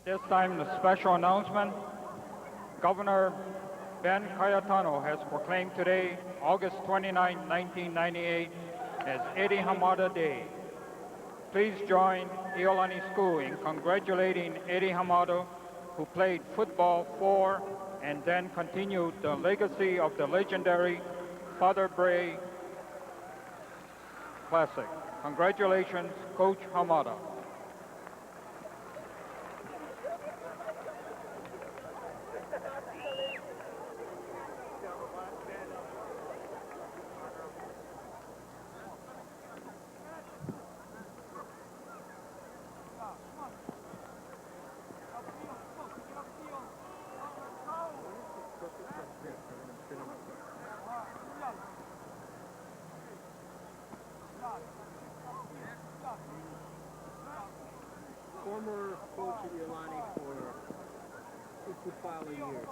This time, the special announcement. Governor Ben Cayetano has proclaimed today, August 29, 1998, as Eddie Hamada Day. Please join Iolani School in congratulating Eddie Hamada, who played football for and then continued the legacy of the legendary Father Bray Classic. Congratulations, Coach Hamada. Former coach of Iolani for 55 years.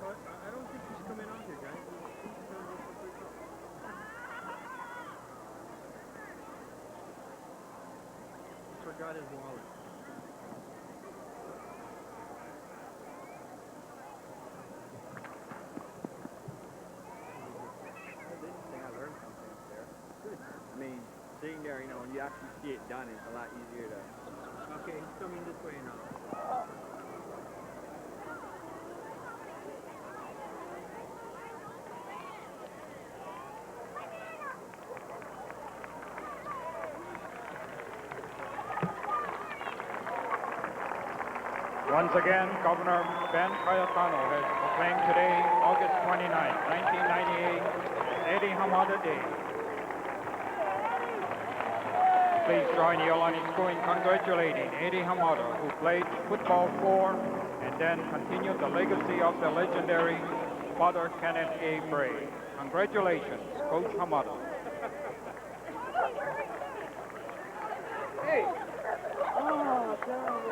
I don't think he's coming out here, guys. He forgot his wallet. I learned something up there. Good. I mean, sitting there, you know, when you actually see it done, it's a lot easier to... Okay, he's coming this way now. Once again, Governor Ben Cayetano has proclaimed today, August 29, 1998, Eddie Hamada Day. Please join Iolani School in congratulating Eddie Hamada, who played football for and then continued the legacy of the legendary Father Kenneth A. Bray. Congratulations, Coach Hamada. Hey! Oh, God.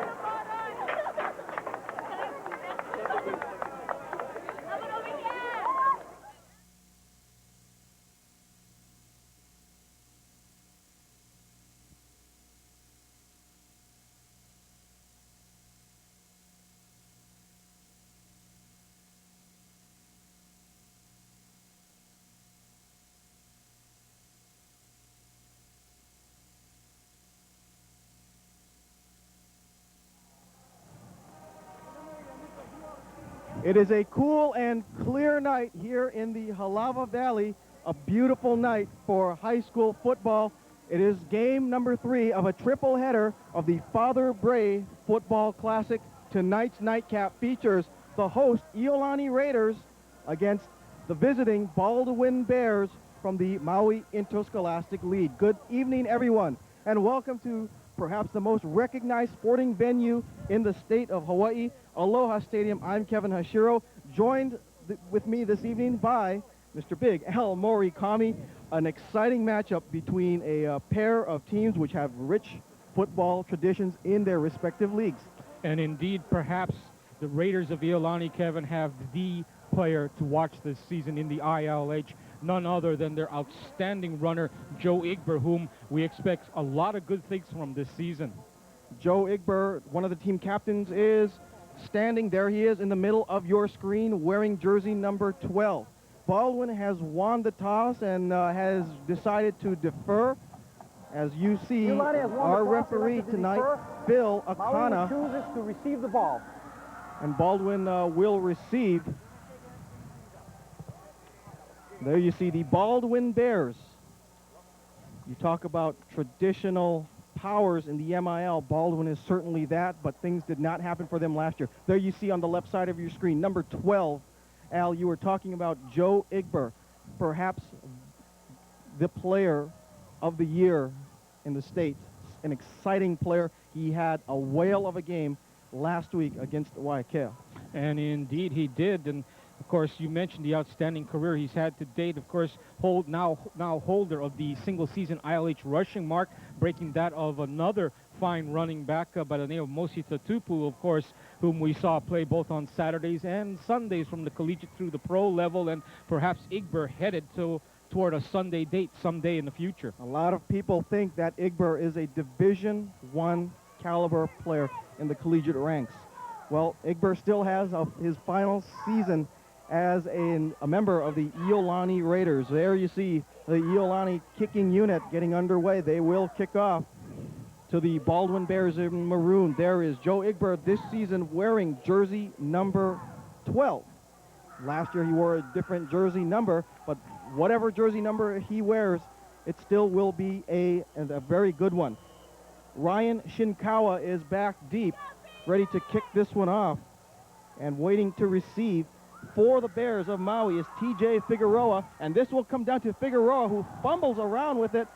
It is a cool and clear night here in the Halava Valley, a beautiful night for high school football. It is game number 3 of a triple header of the Father Bray Football Classic. Tonight's nightcap features the host Iolani Raiders against the visiting Baldwin Bears from the Maui Interscholastic League. Good evening, everyone, and welcome to perhaps the most recognized sporting venue in the state of Hawaii, Aloha Stadium. I'm Kevin Hashiro, joined with me this evening by Mr. Big L. Morikami. An exciting matchup between a pair of teams which have rich football traditions in their respective leagues. And indeed, perhaps the Raiders of Iolani, Kevin, have the player to watch this season in the ILH, none other than their outstanding runner, Joe Igber, whom we expect a lot of good things from this season. Joe Igber, one of the team captains, is standing there. He is in the middle of your screen wearing jersey number 12. Baldwin has won the toss and has decided to defer. As you see, our referee tonight, Bill Akana, chooses to receive the ball. And Baldwin will receive. There you see the Baldwin Bears You talk about traditional powers in the MIL. Baldwin is certainly that, but things did not happen for them last year. There you see on the left side of your screen, number 12. Al, you were talking about Joe Igber, perhaps the player of the year in the state. An exciting player. He had a whale of a game last week against Waiakea. And indeed he did. And of course, you mentioned the outstanding career he's had to date. Of course, now holder of the single-season ILH rushing mark, breaking that of another fine running back by the name of Mosi Tatupu, of course, whom we saw play both on Saturdays and Sundays from the collegiate through the pro level, and perhaps Igber headed toward a Sunday date someday in the future. A lot of people think that Igber is a Division I caliber player in the collegiate ranks. Well, Igber still has his final season as a member of the Iolani Raiders. There you see the Iolani kicking unit getting underway. They will kick off to the Baldwin Bears in maroon. There is Joe Igber this season wearing jersey number 12. Last year he wore a different jersey number, but whatever jersey number he wears, it still will be a very good one. Ryan Shinkawa is back deep, ready to kick this one off, and waiting to receive for the Bears of Maui is TJ Figueroa, and this will come down to Figueroa, who fumbles around with it,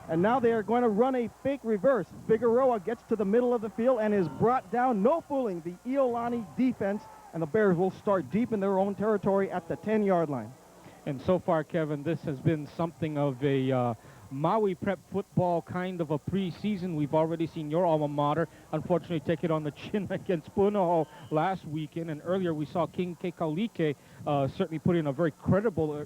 and now they are going to run a fake reverse. Figueroa gets to the middle of the field and is brought down, no fooling the Iolani defense, and the Bears will start deep in their own territory at the 10-yard line. And so far, Kevin, this has been something of a Maui prep football kind of a preseason. We've already seen your alma mater, unfortunately, take it on the chin against Punahou last weekend. And earlier we saw King Kekaulike certainly put in a very credible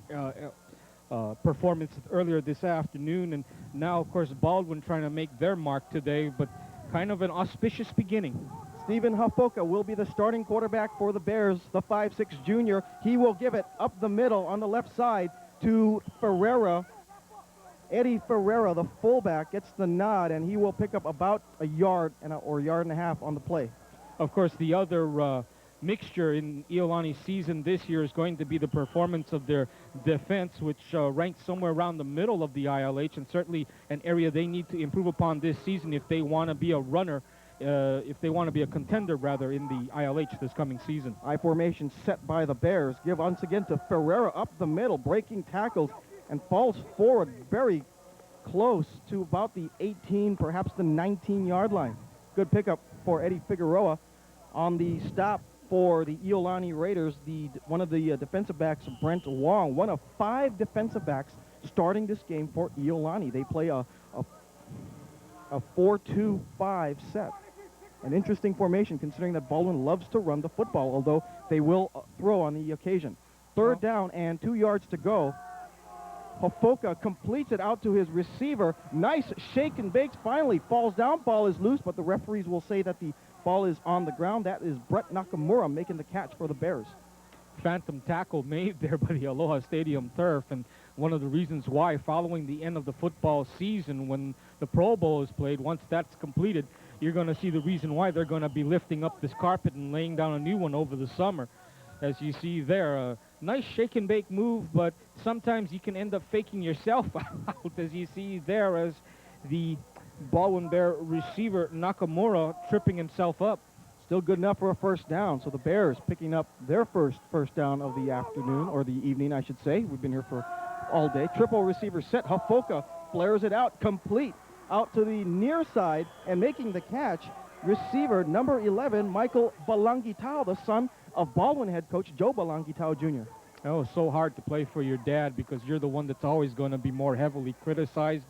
performance earlier this afternoon. And now, of course, Baldwin trying to make their mark today, but kind of an auspicious beginning. Stephen Hafoka will be the starting quarterback for the Bears, the 5'6" junior. He will give it up the middle on the left side to Ferreira. Eddie Ferreira, the fullback, gets the nod, and he will pick up about a yard or yard and a half on the play. Of course, the other mixture in Iolani's season this year is going to be the performance of their defense, which ranks somewhere around the middle of the ILH, and certainly an area they need to improve upon this season if they want to be a runner, if they want to be a contender, rather, in the ILH this coming season. I formation set by the Bears. Give once again to Ferreira up the middle, breaking tackles, and falls forward very close to about the 18, perhaps the 19-yard line. Good pickup for Eddie Figueroa. On the stop for the Iolani Raiders, one of the defensive backs, Brent Wong, one of 5 defensive backs starting this game for Iolani. They play a 4-2-5 set. An interesting formation considering that Baldwin loves to run the football, although they will throw on the occasion. Third down and 2 yards to go. Hafoka completes it out to his receiver. Nice shake and bakes. Finally falls down. Ball is loose, but the referees will say that the ball is on the ground. That is Brett Nakamura making the catch for the Bears. Phantom tackle made there by the Aloha Stadium turf, and one of the reasons why, following the end of the football season, when the Pro Bowl is played, once that's completed, you're going to see the reason why they're going to be lifting up this carpet and laying down a new one over the summer. As you see there, a nice shake and bake move, but sometimes you can end up faking yourself out, as you see there, as the Baldwin Bear receiver Nakamura tripping himself up. Still good enough for a first down, so the Bears picking up their first down of the afternoon, or the evening, I should say. We've been here for all day. Triple receiver set. Hafoka flares it out, complete, out to the near side, and making the catch, receiver number 11, Michael Balangitao, the son of Baldwin head coach Joe Balangitao Jr. Oh, so hard to play for your dad, because you're the one that's always going to be more heavily criticized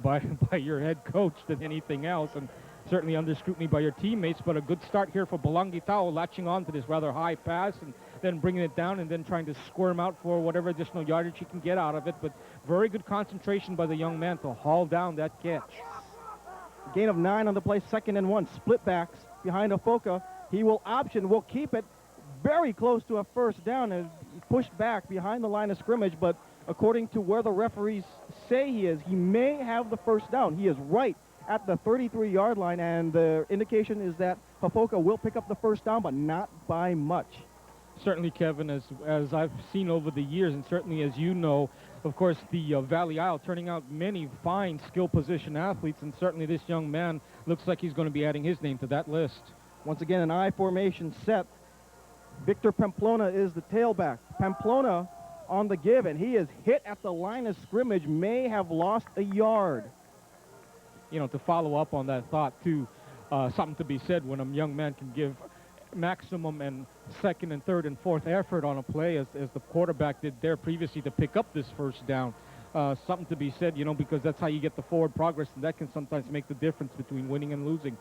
by your head coach than anything else, and certainly under scrutiny by your teammates. But a good start here for Balangitao, latching on to this rather high pass and then bringing it down and then trying to squirm out for whatever additional yardage he can get out of it. But very good concentration by the young man to haul down that catch. Gain of 9 on the play, 2nd and 1. Split backs behind Hafoka. He will option, will keep it very close to a first down and pushed back behind the line of scrimmage, but according to where the referees say he is, he may have the first down. He is right at the 33-yard line, and the indication is that Hafoka will pick up the first down, but not by much. Certainly, Kevin, as I've seen over the years, and certainly as you know, Of course, the Valley Isle turning out many fine skill position athletes, and certainly this young man looks like he's going to be adding his name to that list. Once again, an I formation set. Victor Pamplona is the tailback. Pamplona on the give, and he is hit at the line of scrimmage, may have lost a yard. You know, to follow up on that thought, too, something to be said when a young man can give maximum and second and third and fourth effort on a play as the quarterback did there previously to pick up this first down. Something to be said, you know, because that's how you get the forward progress, and that can sometimes make the difference between winning and losing.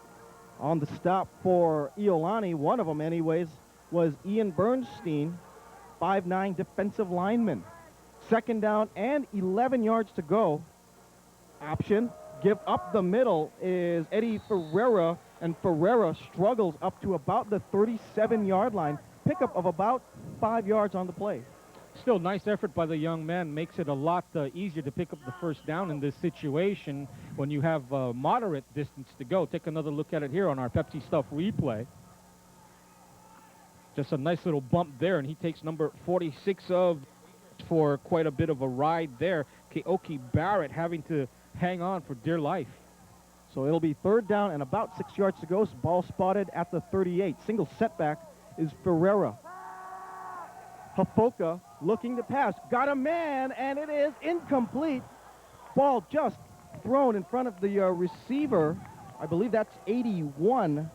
On the stop for Iolani, one of them anyways, was Ian Bernstein, 5'9" defensive lineman. Second down and 11 yards to go. Option, give up the middle is Eddie Ferreira, and Ferreira struggles up to about the 37-yard line. Pickup of about 5 yards on the play. Still, nice effort by the young man. Makes it a lot easier to pick up the first down in this situation when you have moderate distance to go. Take another look at it here on our Pepsi Stuff replay. Just a nice little bump there, and he takes number 46 for quite a bit of a ride there. Keoki Barrett having to hang on for dear life. So it'll be third down and about 6 yards to go. Ball spotted at the 38. Single setback is Ferreira. Hafoka looking to pass. Got a man, and it is incomplete. Ball just thrown in front of the receiver. I believe that's 81,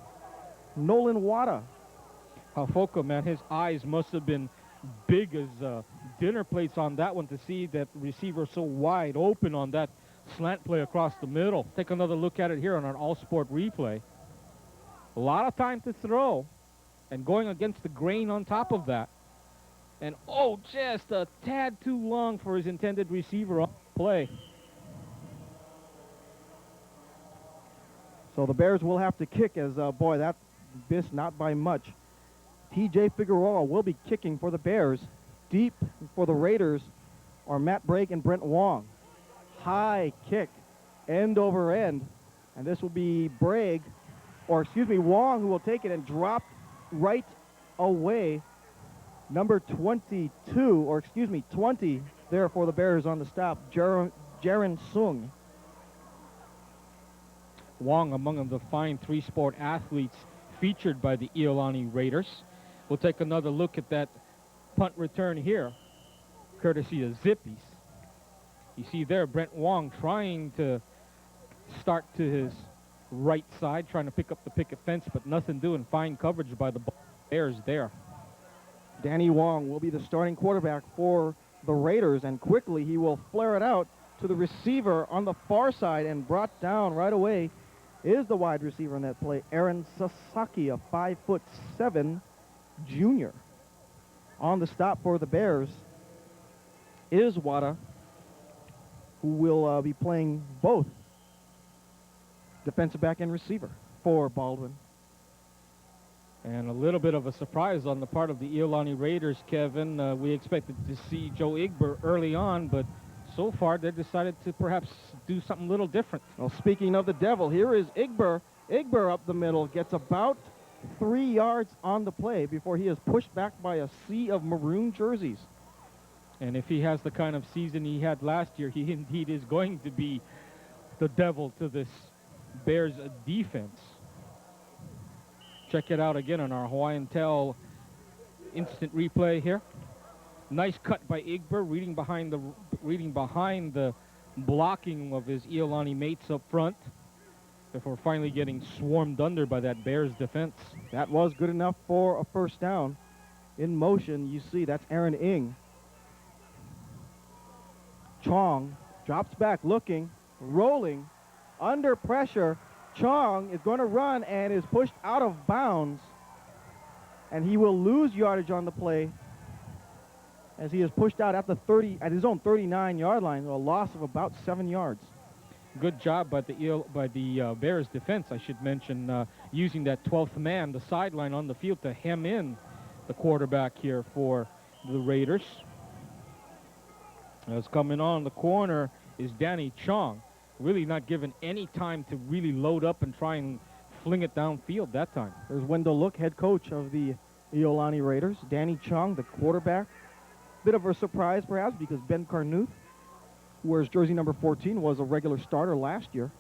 Nolan Wada. Hafoka, man, his eyes must have been big as dinner plates on that one to see that receiver so wide open on that slant play across the middle. Take another look at it here on our all-sport replay. A lot of time to throw, and going against the grain on top of that. And, oh, just a tad too long for his intended receiver on play. So the Bears will have to kick as, boy, that missed not by much. T.J. Figueroa will be kicking for the Bears. Deep for the Raiders are Matt Bragg and Brent Wong. High kick, end over end. And this will be Wong, who will take it and drop right away. Number 20 there for the Bears on the stop, Jaron Sung. Wong among the fine three-sport athletes featured by the Iolani Raiders. We'll take another look at that punt return here, courtesy of Zippies. You see there Brent Wong trying to start to his right side, trying to pick up the picket fence, but nothing doing. Fine coverage by the Bears there. Danny Wong will be the starting quarterback for the Raiders, and quickly he will flare it out to the receiver on the far side, and brought down right away is the wide receiver in that play, Aaron Sasaki, a 5'7" junior. On the stop for the Bears is Wada, who will be playing both defensive back and receiver for Baldwin. And a little bit of a surprise on the part of the Iolani Raiders, Kevin. We expected to see Joe Igber early on, but so far they decided to perhaps do something a little different. Well, speaking of the devil, here is Igber. Igber up the middle gets about 3 yards on the play before he is pushed back by a sea of maroon jerseys. And if he has the kind of season he had last year, he indeed is going to be the devil to this Bears defense. Check it out again on our Hawaiian Tel instant replay here. Nice cut by Igber, reading behind the blocking of his Iolani mates up front before finally getting swarmed under by that Bears defense. That was good enough for a first down. In motion, you see that's Aaron Ing. Chong drops back, looking, rolling, under pressure. Chong is going to run and is pushed out of bounds, and he will lose yardage on the play as he is pushed out at his own 39-yard line, a loss of about 7 yards. Good job by the Bears defense, I should mention, using that 12th man, the sideline on the field, to hem in the quarterback here for the Raiders. As coming on the corner is Danny Chong, really not given any time to really load up and try and fling it downfield that time. There's Wendell Look, head coach of the Iolani Raiders. Danny Chong, the quarterback. Bit of a surprise, perhaps, because Ben Carnuth who wears jersey number 14, was a regular starter last year.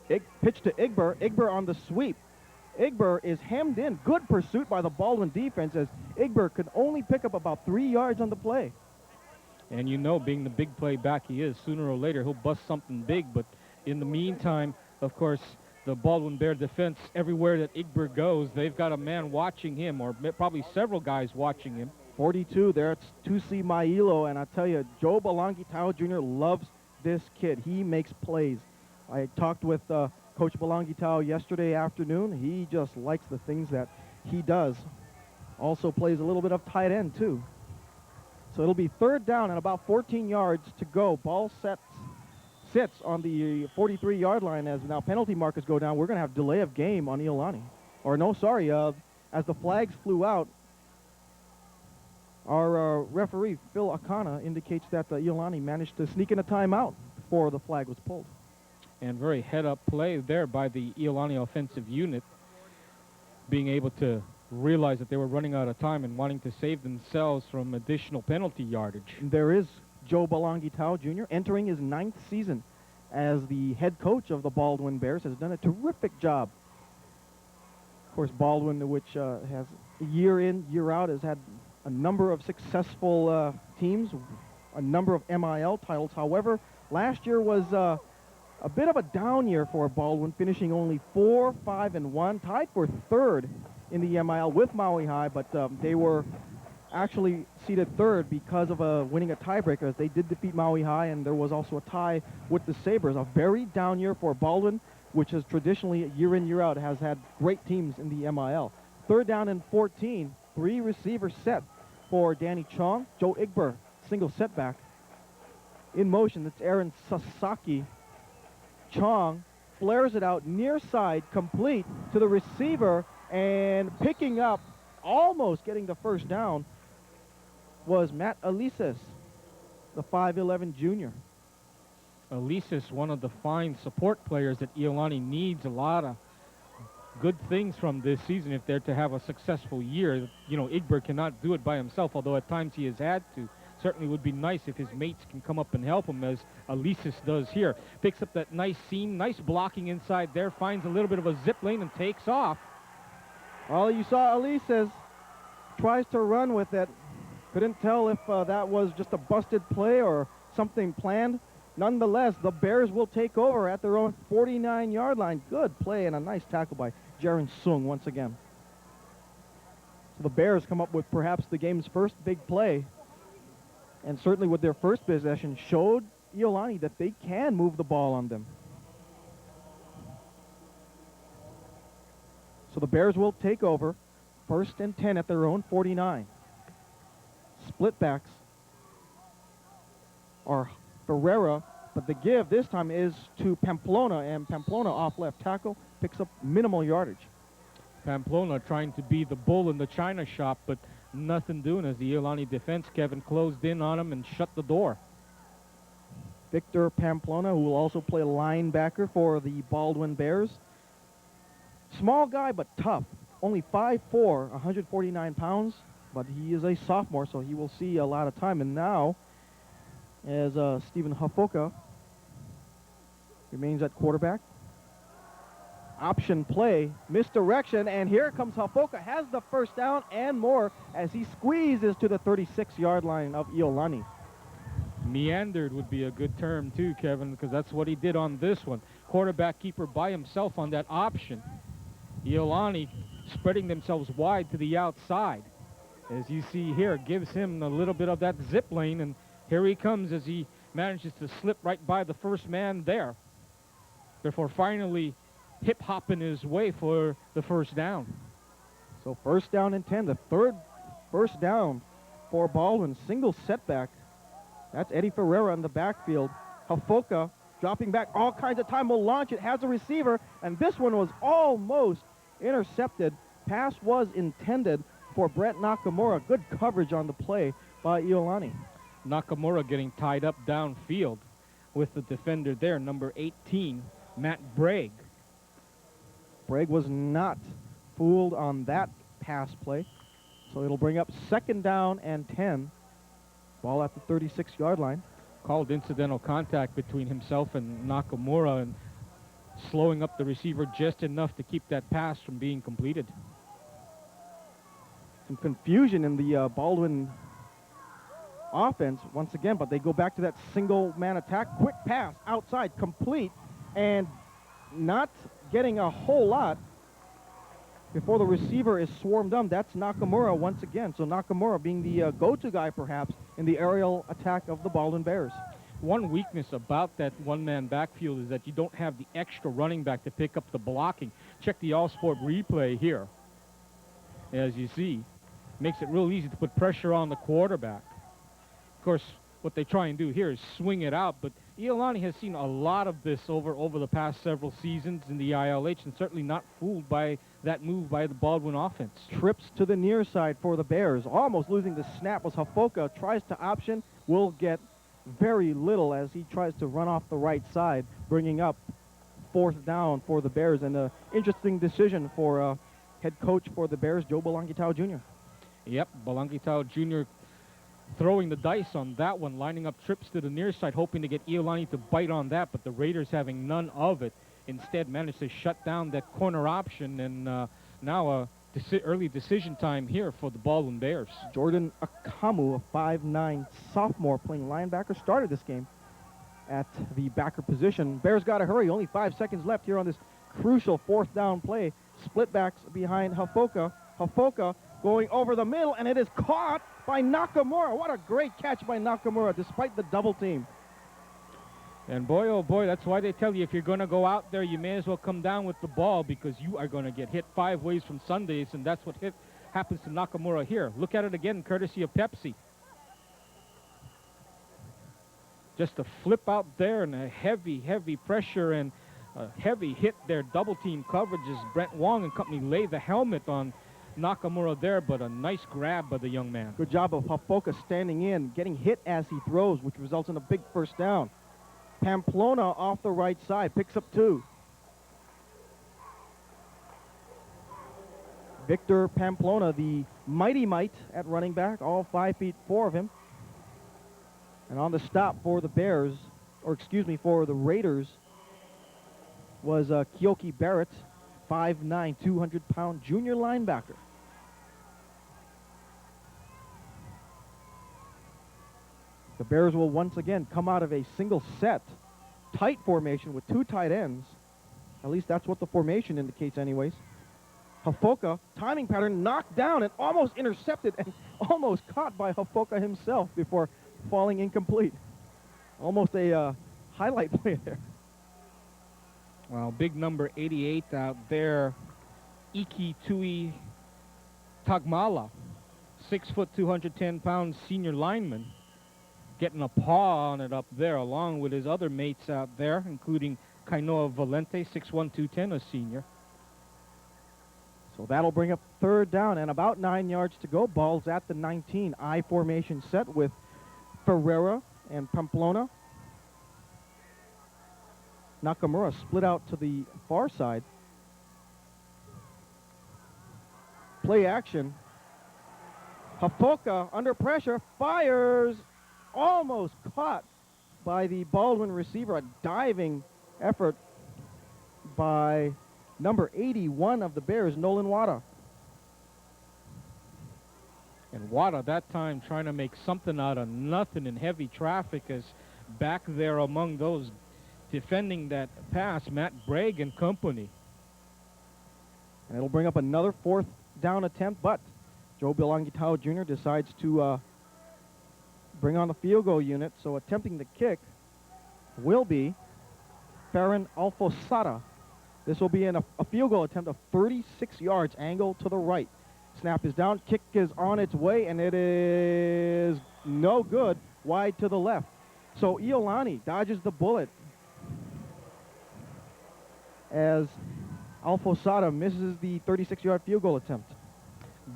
Pitch to Igber. Igber on the sweep. Igber is hemmed in. Good pursuit by the Baldwin defense as Igber could only pick up about 3 yards on the play. And you know, being the big play back he is, sooner or later he'll bust something big. But in the meantime, of course, the Baldwin Bear defense, everywhere that Igber goes, they've got a man watching him, or probably several guys watching him. 42 there, it's Tusi Mailo, and I tell you, Joe Balangitao Jr. loves this kid. He makes plays. I talked with Coach Balangitao yesterday afternoon. He just likes the things that he does. Also plays a little bit of tight end, too. So it'll be 3rd down and about 14 yards to go. Ball sits on the 43-yard line as now penalty markers go down. We're going to have delay of game on Iolani. Or no, sorry, as the flags flew out, our referee, Phil Akana, indicates that Iolani managed to sneak in a timeout before the flag was pulled. And very head-up play there by the Iolani offensive unit, being able to realize that they were running out of time and wanting to save themselves from additional penalty yardage. There is Joe Balangitao Jr. entering his 9th season as the head coach of the Baldwin Bears, has done a terrific job. Of course, Baldwin, which has year in, year out, has had a number of successful teams, a number of MIL titles. However, last year was a bit of a down year for Baldwin, finishing only 4-5-1, tied for 3rd in the MIL with Maui High, but they were actually seeded 3rd because of winning a tiebreaker, as they did defeat Maui High, and there was also a tie with the Sabres. A very down year for Baldwin, which has traditionally, year in, year out, has had great teams in the MIL. 3rd down and 14, 3 receivers set for Danny Chong. Joe Igber, single setback. In motion, it's Aaron Sasaki. Chong flares it out near side, complete to the receiver, and picking up, almost getting the 1st down, was Matt Elises, the 5'11 junior. Elises, one of the fine support players that Iolani needs a lot of good things from this season if they're to have a successful year. You know, Igber cannot do it by himself, although at times he has had to. Certainly would be nice if his mates can come up and help him, as Elises does here. Picks up that nice seam, nice blocking inside there, finds a little bit of a zip lane and takes off. Well, you saw Elises tries to run with it. Couldn't tell if that was just a busted play or something planned. Nonetheless, the Bears will take over at their own 49-yard line. Good play and a nice tackle by Jaron Sung once again. So the Bears come up with perhaps the game's first big play, and certainly with their first possession showed Iolani that they can move the ball on them. So the Bears will take over, 1st and 10 at their own 49. Split backs are Ferreira, but the give this time is to Pamplona, and Pamplona off left tackle picks up minimal yardage. Pamplona trying to be the bull in the china shop, but nothing doing as the Iolani defense, Kevin, closed in on him and shut the door. Victor Pamplona, who will also play linebacker for the Baldwin Bears. Small guy, but tough. Only 5'4", 149 pounds, but he is a sophomore, so he will see a lot of time. And now, as Stephen Hafoka remains at quarterback. Option play, misdirection, and here comes Hafoka, has the 1st down and more as he squeezes to the 36-yard line of Iolani. Meandered would be a good term too, Kevin, because that's what he did on this one. Quarterback keeper by himself on that option. Iolani spreading themselves wide to the outside. As you see here, gives him a little bit of that zip lane, and here he comes as he manages to slip right by the first man there. Therefore, finally hip-hopping his way for the 1st down. So 1st down and 10, the 3rd 1st down for Baldwin. Single setback. That's Eddie Ferreira in the backfield. Hafoka dropping back, all kinds of time, will launch it, has a receiver, and this one was almost intercepted. Pass was intended for Brett Nakamura. Good coverage on the play by Iolani. Nakamura getting tied up downfield with the defender there, number 18, Matt Bragg. Bragg was not fooled on that pass play, so it'll bring up 2nd down and 10. Ball at the 36-yard line. called incidental contact between himself and Nakamura and slowing up the receiver just enough to keep that pass from being completed. Some confusion in the Baldwin offense once again, but they go back to that single man attack. Quick pass outside, complete, and not getting a whole lot before the receiver is swarmed on. That's Nakamura once again. So Nakamura being the go-to guy perhaps in the aerial attack of the Baldwin Bears. One weakness about that one-man backfield is that you don't have the extra running back to pick up the blocking. Check the all-sport replay here. As you see, makes it real easy to put pressure on the quarterback. Of course, what they try and do here is swing it out, but Iolani has seen a lot of this over the past several seasons in the ILH, and certainly not fooled by that move by the Baldwin offense. Trips to the near side for the Bears. Almost losing the snap was Hafoka. Tries to option, will get very little as he tries to run off the right side, bringing up 4th down for the Bears. And an interesting decision for head coach for the Bears, Joe Balangitao Jr. Yep, Balangitao Jr. throwing the dice on that one, lining up trips to the near side, hoping to get Iolani to bite on that, but the Raiders having none of it. Instead managed to shut down that corner option, and now a early decision time here for the Baldwin Bears. Jordan Akamu, a 5'9" sophomore playing linebacker, started this game at the backer position. Bears got to hurry. Only 5 seconds left here on this crucial 4th down play. Split backs behind Hafoka. Hafoka going over the middle, and it is caught by Nakamura. What a great catch by Nakamura despite the double team. And boy, oh boy, that's why they tell you if you're going to go out there, you may as well come down with the ball because you are going to get hit 5 ways from Sundays, and that's what happens to Nakamura here. Look at it again, courtesy of Pepsi. Just a flip out there and a heavy, heavy pressure and a heavy hit there. Double team coverage as Brent Wong and company lay the helmet on Nakamura there, but a nice grab by the young man. Good job of Hafoka standing in, getting hit as he throws, which results in a big 1st down. Pamplona off the right side, picks up 2. Victor Pamplona, the mighty mite at running back, all 5'4" of him. And on the stop for the Bears, or excuse me, for the Raiders, was Kyoki Barrett, 5'9", 200-pound junior linebacker. The Bears will once again come out of a single set, tight formation with 2 tight ends. At least that's what the formation indicates anyways. Hafoka, timing pattern, knocked down and almost intercepted and almost caught by Hafoka himself before falling incomplete. Almost a highlight play there. Well, big number 88 out there, Iki Tui Tagmala, 6 foot, 210-pound senior lineman. Getting a paw on it up there along with his other mates out there, including Kainoa Valente, 6'1", 210, a senior. So that'll bring up 3rd down and about 9 yards to go. Ball's at the 19. I formation set with Ferreira and Pamplona. Nakamura split out to the far side. Play action. Hafoka under pressure, fires. Almost caught by the Baldwin receiver. A diving effort by number 81 of the Bears, Nolan Wada. And Wada that time trying to make something out of nothing in heavy traffic as back there among those defending that pass, Matt Bragg and company. And it'll bring up another 4th down attempt, but Joe Bilangitao Jr. decides to bring on the field goal unit, so attempting the kick will be Farron Alfosada. This will be a field goal attempt of 36 yards, angle to the right. Snap is down, kick is on its way, and it is no good, wide to the left. So Iolani dodges the bullet as Alfosada misses the 36-yard field goal attempt.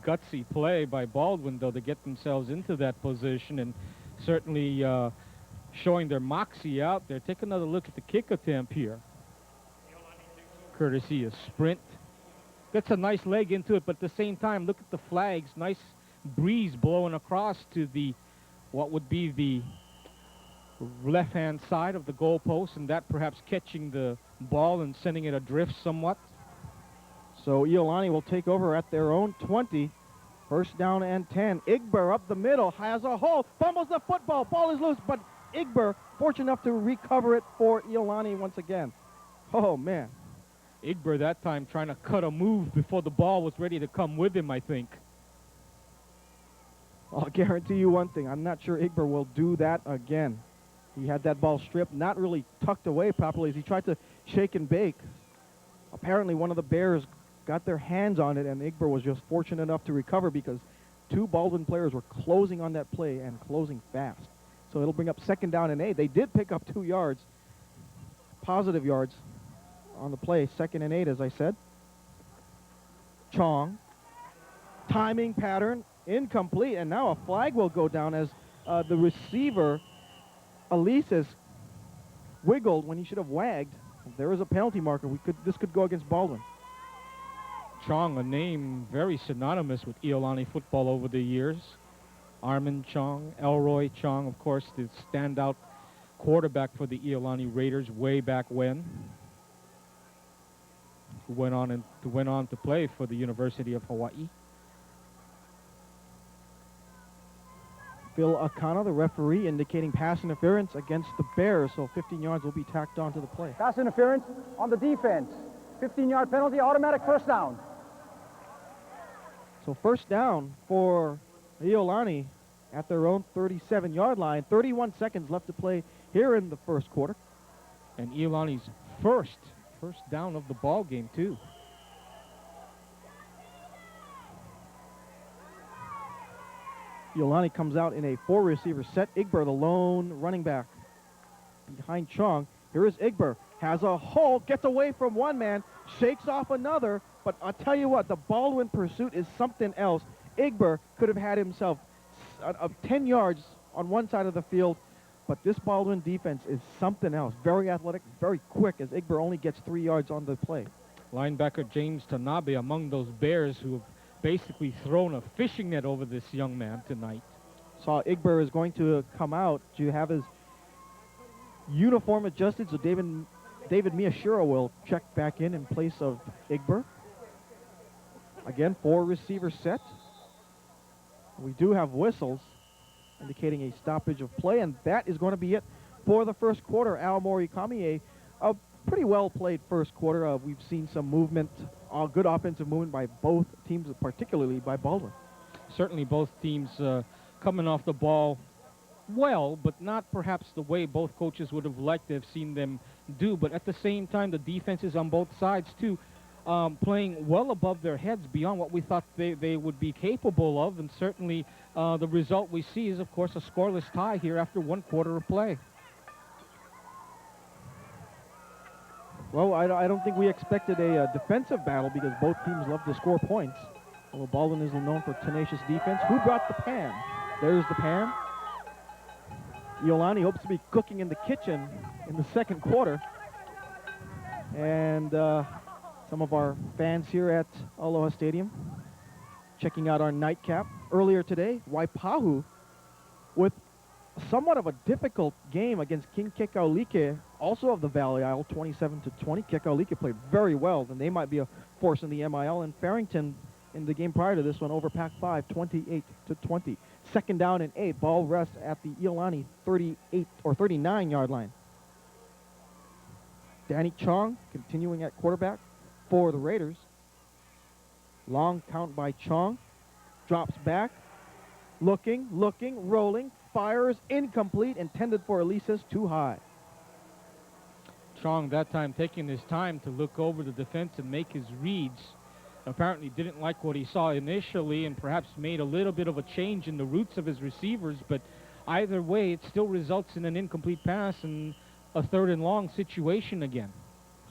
Gutsy play by Baldwin, though, to get themselves into that position and certainly showing their moxie out there. Take another look at the kick attempt here. Courtesy of Sprint. Gets a nice leg into it, but at the same time, look at the flags. Nice breeze blowing across to the, what would be the left-hand side of the goalpost, and that perhaps catching the ball and sending it adrift somewhat. So Iolani will take over at their own 20. First down and 10. Igber up the middle, has a hole, fumbles the football, ball is loose, but Igber fortunate enough to recover it for Iolani once again. Oh, man. Igber that time trying to cut a move before the ball was ready to come with him, I think. I'll guarantee you one thing. I'm not sure Igber will do that again. He had that ball stripped, not really tucked away properly as he tried to shake and bake. Apparently one of the Bears got their hands on it, and Igber was just fortunate enough to recover because two Baldwin players were closing on that play and closing fast. So it'll bring up second down and 8. They did pick up 2 yards, positive yards on the play. Second and 8, as I said. Chong. Timing pattern, incomplete, and now a flag will go down as the receiver, Elises, wiggled when he should have wagged. There is a penalty marker. This could go against Baldwin. Chong, a name very synonymous with Iolani football over the years. Armin Chong, Elroy Chong, of course, the standout quarterback for the Iolani Raiders way back when, who went on to play for the University of Hawaii. Phil Akana, the referee, indicating pass interference against the Bears, so 15 yards will be tacked on to the play. Pass interference on the defense. 15-yard penalty, automatic first down. So first down for Iolani at their own 37-yard line. 31 seconds left to play here in the first quarter. And Iolani's first down of the ball game, too. Iolani comes out in a 4-receiver set. Igber, the lone running back, behind Chong. Here is Igber. Has a hole, gets away from one man, shakes off another, but I'll tell you what, the Baldwin pursuit is something else. Igber could have had himself 10 yards on one side of the field, but this Baldwin defense is something else. Very athletic, very quick, as Igber only gets 3 yards on the play. Linebacker James Tanabe among those Bears who have basically thrown a fishing net over this young man tonight. Saw Igber is going to come out to have his uniform adjusted, so David Miyashiro will check back in place of Igber. Again, 4-receiver set. We do have whistles indicating a stoppage of play, and that is going to be it for the first quarter. Al Morikami, a pretty well-played first quarter. We've seen some movement, good offensive movement by both teams, particularly by Baldwin. Certainly both teams coming off the ball well, but not perhaps the way both coaches would have liked to have seen them do. But at the same time, the defenses on both sides, too, playing well above their heads beyond what we thought they would be capable of. And certainly the result we see is, of course, a scoreless tie here after 1 quarter of play. Well, I don't think we expected a defensive battle because both teams love to score points. Although Baldwin is known for tenacious defense. Who brought the pan? There's the pan. Iolani hopes to be cooking in the kitchen in the second quarter. And some of our fans here at Aloha Stadium checking out our nightcap. Earlier today, Waipahu with somewhat of a difficult game against King Kekaulike, also of the Valley Isle, 27-20. Kekaulike played very well, and they might be a force in the MIL. And Farrington in the game prior to this one over Pac-5, 28-20. Second down and 8. Ball rests at the Iolani 38 or 39-yard line. Danny Chong continuing at quarterback for the Raiders. Long count by Chong. Drops back. Looking, rolling. Fires, incomplete, intended for Elises, too high. Chong that time taking his time to look over the defense and make his reads. Apparently didn't like what he saw initially and perhaps made a little bit of a change in the routes of his receivers, but either way, it still results in an incomplete pass and a 3rd and long situation again.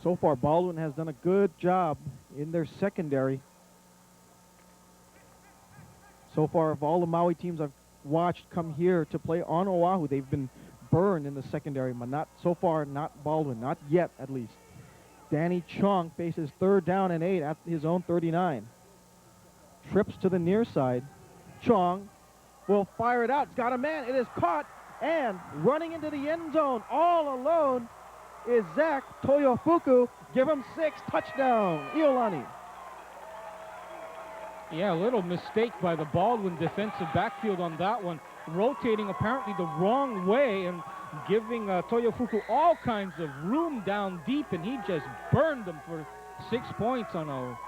So far, Baldwin has done a good job in their secondary. So far, of all the Maui teams I've watched come here to play on Oahu, they've been burned in the secondary, but not so far, not Baldwin, not yet at least. Danny Chong faces 3rd down and 8 at his own 39. Trips to the near side. Chong will fire it out. It's got a man. It is caught And running into the end zone all alone is Zach Toyofuku. Give him 6, touchdown, Iolani. Yeah, a little mistake by the Baldwin defensive backfield on that one, rotating apparently the wrong way and giving Toyofuku all kinds of room down deep, and he just burned them for 6 points on a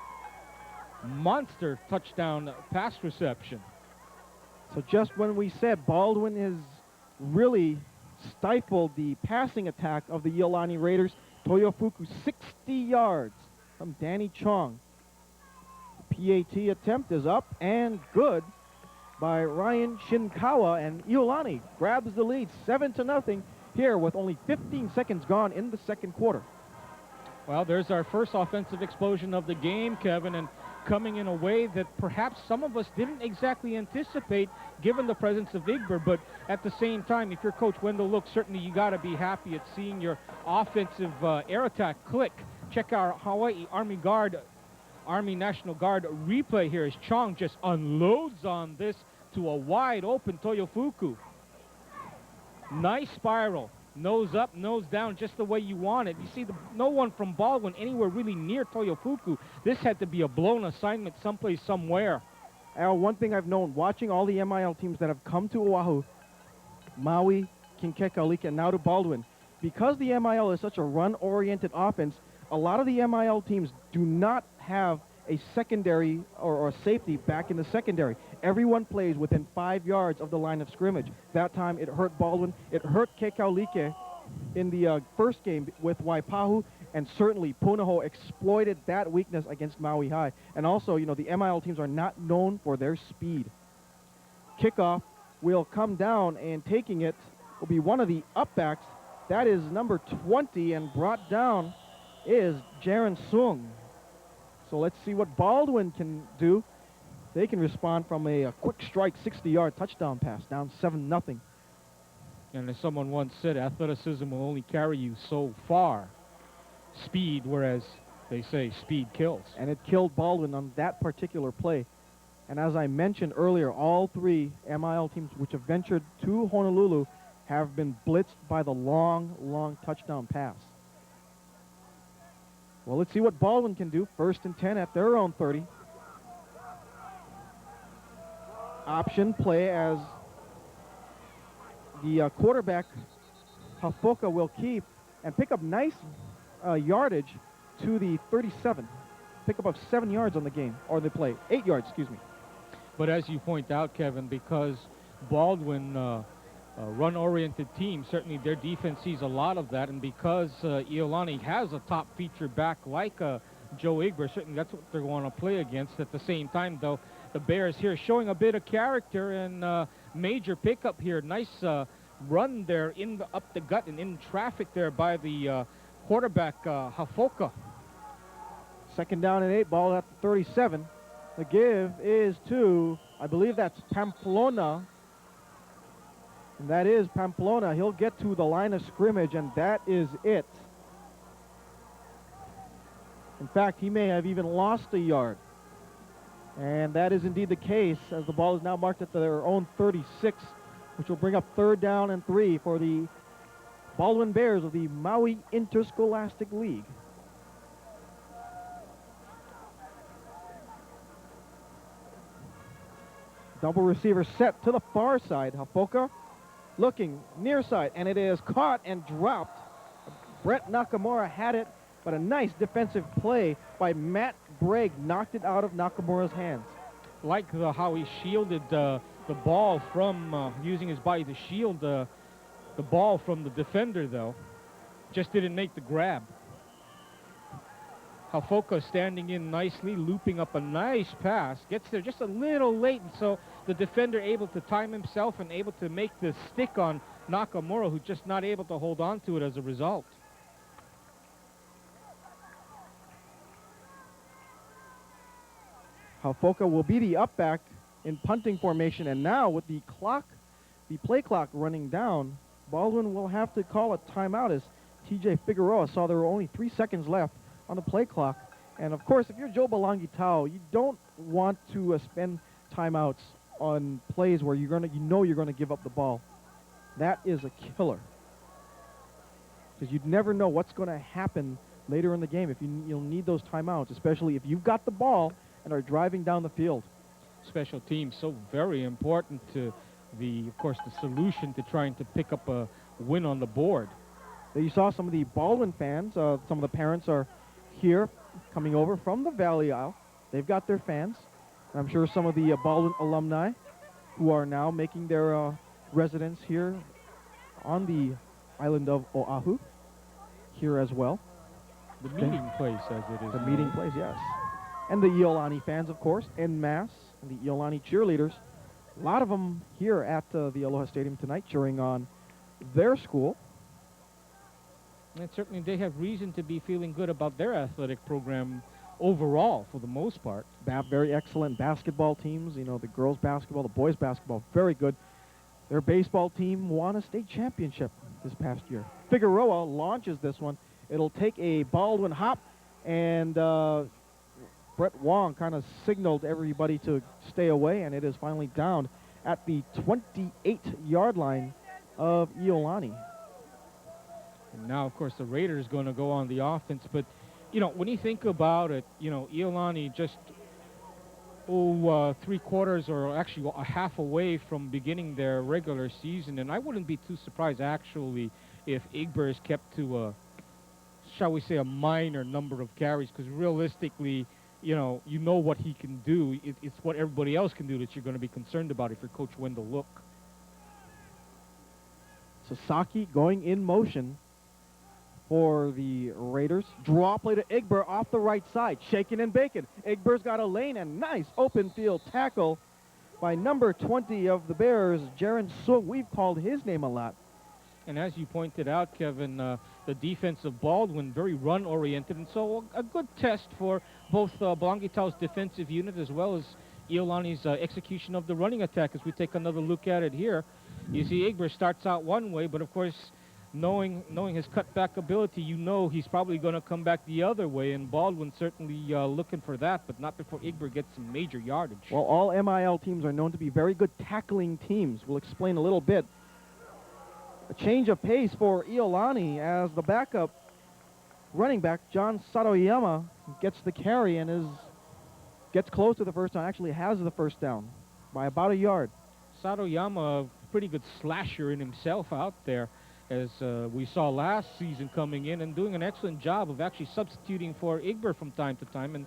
monster touchdown pass reception. So just when we said Baldwin has really stifled the passing attack of the Iolani Raiders, Toyofuku 60 yards from Danny Chong. PAT attempt is up and good by Ryan Shinkawa, and Iolani grabs the lead 7-0 here with only 15 seconds gone in the second quarter. Well, there's our first offensive explosion of the game, Kevin, and coming in a way that perhaps some of us didn't exactly anticipate given the presence of Igber, but at the same time, if you're Coach Wendell Look, certainly you got to be happy at seeing your offensive air attack click. Check our Hawaii Army National Guard replay here as Chong just unloads on this to a wide open Toyofuku. Nice spiral. Nose up, nose down, just the way you want it. You see, no one from Baldwin anywhere really near Toyofuku. This had to be a blown assignment someplace, somewhere. Al, one thing I've known, watching all the MIL teams that have come to Oahu, Maui, Kinkekalika, and now to Baldwin, because the MIL is such a run-oriented offense, a lot of the MIL teams do not have a secondary or a safety back in the secondary. Everyone plays within 5 yards of the line of scrimmage. That time it hurt Baldwin. It hurt Kekaulike in the first game with Waipahu, and certainly Punahou exploited that weakness against Maui High. And also, you know, the MIL teams are not known for their speed. Kickoff will come down, and taking it will be one of the upbacks. That is number 20, and brought down is Jaron Sung. So let's see what Baldwin can do. They can respond from a quick strike 60-yard touchdown pass, down 7-0. And as someone once said, athleticism will only carry you so far. Speed, whereas they say speed kills. And it killed Baldwin on that particular play. And as I mentioned earlier, all three MIL teams which have ventured to Honolulu have been blitzed by the long touchdown pass. Well, let's see what Baldwin can do. 1st and 10 at their own 30. Option play as the quarterback, Hafoka, will keep and pick up nice yardage to the 37. Pick up 7 yards on the game, or the play. 8 yards, excuse me. But as you point out, Kevin, because Baldwin, run-oriented team, certainly their defense sees a lot of that, and because Iolani has a top feature back like Joe Igber, certainly that's what they're going to play against. At the same time, though, the Bears here showing a bit of character and major pickup here. Nice run there up the gut and in traffic there by the quarterback, Hafoka. 2nd down and 8, ball at the 37. The give is to, I believe that's Pamplona. And that is Pamplona. He'll get to the line of scrimmage, and that is it. In fact, he may have even lost a yard. And that is indeed the case, as the ball is now marked at their own 36, which will bring up 3rd down and 3 for the Baldwin Bears of the Maui Interscholastic League. Double receiver set to the far side. Hafoka looking near side, and it is caught and dropped. Brett Nakamura had it, but a nice defensive play by Matt Bragg knocked it out of Nakamura's hands. Like how he shielded the ball from, using his body to shield the ball from the defender, though. Just didn't make the grab. Hafoka standing in nicely, looping up a nice pass. Gets there just a little late, and so the defender able to time himself and able to make the stick on Nakamura, who's just not able to hold on to it as a result. Hafoka will be the upback in punting formation, and now with the play clock running down, Baldwin will have to call a timeout as TJ Figueroa saw there were only 3 seconds left on the play clock. And of course, if you're Joe Balangitao, you don't want to spend timeouts on plays where you're gonna give up the ball. That is a killer. Because you'd never know what's going to happen later in the game if you'll need those timeouts, especially if you've got the ball and are driving down the field. Special teams so very important to of course, the solution to trying to pick up a win on the board. You saw some of the Baldwin fans, some of the parents are here coming over from the Valley Isle. They've got their fans. I'm sure some of the Baldwin alumni who are now making their residence here on the island of Oahu here as well. The meeting place, as it is. The meeting place, yes. And the Iolani fans, of course, en masse, and the Iolani cheerleaders. A lot of them here at the Aloha Stadium tonight cheering on their school. And certainly they have reason to be feeling good about their athletic program overall, for the most part. Very excellent basketball teams. You know, the girls' basketball, the boys' basketball, very good. Their baseball team won a state championship this past year. Figueroa launches this one. It'll take a Baldwin hop, and Brett Wong kind of signaled everybody to stay away, and it is finally down at the 28-yard line of Iolani. And now, of course, the Raiders going to go on the offense. But, you know, when you think about it, you know, Iolani just, 3/4 or actually a half away from beginning their regular season. And I wouldn't be too surprised, actually, if Igber is kept to a, shall we say, a minor number of carries. Because realistically, you know what he can do. It's what everybody else can do that you're going to be concerned about if you're Coach Wendell Look. Sasaki going in motion for the Raiders. Draw play to Igber off the right side. Shaking and baking. Igber's got a lane and nice open field tackle by number 20 of the Bears, Jaron Sung. We've called his name a lot. And as you pointed out, Kevin, the defense of Baldwin, very run-oriented, and so a good test for both Balangitao's defensive unit as well as Iolani's execution of the running attack. As we take another look at it here, you see Igber starts out one way, but of course, knowing his cutback ability, you know he's probably going to come back the other way, and Baldwin certainly looking for that, but not before Igber gets some major yardage. Well, all MIL teams are known to be very good tackling teams. We'll explain a little bit. A change of pace for Iolani as the backup running back, John Satoyama, gets the carry and gets close to the first down, actually has the first down by about a yard. Satoyama, a pretty good slasher in himself out there, as we saw last season coming in and doing an excellent job of actually substituting for Igber from time to time and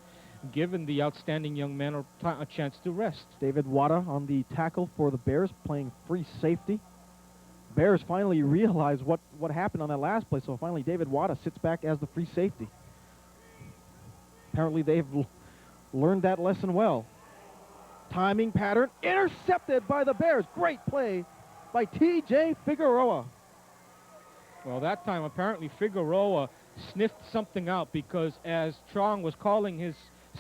giving the outstanding young man a chance to rest. David Wada on the tackle for the Bears, playing free safety. Bears finally realize what happened on that last play, so finally David Wada sits back as the free safety. Apparently they've learned that lesson well. Timing pattern intercepted by the Bears. Great play by T.J. Figueroa. Well, that time apparently Figueroa sniffed something out, because as Trong was calling his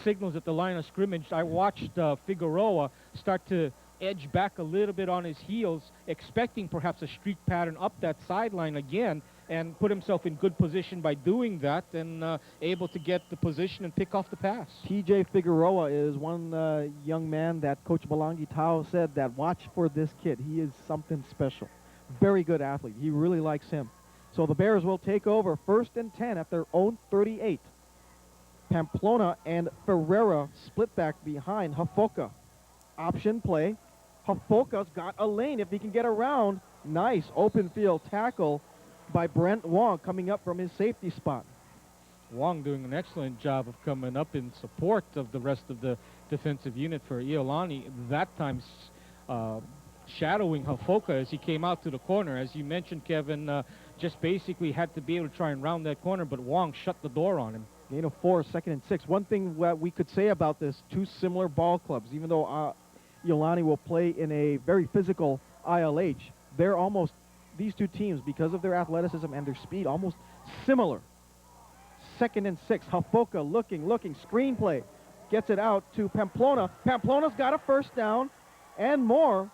signals at the line of scrimmage, I watched Figueroa start to edge back a little bit on his heels, expecting perhaps a streak pattern up that sideline again, and put himself in good position by doing that, and able to get the position and pick off the pass. T.J. Figueroa is one young man that Coach Balangi Tao said that watch for this kid. He is something special. Very good athlete. He really likes him. So the Bears will take over 1st and 10 at their own 38. Pamplona and Ferreira split back behind Hafoka. Option play. Hafoka's got a lane if he can get around. Nice open field tackle by Brent Wong coming up from his safety spot. Wong doing an excellent job of coming up in support of the rest of the defensive unit for Iolani. That time shadowing Hafoka as he came out to the corner. As you mentioned, Kevin, just basically had to be able to try and round that corner, but Wong shut the door on him. Gain of 4, 2nd and 6. One thing that we could say about this, two similar ball clubs, even though Iolani will play in a very physical ILH, they're almost, these two teams, because of their athleticism and their speed, almost similar. 2nd and 6. Hafoka looking, screenplay. Gets it out to Pamplona. Pamplona's got a first down and more.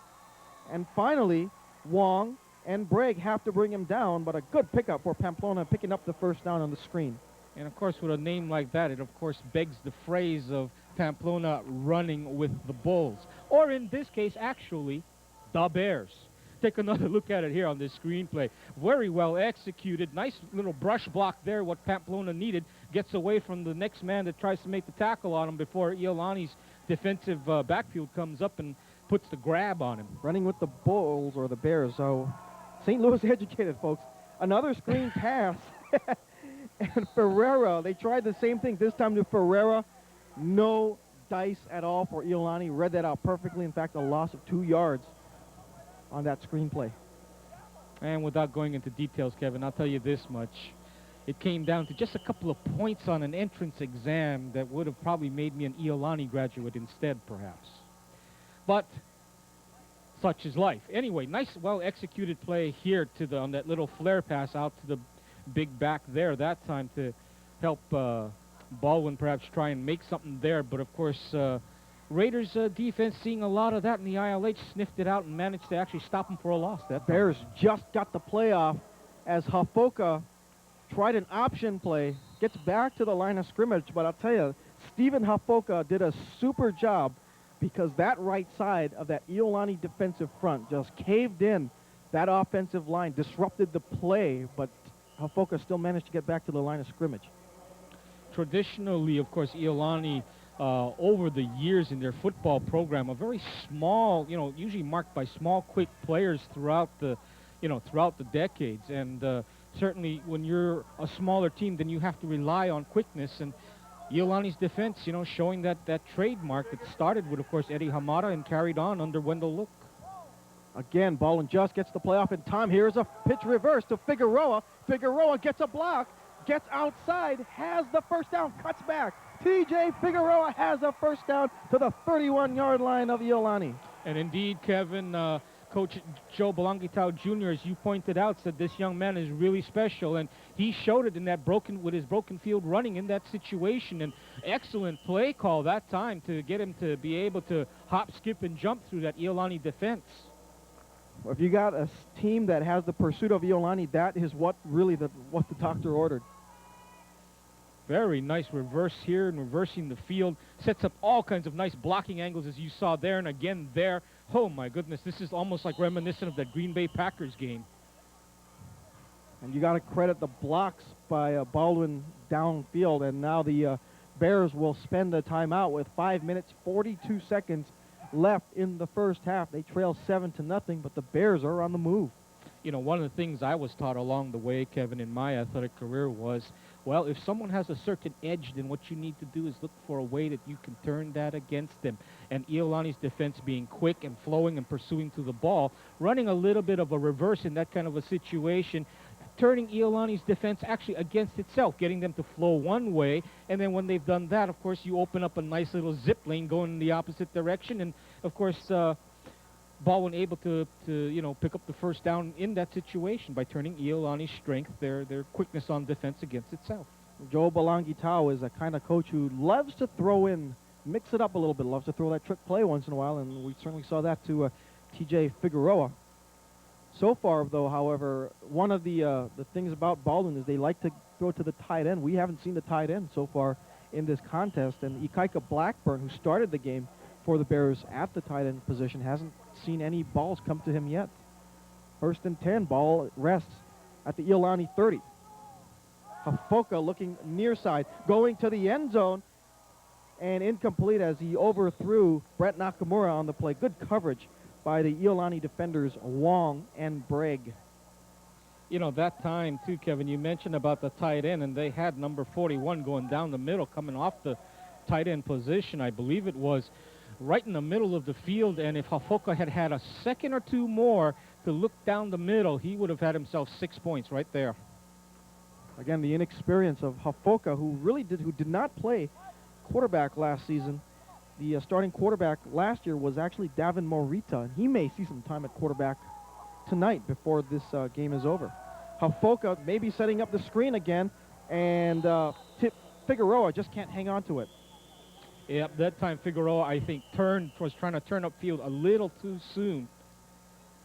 And finally, Wong and Bragg have to bring him down, but a good pickup for Pamplona, picking up the first down on the screen. And of course, with a name like that, it of course begs the phrase of Pamplona running with the Bulls. Or in this case, actually, the Bears. take another look at it here on this screenplay. Very well executed. Nice little brush block there, what Pamplona needed. Gets away from the next man that tries to make the tackle on him before Iolani's defensive backfield comes up and puts the grab on him. Running with the Bulls or the Bears. So St. Louis educated, folks. Another screen pass. And Ferreira, they tried the same thing. This time to Ferreira. No dice at all for Iolani. Read that out perfectly. In fact, a loss of 2 yards on that screenplay. And without going into details, Kevin, I'll tell you this much. It came down to just a couple of points on an entrance exam that would have probably made me an Iolani graduate instead, perhaps. But such is life. Anyway, nice, well-executed play here on that little flare pass out to the big back there that time to help Baldwin perhaps try and make something there. But, of course, Raiders defense, seeing a lot of that in the ILH, sniffed it out and managed to actually stop him for a loss. That Bears just got the play off as Hafoka tried an option play, gets back to the line of scrimmage. But I'll tell you, Stephen Hafoka did a super job because that right side of that Iolani defensive front just caved in. That offensive line disrupted the play, but Hafoka still managed to get back to the line of scrimmage. Traditionally, of course, Iolani, over the years in their football program, a very small, usually marked by small, quick players throughout the decades. And certainly when you're a smaller team, then you have to rely on quickness. And Iolani's defense, showing that trademark that started with, of course, Eddie Hamada and carried on under Wendell Look. Again, Baldwin just gets the playoff in time. Here's a pitch reverse to Figueroa. Figueroa gets a block, gets outside, has the first down, cuts back. TJ Figueroa has a first down to the 31-yard line of Iolani. And indeed, Kevin, Coach Joe Belangitao Jr., as you pointed out, said this young man is really special, and he showed it in that with his broken field running in that situation. And excellent play call that time to get him to be able to hop, skip, and jump through that Iolani defense. Well, if you got a team that has the pursuit of Iolani, that is what the doctor ordered. Very nice reverse here and reversing the field. Sets up all kinds of nice blocking angles as you saw there and again there. Oh, my goodness, this is almost like reminiscent of that Green Bay Packers game. And you got to credit the blocks by Baldwin downfield. And now the Bears will spend the timeout with 5 minutes, 42 seconds left in the first half. They trail 7-0, but the Bears are on the move. One of the things I was taught along the way, Kevin, in my athletic career was, well, if someone has a certain edge, then what you need to do is look for a way that you can turn that against them. And Iolani's defense being quick and flowing and pursuing to the ball, running a little bit of a reverse in that kind of a situation, turning Iolani's defense actually against itself, getting them to flow one way. And then when they've done that, of course, you open up a nice little zip lane going in the opposite direction. And, of course, Baldwin able to pick up the first down in that situation by turning Iolani's strength, their quickness on defense against itself. Joe Belangitao is a kind of coach who loves to throw in, mix it up a little bit, loves to throw that trick play once in a while, and we certainly saw that to TJ Figueroa. So far, though, however, one of the things about Baldwin is they like to go to the tight end. We haven't seen the tight end so far in this contest, and Ikaika Blackburn, who started the game for the Bears at the tight end position, hasn't seen any balls come to him yet. 1st and 10, ball rests at the Iolani 30. Hafoka looking near side, going to the end zone, and incomplete as he overthrew Brett Nakamura on the play. Good coverage by the Iolani defenders Wong and Bragg. That time, too, Kevin, you mentioned about the tight end, and they had number 41 going down the middle, coming off the tight end position, I believe it was, right in the middle of the field. And if Hafoka had had a second or two more to look down the middle, he would have had himself 6 points right there. Again, the inexperience of Hafoka, who did not play quarterback last season. The starting quarterback last year was actually Davin Morita, and he may see some time at quarterback tonight before this game is over. Hafoka maybe setting up the screen again, and Figueroa just can't hang on to it. Yeah, that time Figueroa, I think, was trying to turn upfield a little too soon.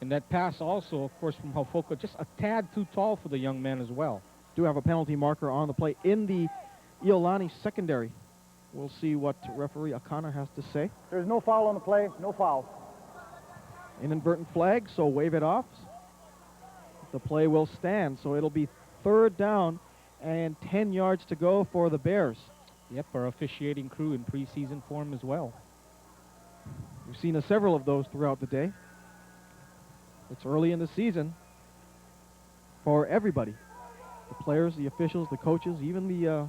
And that pass also, of course, from Hafoka, just a tad too tall for the young man as well. Do have a penalty marker on the play in the Iolani secondary. We'll see what referee Akana has to say. There's no foul on the play, no foul. Inadvertent flag, so wave it off. The play will stand, so it'll be 3rd down and 10 yards to go for the Bears. Yep, our officiating crew in preseason form as well. We've seen several of those throughout the day. It's early in the season for everybody. The players, the officials, the coaches, even the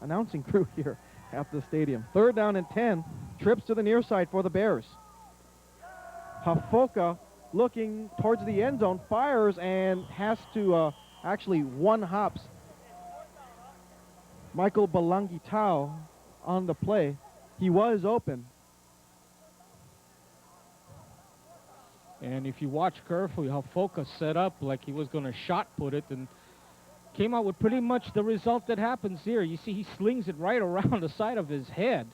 announcing crew here at the stadium. 3rd down and 10. Trips to the near side for the Bears. Hafoka looking towards the end zone, fires and has to actually one-hops Michael Balangitao on the play. He was open. And if you watch carefully, Hafoka set up like he was going to shot put it and came out with pretty much the result that happens here. You see he slings it right around the side of his head.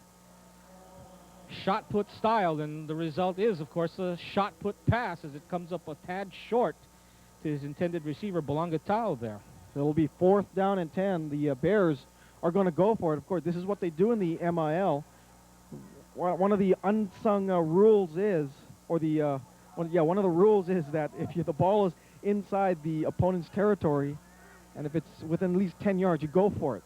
Shot put style, and the result is, of course, a shot put pass as it comes up a tad short to his intended receiver, Balangitao there. It'll be 4th down and 10. The Bears are going to go for it. Of course, this is what they do in the MIL. One of the unsung rules is, or the one of the rules is that if the ball is inside the opponent's territory, and if it's within at least 10 yards, you go for it.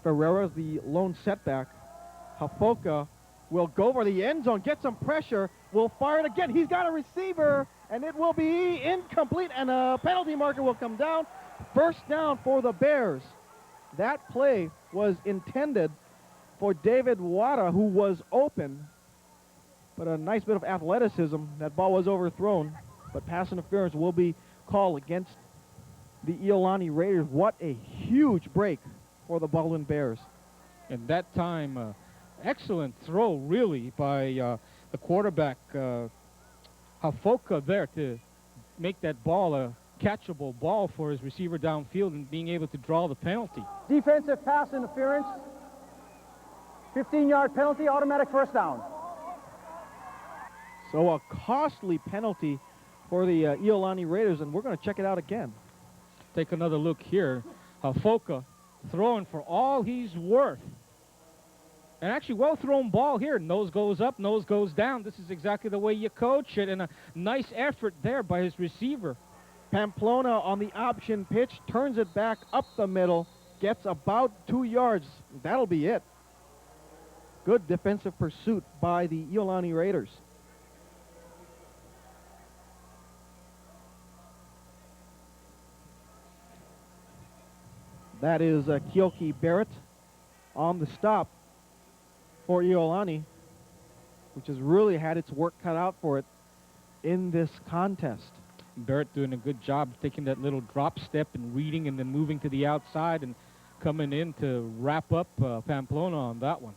Ferreira's the lone setback. Hafoka will go for the end zone, get some pressure, will fire it again. He's got a receiver, and it will be incomplete, and a penalty marker will come down. 1st down for the Bears. That play was intended for David Wada, who was open, but a nice bit of athleticism. That ball was overthrown, but pass interference will be called against the Iolani Raiders. What a huge break for the Baldwin Bears. And that time, excellent throw, really, by the quarterback, Hafoka, there to make that ball a catchable ball for his receiver downfield and being able to draw the penalty. Defensive pass interference. 15-yard penalty, automatic 1st down. So a costly penalty for the Iolani Raiders, and we're going to check it out again. Take another look here. Hafoka throwing for all he's worth. And actually, well-thrown ball here. Nose goes up, nose goes down. This is exactly the way you coach it, and a nice effort there by his receiver. Pamplona on the option pitch, turns it back up the middle, gets about 2 yards. That'll be it. Good defensive pursuit by the Iolani Raiders. That is Kyoki Barrett on the stop for Iolani, which has really had its work cut out for it in this contest. Barrett doing a good job taking that little drop step and reading and then moving to the outside and coming in to wrap up Pamplona on that one.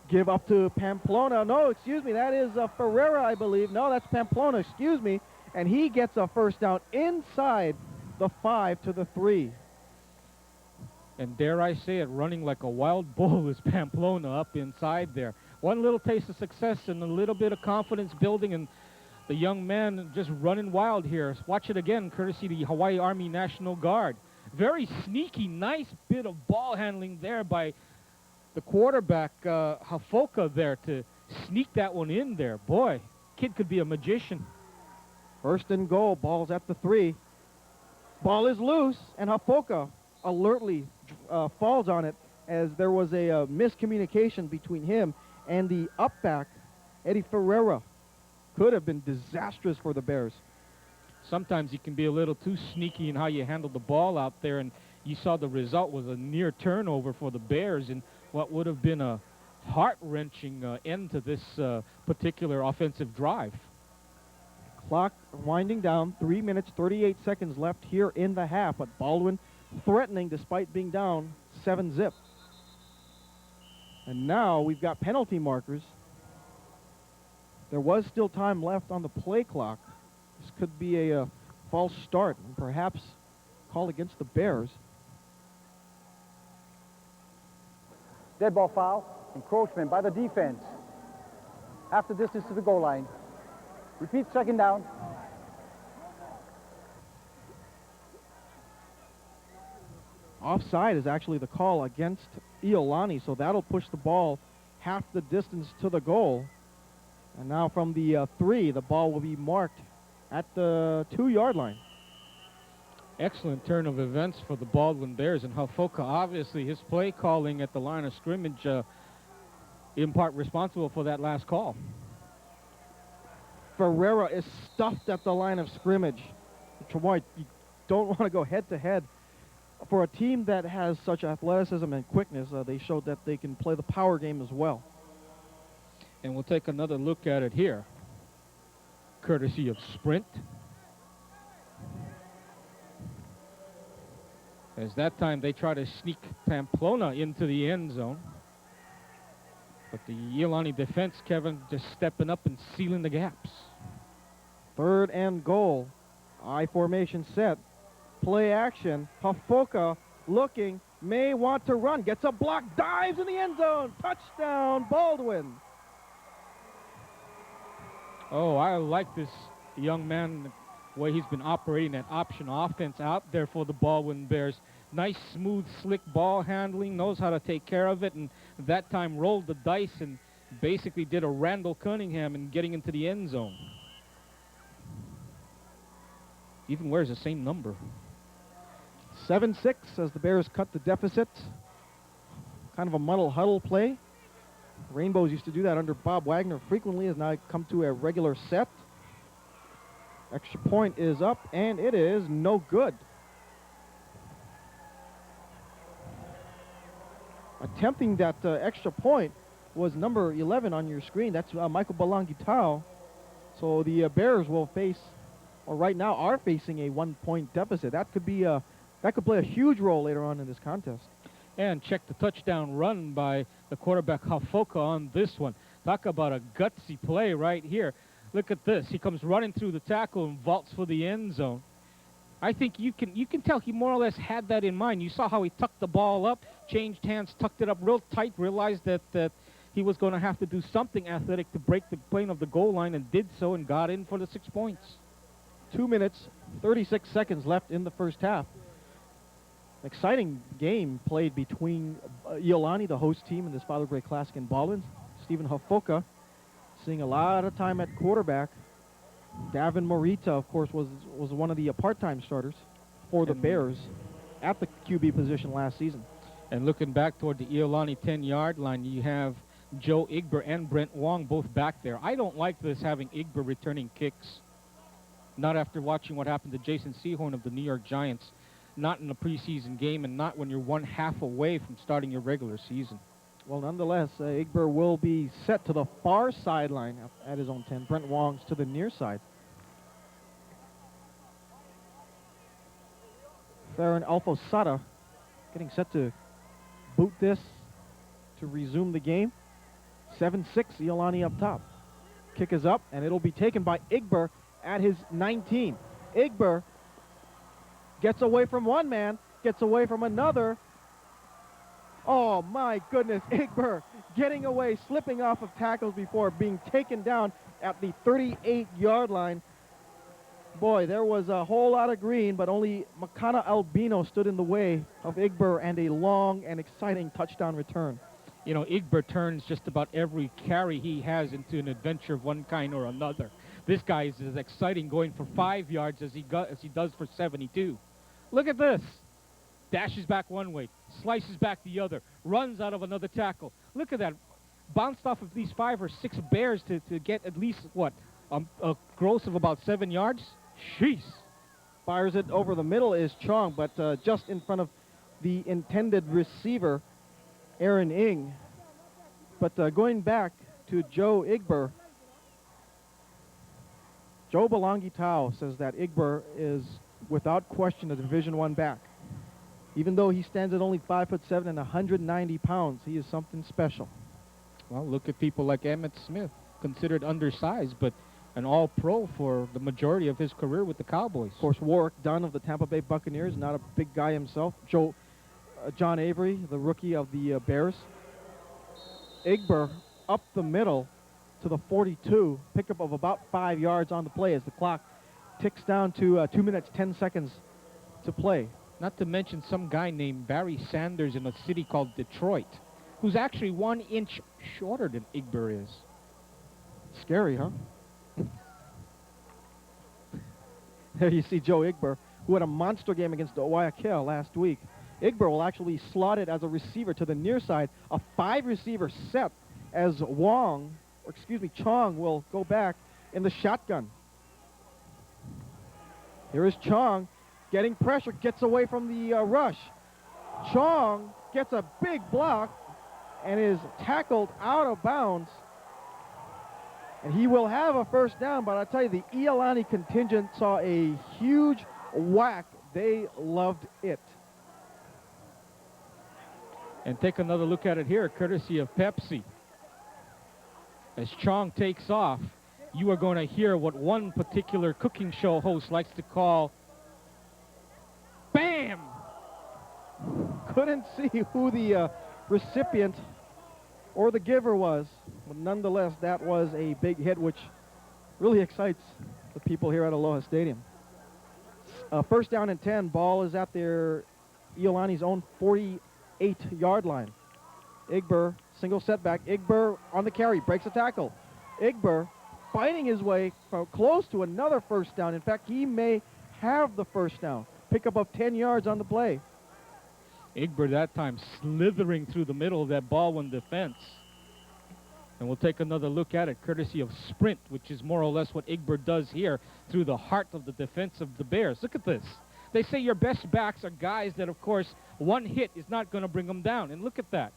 Give up to Pamplona. No, excuse me, that is Ferreira, I believe. No, that's Pamplona, excuse me. And he gets a 1st down inside the 5 to the 3. And dare I say it, running like a wild bull is Pamplona up inside there. One little taste of success and a little bit of confidence building, and the young man just running wild here. Watch it again, courtesy of the Hawaii Army National Guard. Very sneaky, nice bit of ball handling there by the quarterback, Hafoka, there to sneak that one in there. Boy, kid could be a magician. 1st and goal, ball's at the 3. Ball is loose, and Hafoka alertly falls on it as there was a miscommunication between him and the upback, Eddie Ferreira. Could have been disastrous for the Bears. Sometimes you can be a little too sneaky in how you handle the ball out there, and you saw the result was a near turnover for the Bears in what would have been a heart-wrenching end to this particular offensive drive. Clock winding down, 3 minutes, 38 seconds left here in the half, but Baldwin threatening despite being down 7-zip. And now we've got penalty markers. There was still time left on the play clock. This could be a false start and perhaps call against the Bears. Dead ball foul, encroachment by the defense. Half the distance to the goal line. Repeat 2nd down. offside is actually the call against Iolani, so that'll push the ball half the distance to the goal. And now from the 3, the ball will be marked at the 2-yard line. Excellent turn of events for the Baldwin Bears, and Hafoka, obviously his play calling at the line of scrimmage in part responsible for that last call. Ferreira is stuffed at the line of scrimmage. Chamoy, you don't want to go head-to-head. For a team that has such athleticism and quickness, they showed that they can play the power game as well. And we'll take another look at it here, courtesy of Sprint. As that time they try to sneak Pamplona into the end zone. But the Iolani defense, Kevin, just stepping up and sealing the gaps. 3rd and goal. I formation set. Play action. Hafoka looking, may want to run. Gets a block, dives in the end zone. Touchdown, Baldwin. Oh, I like this young man, the way he's been operating that option offense out there for the Baldwin Bears. Nice, smooth, slick ball handling, knows how to take care of it, and that time rolled the dice and basically did a Randall Cunningham in getting into the end zone. Even wears the same number. 7-6 as the Bears cut the deficit. Kind of a muddle huddle play. Rainbows used to do that under Bob Wagner frequently, has now come to a regular set. Extra point is up, and it is no good. Attempting that extra point was number 11 on your screen. That's Michael Balangitao. So the Bears will face, or right now are facing, a 1-point deficit. That could be that could play a huge role later on in this contest. And check the touchdown run by the quarterback Hafoka on this one. Talk about a gutsy play right here. Look at this. He comes running through the tackle and vaults for the end zone. I think you can tell he more or less had that in mind. You saw how he tucked the ball up, changed hands, tucked it up real tight, realized that he was going to have to do something athletic to break the plane of the goal line, and did so and got in for the 6 points. 2 minutes, 36 seconds left in the first half. Exciting game played between Iolani, the host team, in this Father Gray Classic in Baldwin. Stephen Hafoka seeing a lot of time at quarterback. Davin Morita, of course, was one of the part-time starters for the Bears at the QB position last season. And looking back toward the Iolani 10-yard line, you have Joe Igber and Brent Wong both back there. I don't like this, having Igber returning kicks. Not after watching what happened to Jason Sehorn of the New York Giants. Not in a preseason game, and not when you're 1/2 away from starting your regular season. Well, nonetheless, Igber will be set to the far sideline at his own 10. Brent Wong's to the near side. Farron Alfosada getting set to boot this to resume the game. 7-6, Iolani up top. Kick is up, and it'll be taken by Igber at his 19. Igber gets away from one man, gets away from another. Oh, my goodness, Igber getting away, slipping off of tackles before being taken down at the 38-yard line. Boy, there was a whole lot of green, but only Makana Albino stood in the way of Igber and a long and exciting touchdown return. You know, Igber turns just about every carry he has into an adventure of one kind or another. This guy is as exciting going for 5 yards as he does for 72. Look at this. Dashes back one way, slices back the other, runs out of another tackle. Look at that. Bounced off of these 5 or 6 Bears to get at least, what, a gross of about 7 yards? Jeez. Fires it over the middle is Chong, but just in front of the intended receiver, Aaron Ng. But going back to Joe Igber, Joe Balangitao says that Igber is without question a Division I back. Even though he stands at only 5'7" and 190 pounds, he is something special. Well, look at people like Emmitt Smith, considered undersized, but an all-pro for the majority of his career with the Cowboys. Of course, Warwick Dunn of the Tampa Bay Buccaneers, not a big guy himself. John Avery, the rookie of the Bears. Igber up the middle to the 42, pickup of about 5 yards on the play as the clock ticks down to 2 minutes, 10 seconds to play. Not to mention some guy named Barry Sanders in a city called Detroit, who's actually 1 inch shorter than Igber is. Scary, huh? There you see Joe Igber, who had a monster game against Guayaquil last week. Igber will actually slot it as a receiver to the near side, a 5-receiver set, as Chong will go back in the shotgun. Here is Chong getting pressure, gets away from the rush. Chong gets a big block and is tackled out of bounds. And he will have a first down, but I'll tell you, the Iolani contingent saw a huge whack. They loved it. And take another look at it here, courtesy of Pepsi. As Chong takes off, you are going to hear what one particular cooking show host likes to call BAM! Couldn't see who the recipient or the giver was, but nonetheless, that was a big hit, which really excites the people here at Aloha Stadium. First down and 10, ball is at their Iolani's own 48-yard line. Igber, single setback. Igber on the carry, breaks a tackle. Igber fighting his way close to another first down. In fact, he may have the first down. Pickup of 10 yards on the play. Igber that time slithering through the middle of that Baldwin defense. And we'll take another look at it, courtesy of Sprint, which is more or less what Igber does here through the heart of the defense of the Bears. Look at this. They say your best backs are guys that, of course, one hit is not going to bring them down. And look at that.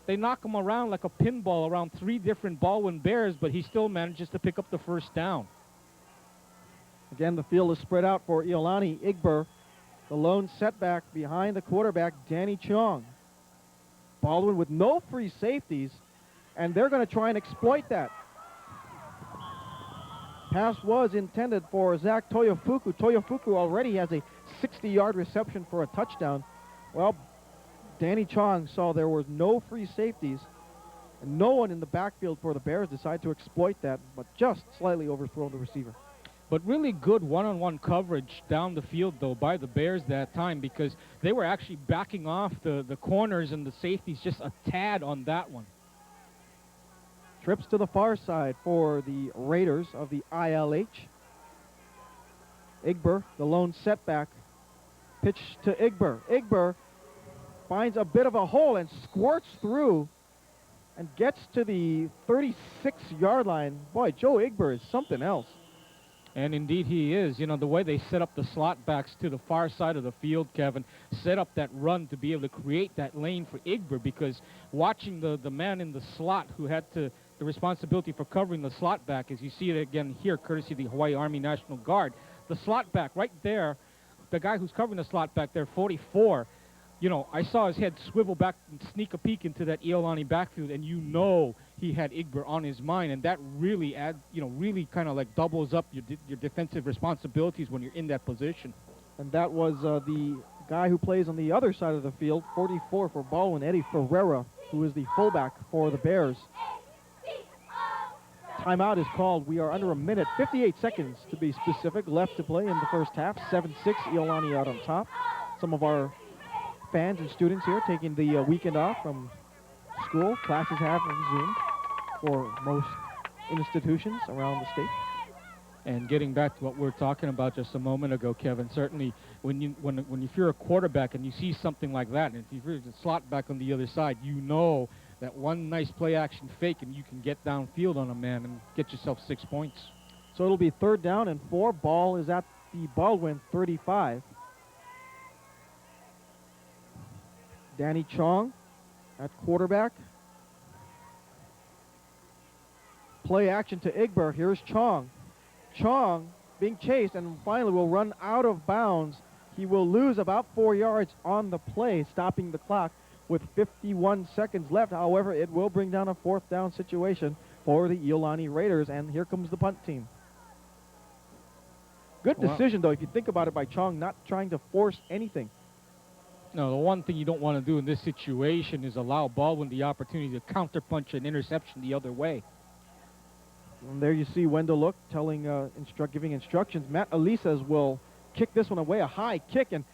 They knock him around like a pinball around 3 different Baldwin Bears, but he still manages to pick up the first down. Again, the field is spread out for Iolani. Igber, the lone setback behind the quarterback, Danny Chong. Baldwin with no free safeties, and they're going to try and exploit that. Pass was intended for Zach Toyofuku. Toyofuku already has a 60-yard reception for a touchdown. Well, Danny Chong saw there were no free safeties, and no one in the backfield for the Bears decided to exploit that, but just slightly overthrow the receiver. But really good one-on-one coverage down the field, though, by the Bears that time, because they were actually backing off the corners and the safeties just a tad on that one. Trips to the far side for the Raiders of the ILH. Igber, the lone setback. Pitch to Igber. Igber finds a bit of a hole and squirts through and gets to the 36-yard line. Boy, Joe Igber is something else. And indeed he is. You know, the way they set up the slot backs to the far side of the field, Kevin, set up that run to be able to create that lane for Igber, because watching the man in the slot who had the responsibility for covering the slot back, as you see it again here, courtesy of the Hawaii Army National Guard, the slot back right there, the guy who's covering the slot back there, 44, you know, I saw his head swivel back and sneak a peek into that Iolani backfield, and you know he had Igber on his mind, and that really really kind of like doubles up your defensive responsibilities when you're in that position. And that was the guy who plays on the other side of the field, 44 for Baldwin, Eddie Ferreira, who is the fullback for the Bears. Timeout is called. We are under a minute, 58 seconds to be specific, left to play in the first half. 7-6, Iolani out on top. Some of our fans and students here taking the weekend off from school. Classes have resumed for most institutions around the state. And getting back to what we were talking about just a moment ago, Kevin, certainly when if you're a quarterback and you see something like that, and if you're a slot back on the other side, you know that one nice play action fake and you can get downfield on a man and get yourself 6 points. So it'll be 3rd down and 4. Ball is at the Baldwin 35. Danny Chong at quarterback. Play action to Igber. Here's Chong. Chong being chased and finally will run out of bounds. He will lose about 4 yards on the play, stopping the clock with 51 seconds left. However, it will bring down a 4th down situation for the Iolani Raiders, and here comes the punt team. Good decision, though, if you think about it, by Chong not trying to force anything. No, the one thing you don't want to do in this situation is allow Baldwin the opportunity to counterpunch an interception the other way. And there you see Wendell Look telling, giving instructions. Matt Elises will kick this one away, a high kick, and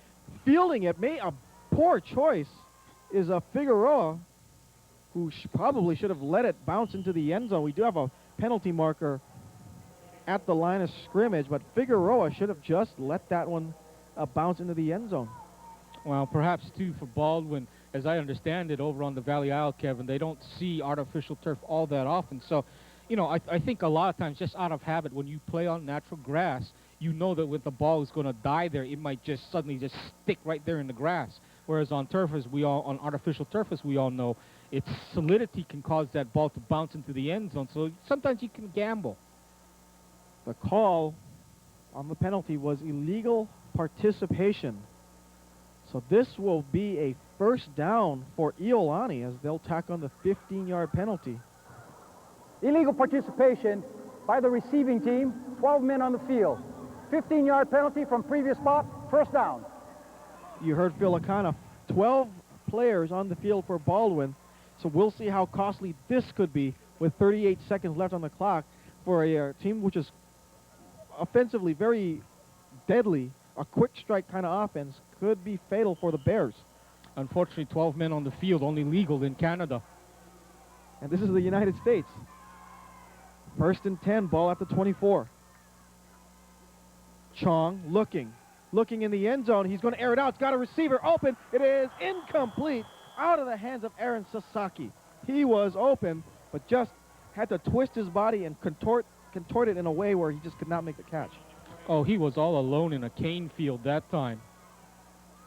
fielding it, made a poor choice, is a Figueroa, who probably should have let it bounce into the end zone. We do have a penalty marker at the line of scrimmage, but Figueroa should have just let that one bounce into the end zone. Well, perhaps, too, for Baldwin, as I understand it, over on the Valley Isle, Kevin, they don't see artificial turf all that often. So, you know, I think a lot of times, just out of habit, when you play on natural grass, you know that when the ball is going to die there, it might just suddenly just stick right there in the grass. Whereas on turf, on artificial turf, as we all know, its solidity can cause that ball to bounce into the end zone. So sometimes you can gamble. The call on the penalty was illegal participation. So this will be a first down for Iolani as they'll tack on the 15-yard penalty. Illegal participation by the receiving team, 12 men on the field. 15-yard penalty from previous spot, first down. You heard Phil Akana, 12 players on the field for Baldwin, so we'll see how costly this could be with 38 seconds left on the clock for a team which is offensively very deadly. A quick strike kind of offense could be fatal for the Bears. Unfortunately, 12 men on the field, only legal in Canada. And this is the United States. First and 10, ball at the 24. Chong looking in the end zone. He's going to air it out. It's got a receiver open. It is incomplete, out of the hands of Aaron Sasaki. He was open, but just had to twist his body and contort it in a way where he just could not make the catch. Oh, he was all alone in a cane field that time.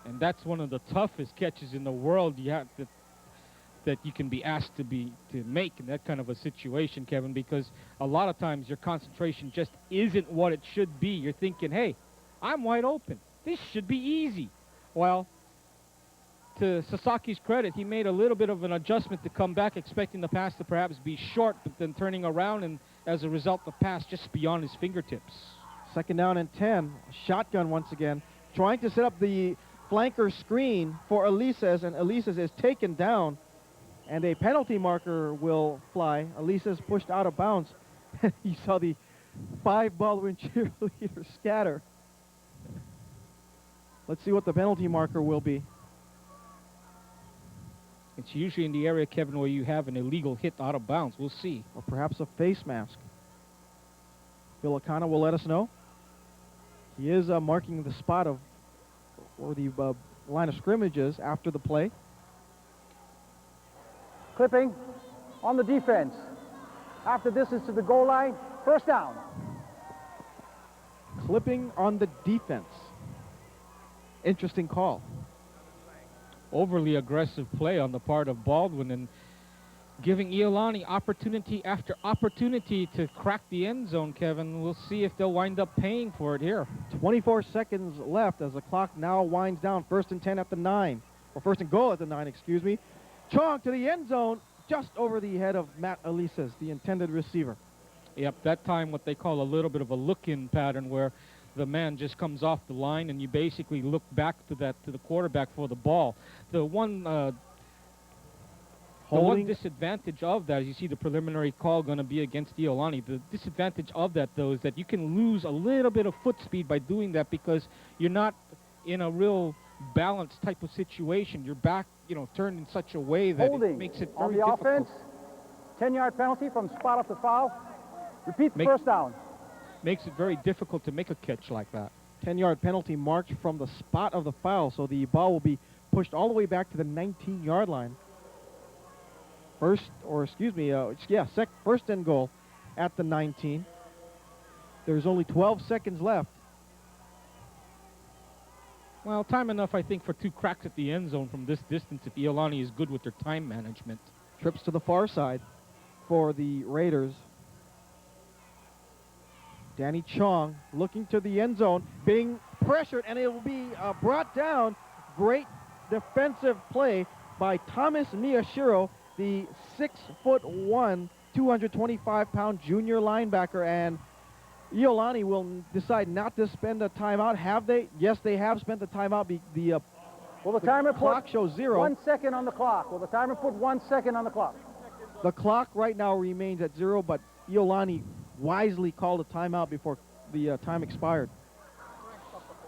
And that's one of the toughest catches in the world that you can be asked to make in that kind of a situation, Kevin, because a lot of times your concentration just isn't what it should be. You're thinking, hey, I'm wide open. This should be easy. Well, to Sasaki's credit, he made a little bit of an adjustment to come back, expecting the pass to perhaps be short, but then turning around, and as a result, the pass just beyond his fingertips. Second down and 10. Shotgun once again. Trying to set up the flanker screen for Elises, and Elises is taken down, and a penalty marker will fly. Elises pushed out of bounds. You saw the 5 Baldwin cheerleaders scatter. Let's see what the penalty marker will be. It's usually in the area, Kevin, where you have an illegal hit out of bounds. We'll see. Or perhaps a face mask. Phil Akana will let us know. He is marking the spot of where the line of scrimmage is after the play. Clipping on the defense. After distance to the goal line, first down. Clipping on the defense. Interesting call. Overly aggressive play on the part of Baldwin, and giving Iolani opportunity after opportunity to crack the end zone, Kevin. We'll see if they'll wind up paying for it here. 24 seconds left as the clock now winds down. First and 10 at the 9. Or first and goal at the 9, excuse me. Chong to the end zone, just over the head of Matt Elises, the intended receiver. Yep, that time what they call a little bit of a look-in pattern, where the man just comes off the line and you basically look back to the quarterback for the ball. The one disadvantage of that is, you see the preliminary call going to be against Iolani. The disadvantage of that, though, is that you can lose a little bit of foot speed by doing that, because you're not in a real balanced type of situation. Your back, turned in such a way that it makes it very difficult. On the offense, 10-yard penalty from spot off the foul. Repeat the first down. Makes it very difficult to make a catch like that. 10-yard penalty marked from the spot of the foul, so the ball will be pushed all the way back to the 19-yard line. First and goal at the 19. There's only 12 seconds left. Well, time enough, I think, for 2 cracks at the end zone from this distance if Iolani is good with their time management. Trips to the far side for the Raiders. Danny Chong looking to the end zone, being pressured, and it will be brought down. Great defensive play by Thomas Miyashiro, the 6'1", 225-pound junior linebacker, and Iolani will decide not to spend a timeout. Have they? Yes, they have spent the timeout. The timer clock shows 0. 1 second on the clock. Will the timer put 1 second on the clock? The clock right now remains at 0, but Iolani wisely called a timeout before the time expired.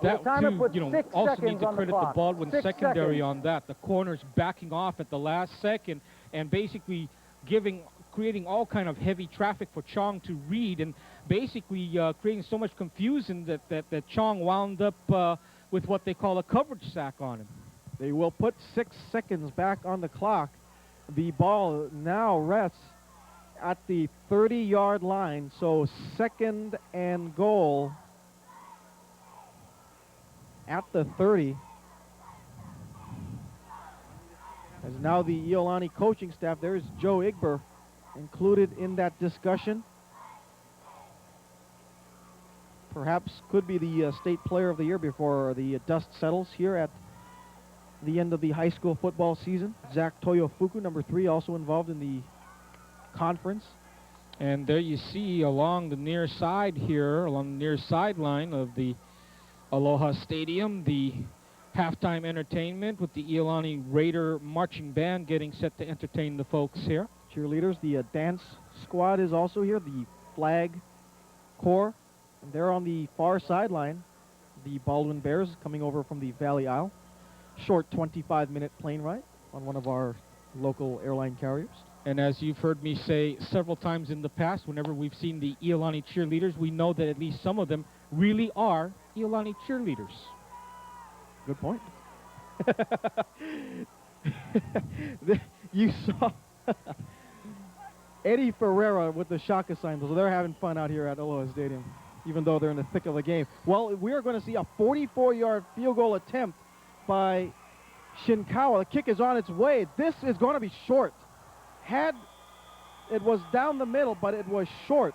The timer puts 6 also seconds need to on the credit the clock. Baldwin 6 secondary seconds. on that. The corners backing off at the last second and basically creating all kind of heavy traffic for Chong to read, and basically creating so much confusion that Chong wound up with what they call a coverage sack on him. They will put 6 seconds back on the clock. The ball now rests at the 30-yard line, so 2nd and goal at the 30. As now the Iolani coaching staff, there's Joe Igber included in that discussion. Perhaps could be the state player of the year before the dust settles here at the end of the high school football season. Zach Toyofuku, number 3, also involved in the conference. And there you see along the near side here, along the near sideline of the Aloha Stadium, the halftime entertainment with the Iolani Raider marching band getting set to entertain the folks here. Cheerleaders, the dance squad is also here, the flag corps. And they're on the far sideline. The Baldwin Bears coming over from the Valley Isle. Short 25-minute plane ride on one of our local airline carriers. And as you've heard me say several times in the past, whenever we've seen the Iolani cheerleaders, we know that at least some of them really are Iolani cheerleaders. Good point. You saw Eddie Ferreira with the Shaka sign. So they're having fun out here at Aloha Stadium, even though they're in the thick of the game. Well, we are going to see a 44-yard field goal attempt by Shinkawa. The kick is on its way. This is going to be short. It was down the middle, but it was short.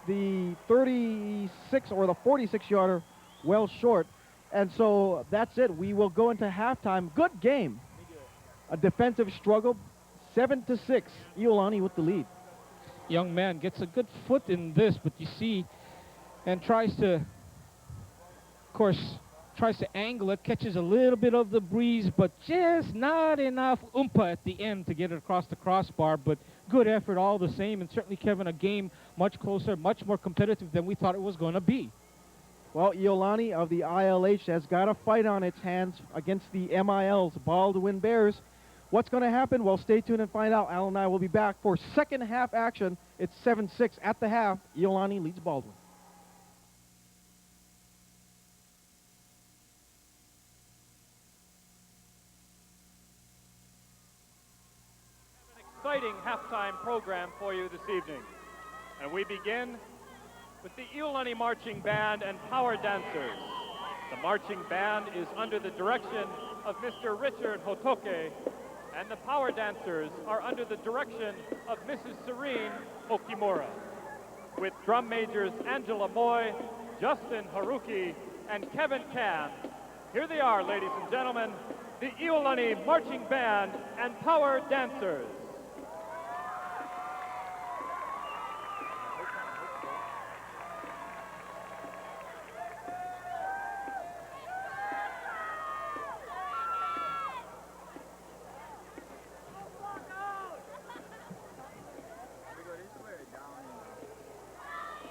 The 36 or the 46-yarder well short. And so that's it. We will go into halftime. Good game. A defensive struggle. 7-6. Iolani with the lead. Young man gets a good foot in this, but you see, and tries to angle it, catches a little bit of the breeze, but just not enough oompa at the end to get it across the crossbar. But good effort all the same, and certainly, Kevin, a game much closer, much more competitive than we thought it was going to be. Well, Iolani of the ILH has got a fight on its hands against the MIL's Baldwin Bears. What's going to happen? Well, stay tuned and find out. Al and I will be back for second half action. It's 7-6 at the half. Iolani leads Baldwin. Exciting halftime program for you this evening. And we begin with the Iolani Marching Band and Power Dancers. The marching band is under the direction of Mr. Richard Hotoke, and the Power Dancers are under the direction of Mrs. Serene Okimura, with drum majors Angela Moy, Justin Haruki, and Kevin Can. Here they are, ladies and gentlemen, the Iolani Marching Band and Power Dancers.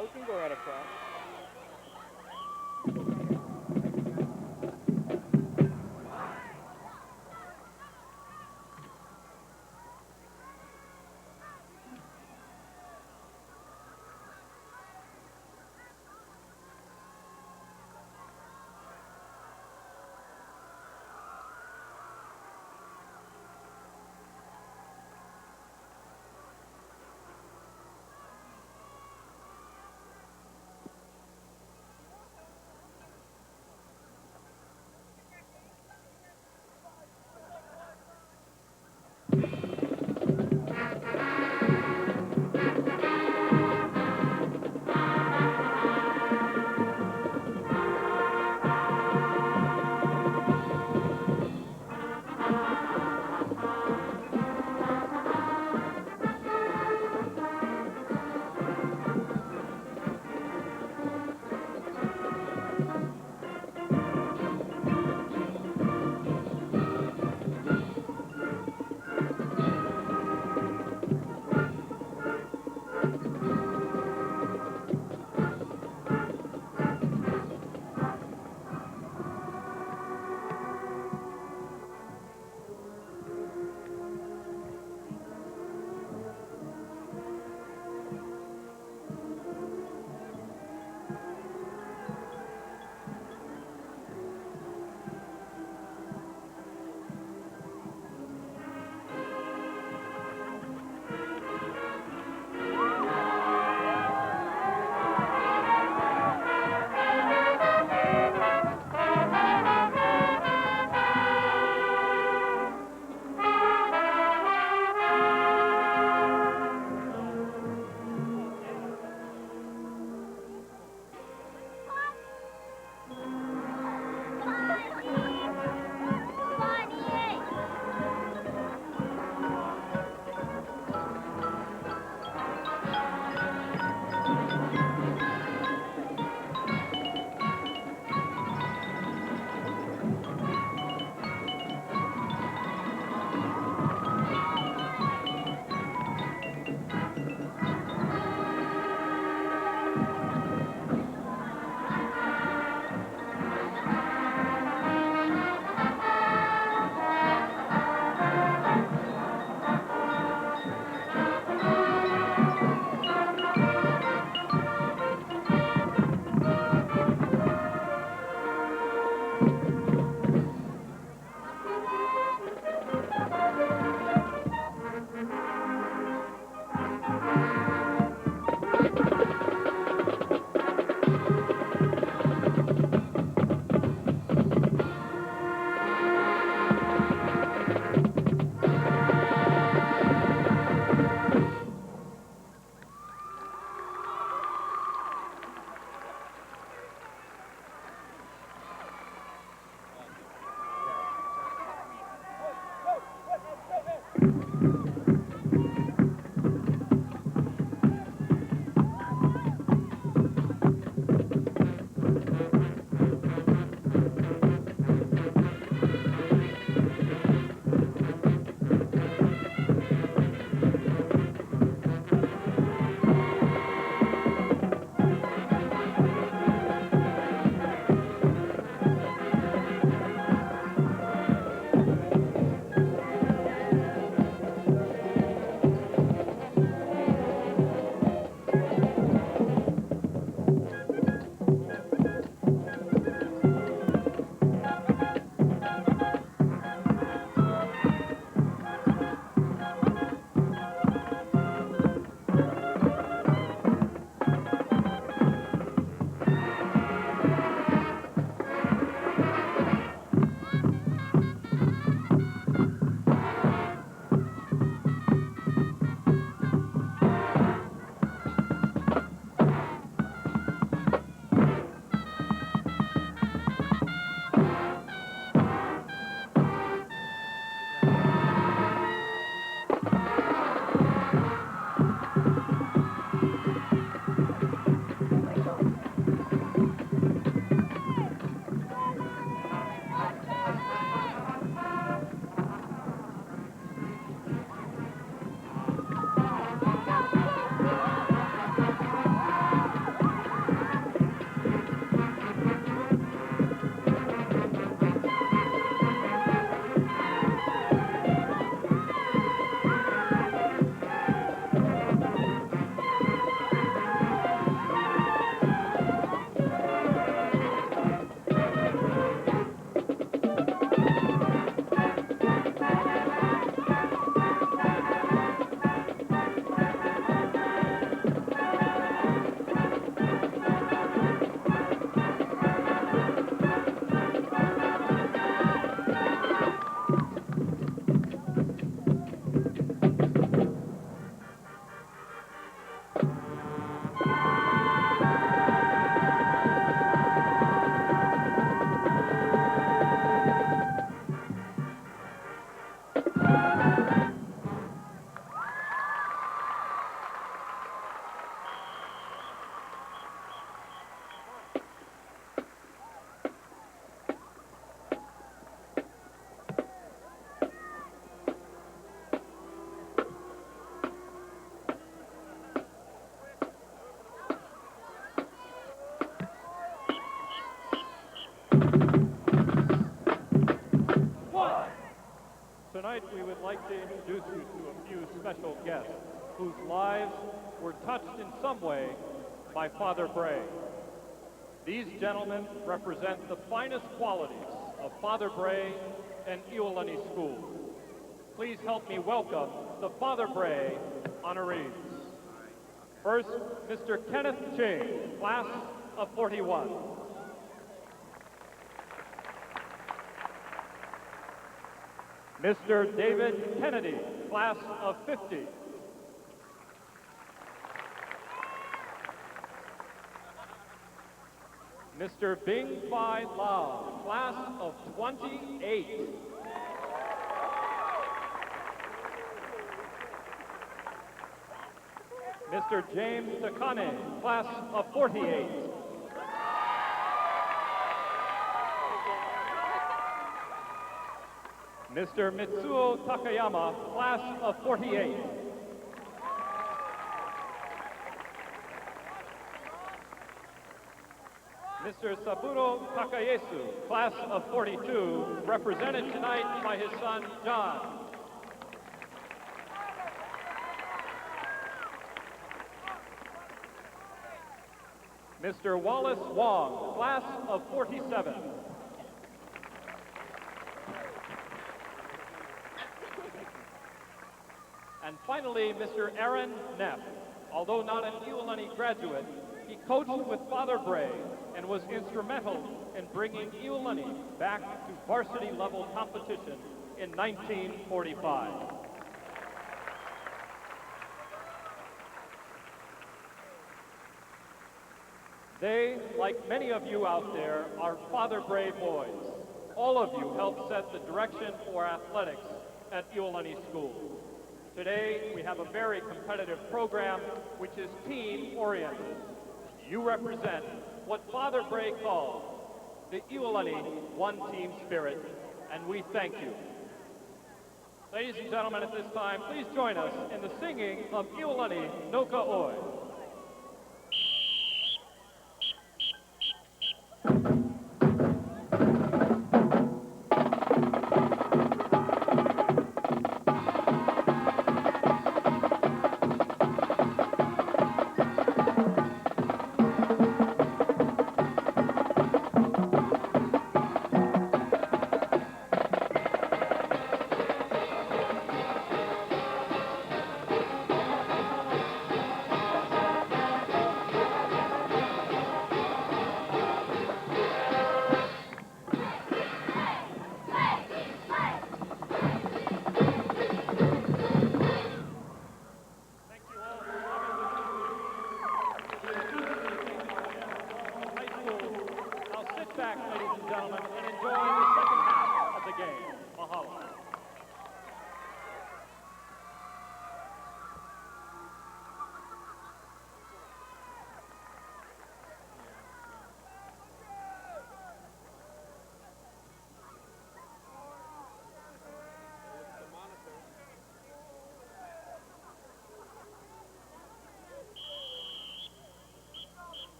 We can go right across. we would like to introduce you to a few special guests whose lives were touched in some way by Father Bray. These gentlemen represent the finest qualities of Father Bray and Iolani School. Please help me welcome the Father Bray honorees. First, Mr. Kenneth Ching, class of 41. Mr. David Kennedy, class of 50. Mr. Bing Phi Lau, class of 28. Mr. James Takane, class of 48. Mr. Mitsuo Takayama, class of 48. Mr. Saburo Takayesu, class of 42, represented tonight by his son, John. Mr. Wallace Wong, class of 47. And finally, Mr. Aaron Neff. Although not an Iolani graduate, he coached with Father Bray and was instrumental in bringing Iolani back to varsity level competition in 1945. They, like many of you out there, are Father Bray boys. All of you helped set the direction for athletics at Iolani School. Today, we have a very competitive program which is team-oriented. You represent what Father Bray called the Iolani one-team spirit, and we thank you. Ladies and gentlemen, at this time, please join us in the singing of Iolani Noka Oi.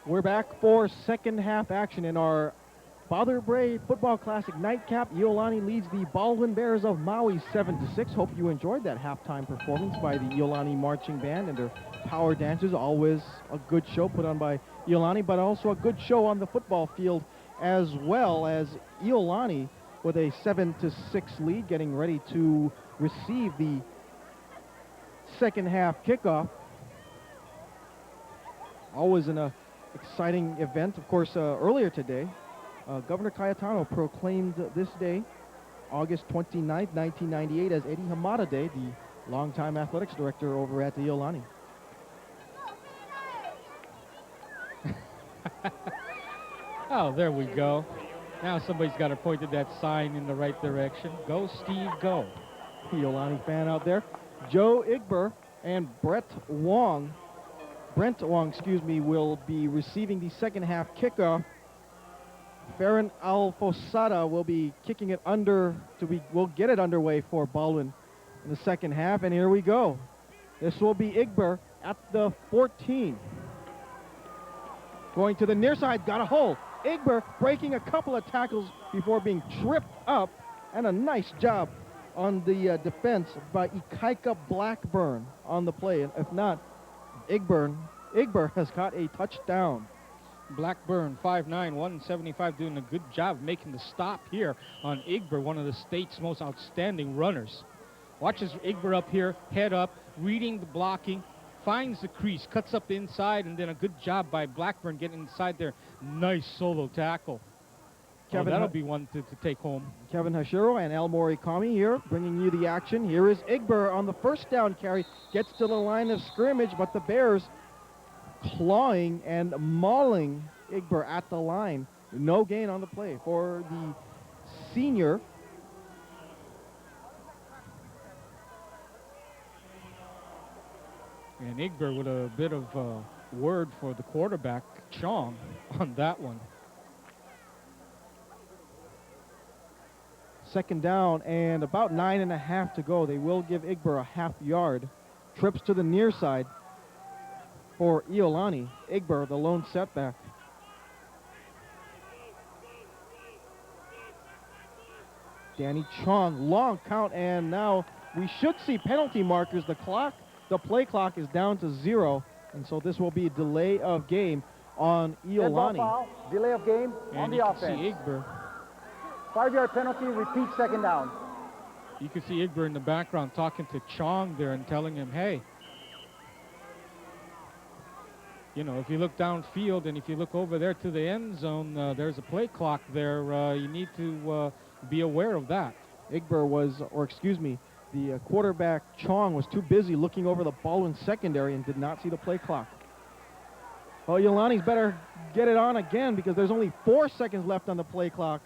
We're back for second half action in our Father Bray Football Classic Nightcap. Iolani leads the Baldwin Bears of Maui 7-6. Hope you enjoyed that halftime performance by the Iolani Marching Band and their power dancers. Always a good show put on by Iolani, but also a good show on the football field as well, as Iolani with a 7-6 lead, getting ready to receive the second half kickoff. Always an exciting event. Of course, earlier today, Governor Cayetano proclaimed this day, August 29th, 1998, as Eddie Hamada Day, the longtime athletics director over at the Iolani. Oh, there we go. Now somebody's got to point at that sign in the right direction. Go, Steve, go. Iolani fan out there. Joe Igber and Brent Wong, will be receiving the second half kickoff. Farron Alfosada will be kicking it we'll get it underway for Baldwin in the second half, and here we go. This will be Igber at the 14. Going to the near side, got a hole. Igber breaking a couple of tackles before being tripped up, and a nice job on the defense by Ikaika Blackburn on the play. And if not, Igber has got a touchdown. Blackburn, 5'9", 175, doing a good job making the stop here on Igber, one of the state's most outstanding runners. Watches Igber up here, head up, reading the blocking, finds the crease, cuts up the inside, and then a good job by Blackburn getting inside there. Nice solo tackle. That'll be one to take home. Kevin Hashiro and El Morikami here, bringing you the action. Here is Igber on the first down carry, gets to the line of scrimmage, but the Bears clawing and mauling Igber at the line. No gain on the play for the senior. And Igber with a bit of word for the quarterback, Chong, on that one. Second down and about 9.5 to go. They will give Igber a half yard. Trips to the near side for Iolani. Igber, the lone setback. Danny Chong, long count, and now we should see penalty markers. The play clock is down to 0, and so this will be a delay of game on Iolani. Foul, delay of game on the offense. See Igber. 5-yard penalty, repeat second down. You can see Igber in the background talking to Chong there and telling him, hey, you know, if you look downfield and if you look over there to the end zone, there's a play clock there. You need to be aware of that. Igber the quarterback Chong was too busy looking over the Baldwin secondary and did not see the play clock. Well, Iolani's better get it on again because there's only 4 seconds left on the play clock.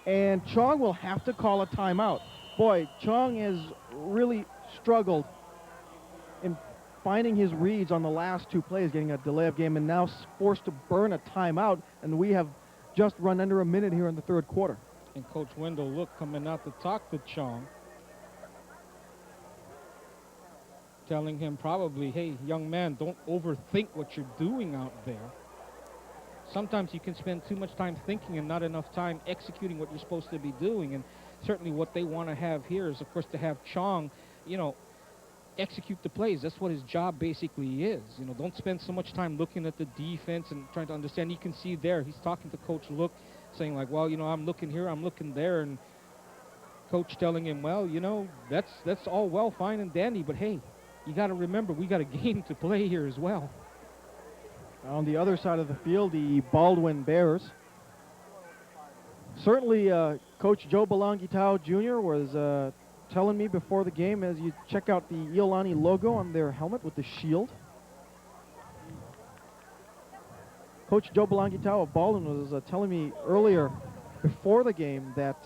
And Chong will have to call a timeout. Boy, Chong has really struggled in finding his reads on the last 2 plays, getting a delay of game, and now forced to burn a timeout. And we have just run under a minute here in the third quarter. And Coach Wendell coming out to talk to Chong, telling him probably, hey, young man, don't overthink what you're doing out there. Sometimes you can spend too much time thinking and not enough time executing what you're supposed to be doing. And certainly what they want to have here is, of course, to have Chong, you know, execute the plays. That's what his job basically is. You know, don't spend so much time looking at the defense and trying to understand. You can see there, he's talking to Coach Look, saying like, well, you know, I'm looking here, I'm looking there. And Coach telling him, well, you know, that's all well, fine and dandy, but hey, you got to remember, we got a game to play here as well. On the other side of the field, the Baldwin Bears. Certainly, Coach Joe Belangitao Jr. was telling me before the game, as you check out the Iolani logo on their helmet with the shield. Coach Joe Belangitao of Baldwin was telling me earlier before the game that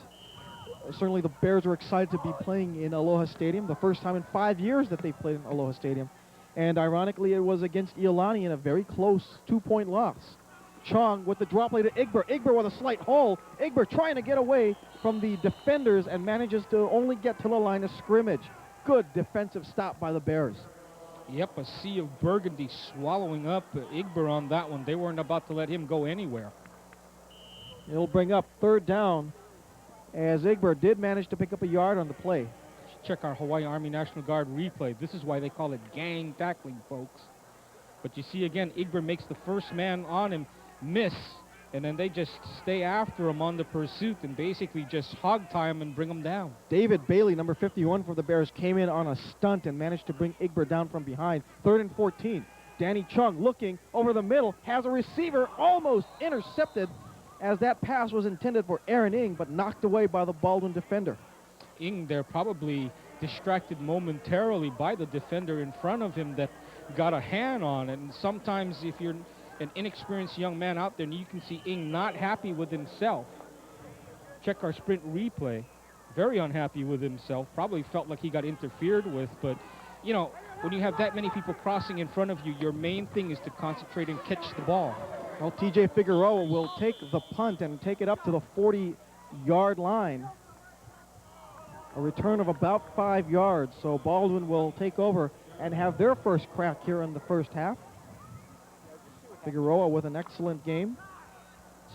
certainly the Bears were excited to be playing in Aloha Stadium, the first time in 5 years that they've played in Aloha Stadium. And ironically, it was against Iolani in a very close 2-point loss. Chong with the drop play to Igber. Igber with a slight hole. Igber trying to get away from the defenders and manages to only get to the line of scrimmage. Good defensive stop by the Bears. Yep, a sea of burgundy swallowing up Igber on that one. They weren't about to let him go anywhere. It'll bring up 3rd down, as Igber did manage to pick up a yard on the play. Check our Hawaii Army National Guard replay. This is why they call it gang tackling, folks. But you see again, Igber makes the first man on him miss, and then they just stay after him on the pursuit and basically just hog tie him and bring him down. David Bailey, number 51 for the Bears, came in on a stunt and managed to bring Igber down from behind. 3rd and 14. Danny Chung looking over the middle, has a receiver almost intercepted, as that pass was intended for Aaron Ing, but knocked away by the Baldwin defender. Ing there probably distracted momentarily by the defender in front of him that got a hand on it. And sometimes if you're an inexperienced young man out there, and you can see Ing not happy with himself. Check our sprint replay. Very unhappy with himself. Probably felt like he got interfered with, but you know, when you have that many people crossing in front of you, your main thing is to concentrate and catch the ball. Well, TJ Figueroa will take the punt and take it up to the 40-yard line. A return of about 5 yards, so Baldwin will take over and have their first crack here in the first half. Figueroa with an excellent game.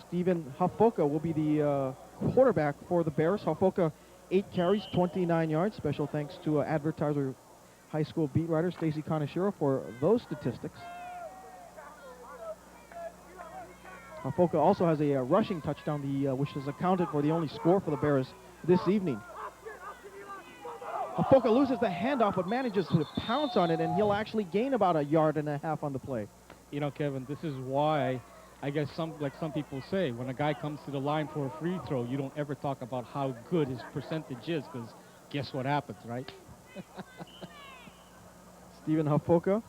Stephen Hafoka will be the quarterback for the Bears. Hafoka, 8 carries, 29 yards. Special thanks to Advertiser High School beat writer Stacy Kaneshiro for those statistics. Hafoka also has a rushing touchdown, which is accounted for the only score for the Bears this evening. Hafoka loses the handoff, but manages to pounce on it, and he'll actually gain about 1.5 yards on the play. You know, Kevin, this is why I guess some people say, when a guy comes to the line for a free throw, you don't ever talk about how good his percentage is, because guess what happens, right? Stephen Hafoka,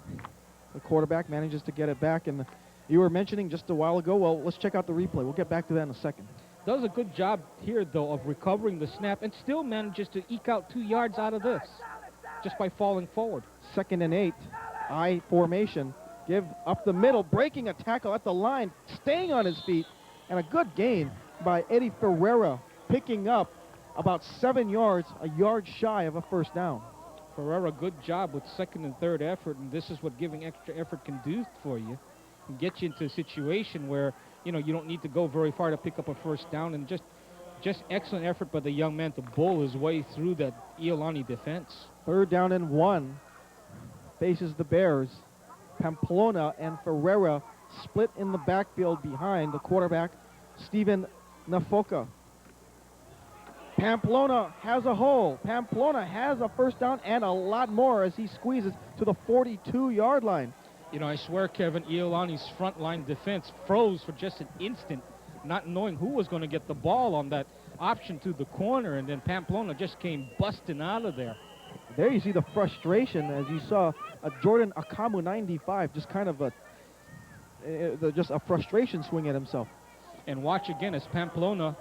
the quarterback, manages to get it back, and you were mentioning just a while ago, well, let's check out the replay. We'll get back to that in a second. Does a good job here, though, of recovering the snap and still manages to eke out 2 yards out of this just by falling forward. 2nd and 8, I formation. Give up the middle, breaking a tackle at the line, staying on his feet, and a good gain by Eddie Ferreira, picking up about 7 yards, a yard shy of a first down. Ferreira, good job with 2nd and 3rd effort, and this is what giving extra effort can do for you. And get you into a situation where, you know, you don't need to go very far to pick up a first down, and just excellent effort by the young man to bowl his way through that Iolani defense. 3rd down and 1 faces the Bears. Pamplona and Ferreira split in the backfield behind the quarterback, Stephen Nafoka. Pamplona has a hole. Pamplona has a first down and a lot more as he squeezes to the 42-yard line. You know, I swear, Kevin, Iolani's front line defense froze for just an instant, not knowing who was going to get the ball on that option to the corner, and then Pamplona just came busting out of there. There you see the frustration as you saw a Jordan Akamu 95, just kind of just a frustration swing at himself. And watch again as Pamplona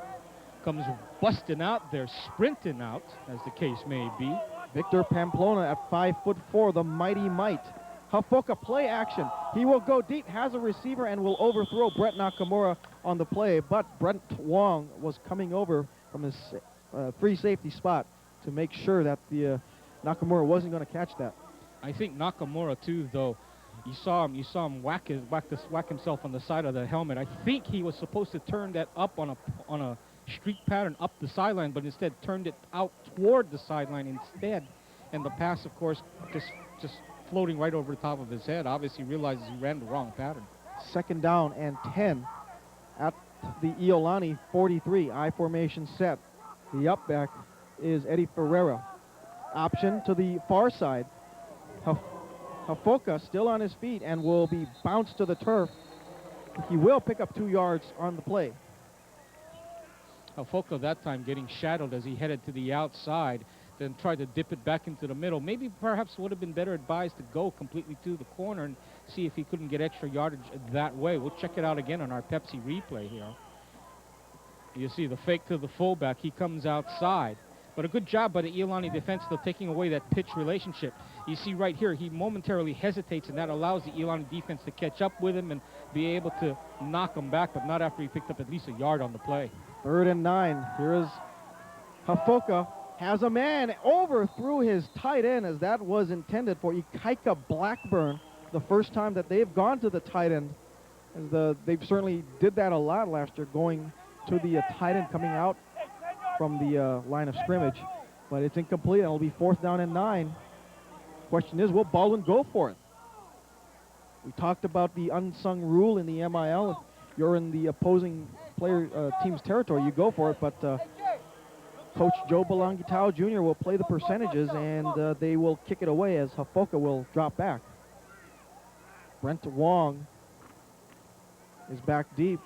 comes busting out there, sprinting out, as the case may be. Victor Pamplona at 5'4", the mighty might. Hafoka play action. He will go deep, has a receiver, and will overthrow Brett Nakamura on the play. But Brent Wong was coming over from his free safety spot to make sure that the Nakamura wasn't going to catch that. I think Nakamura too, though. You saw him whack himself on the side of the helmet. I think he was supposed to turn that up on a streak pattern up the sideline, but instead turned it out toward the sideline instead. And the pass, of course, just floating right over the top of his head. Obviously realizes he ran the wrong pattern. 2nd down and 10 at the Iolani 43. I formation set. The up back is Eddie Ferreira. Option to the far side. Hafoka still on his feet and will be bounced to the turf. He will pick up 2 yards on the play. Hafoka that time getting shadowed as he headed to the outside, then tried to dip it back into the middle. Maybe perhaps would have been better advised to go completely to the corner and see if he couldn't get extra yardage that way. We'll check it out again on our Pepsi replay here. You see the fake to the fullback. He comes outside. But a good job by the Iolani defense, though, taking away that pitch relationship. You see right here, he momentarily hesitates, and that allows the Iolani defense to catch up with him and be able to knock him back, but not after he picked up at least a yard on the play. 3rd and 9. Here is Hafoka. Has a man, overthrew his tight end as that was intended for Ikaika Blackburn. The first time that they've gone to the tight end. They've certainly did that a lot last year, going to the tight end coming out from the line of scrimmage, but it's incomplete, and it'll be 4th down and 9. Question is, will Baldwin go for it? We talked about the unsung rule in the MIL. If you're in the opposing player team's territory, you go for it, but Coach Joe Belangitao Jr. will play the percentages, and they will kick it away as Hafoka will drop back. Brent Wong is back deep.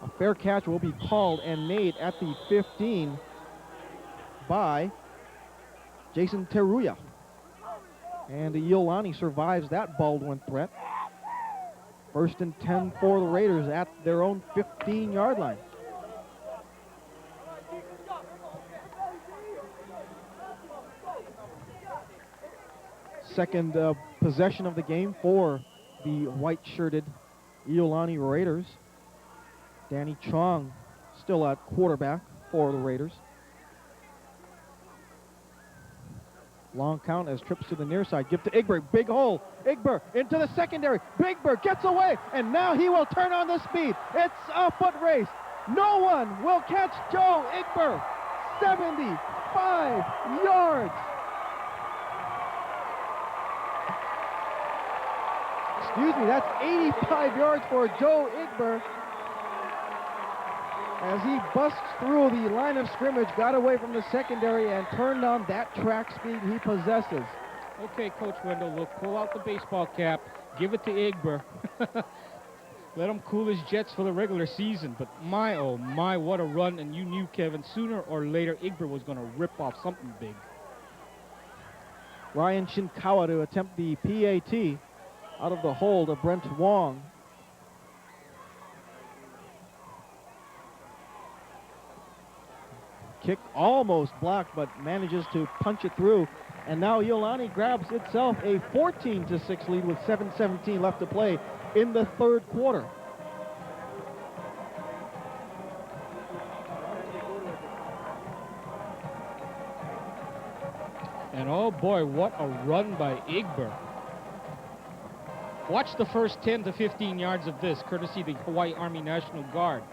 A fair catch will be called and made at the 15 by Jason Teruya. And Iolani survives that Baldwin threat. 1st and 10 for the Raiders at their own 15-yard line. Second possession of the game for the white-shirted Iolani Raiders. Danny Chong still at quarterback for the Raiders. Long count as trips to the near side. Give to Igber. Big hole. Igber into the secondary. Bigber gets away, and now he will turn on the speed. It's a foot race. No one will catch Joe Igber. 75 yards. Excuse me, that's 85 yards for Joe Igber as he busts through the line of scrimmage, got away from the secondary, and turned on that track speed he possesses. Okay, Coach Wendell, look, pull out the baseball cap, give it to Igber. Let him cool his jets for the regular season. But my, oh my, what a run. And you knew, Kevin, sooner or later, Igber was going to rip off something big. Ryan Shinkawa to attempt the PAT out of the hold of Brent Wong. Kick almost blocked, but manages to punch it through. And now Iolani grabs itself a 14-6 lead with 7:17 left to play in the 3rd quarter. And oh boy, what a run by Igber. Watch the first 10 to 15 yards of this, courtesy of the Hawaii Army National Guard.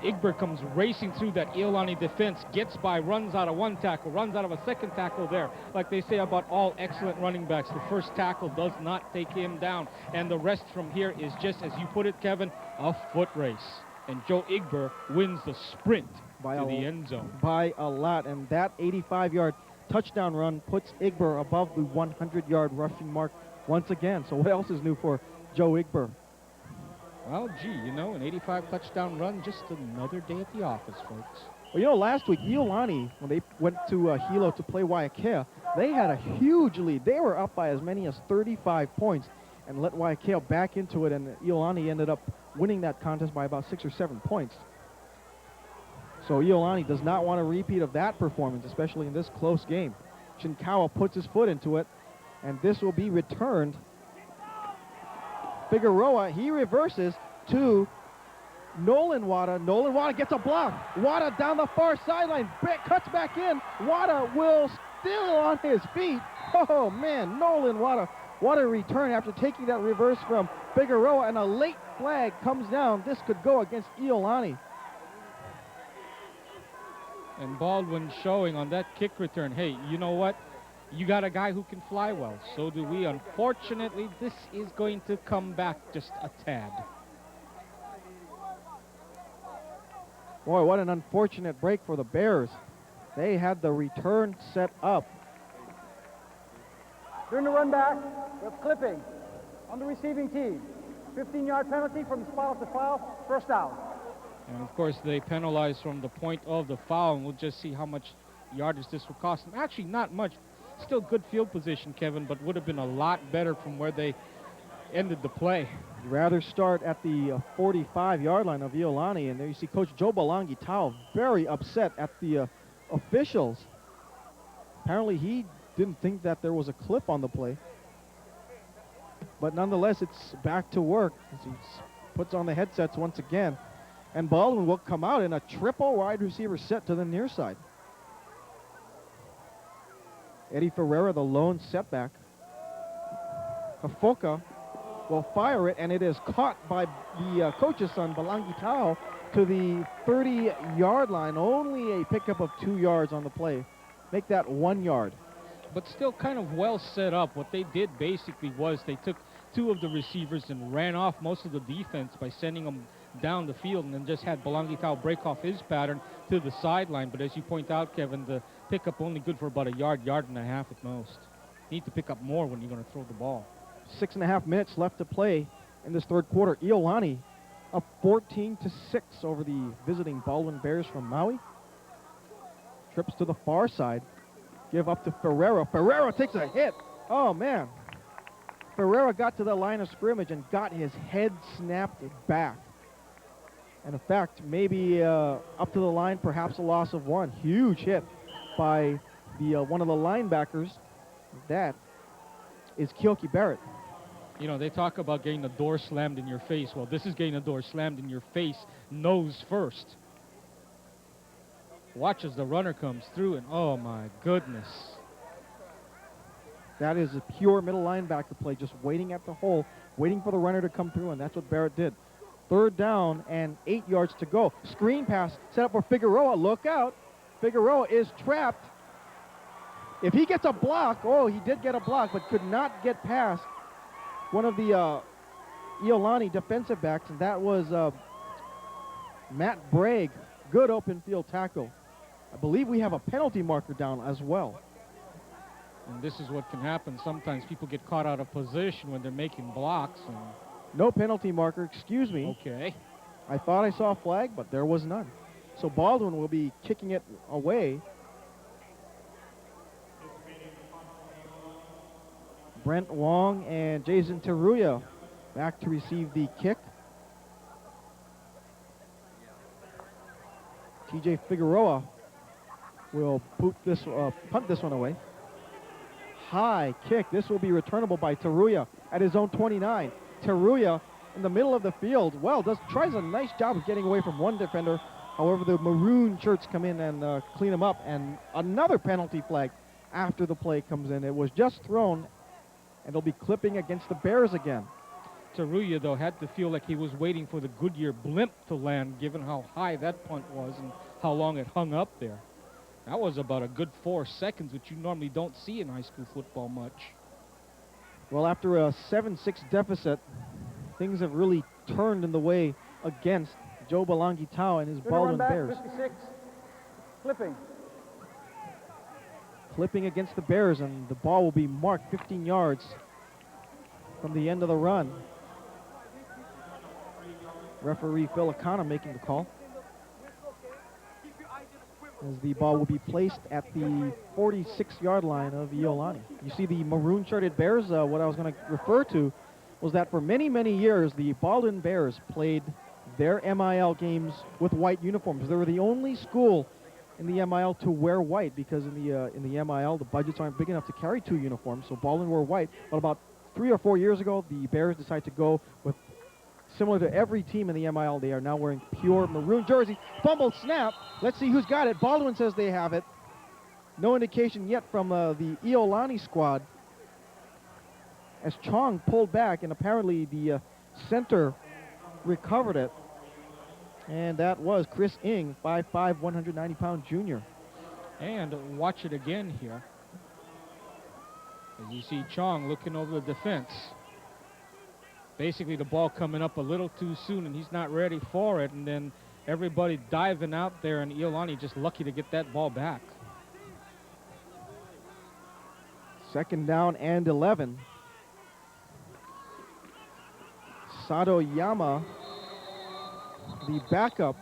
Igber comes racing through that Iolani defense, gets by, runs out of one tackle, runs out of a second tackle there. Like they say about all excellent running backs, the first tackle does not take him down. And the rest from here is just, as you put it, Kevin, a foot race. And Joe Igber wins the sprint to the end zone. By a lot, and that 85-yard touchdown run puts Igber above the 100-yard rushing mark once again. So what else is new for Joe Igber? Well, gee, you know, an 85 touchdown run, just another day at the office, folks. Well, you know, last week, Iolani, when they went to Hilo to play Waiakea, they had a huge lead. They were up by as many as 35 points and let Waiakea back into it, and Iolani ended up winning that contest by about 6 or 7 points. So Iolani does not want a repeat of that performance, especially in this close game. Shinkawa puts his foot into it, and this will be returned. Figueroa, he reverses to Nolan Wada. Nolan Wada gets a block. Wada down the far sideline, cuts back in. Wada will still on his feet. Oh man, Nolan Wada. What a return after taking that reverse from Figueroa, and a late flag comes down. This could go against Iolani. And Baldwin showing on that kick return, hey, you know what? You got a guy who can fly well. So do we. Unfortunately, this is going to come back just a tad. Boy, what an unfortunate break for the Bears. They had the return set up. During the run back, we have clipping on the receiving team. 15-yard penalty from the spot of the foul, 1st down. And of course, they penalize from the point of the foul, and we'll just see how much yardage this will cost them. Actually, not much. Still good field position, Kevin, but would have been a lot better from where they ended the play. You'd rather start at the 45-yard line of Iolani, and there you see Coach Joe Belangitao very upset at the officials. Apparently, he didn't think that there was a clip on the play. But nonetheless, it's back to work as he puts on the headsets once again. And Baldwin will come out in a triple wide receiver set to the near side. Eddie Ferreira, the lone setback. Hafoka will fire it, and it is caught by the coach's son, Balangi Tao, to the 30-yard line. Only a pickup of 2 yards on the play. Make that 1 yard. But still kind of well set up. What they did basically was they took 2 of the receivers and ran off most of the defense by sending them down the field, and then just had Balangi Tao break off his pattern to the sideline. But as you point out, Kevin, the pickup only good for about a yard and a half at most. Need to pick up more when you're going to throw the ball. 6.5 minutes left to play in this third quarter. Iolani up 14-6 over the visiting Baldwin Bears from Maui. Trips to the far side. Give up to Ferreira. Ferreira takes a hit. Oh, man. Ferreira got to the line of scrimmage and got his head snapped back. And in fact, maybe up to the line, perhaps a loss of 1. Huge hit by the one of the linebackers. That is Kyoki Barrett. You know, they talk about getting the door slammed in your face. Well, this is getting the door slammed in your face, nose first. Watch as the runner comes through, and oh my goodness. That is a pure middle linebacker play, just waiting at the hole, waiting for the runner to come through, and that's what Barrett did. Third down and 8 yards to go. Screen pass set up for Figueroa. Look out. Figueroa is trapped. If he gets a block, oh, he did get a block, but could not get past one of the Iolani defensive backs, and that was Matt Bragg. Good open field tackle. I believe we have a penalty marker down as well. And this is what can happen. Sometimes people get caught out of position when they're making blocks. And no penalty marker, excuse me. okay. I thought I saw a flag, but there was none. So Baldwin will be kicking it away. Brent Wong and Jason Teruya back to receive the kick. TJ Figueroa will punt this one away. High kick. This will be returnable by Teruya at his own 29. Teruya in the middle of the field. Well, tries a nice job of getting away from one defender. However, the maroon shirts come in and clean him up. And another penalty flag after the play comes in. It was just thrown, and they'll be clipping against the Bears again. Teruya, though, had to feel like he was waiting for the Goodyear blimp to land, given how high that punt was and how long it hung up there. That was about a good 4 seconds, which you normally don't see in high school football much. Well, after a 7-6 deficit, things have really turned in the way against Joe Balangi Tao and his Baldwin Bears. 56. Flipping. Clipping against the Bears, and the ball will be marked 15 yards from the end of the run. Referee Phil Akana making the call, as the ball will be placed at the 46-yard line of Iolani. You see the maroon-shirted Bears. What I was going to refer to was that for many, many years, the Baldwin Bears played their MIL games with white uniforms. They were the only school in the MIL to wear white, because in the MIL, the budgets aren't big enough to carry 2 uniforms, so Baldwin wore white. But about 3 or 4 years ago, the Bears decided to go with, similar to every team in the MIL, they are now wearing pure maroon jersey. Fumble snap. Let's see who's got it. Baldwin says they have it. No indication yet from the Iolani squad, as Chong pulled back, and apparently the center recovered it. And that was Chris Ng, 5'5", 190-pound junior. And watch it again here. As you see Chong looking over the defense. Basically the ball coming up a little too soon, and he's not ready for it. And then everybody diving out there, and Iolani just lucky to get that ball back. 2nd down and 11. Sadoyama, the backup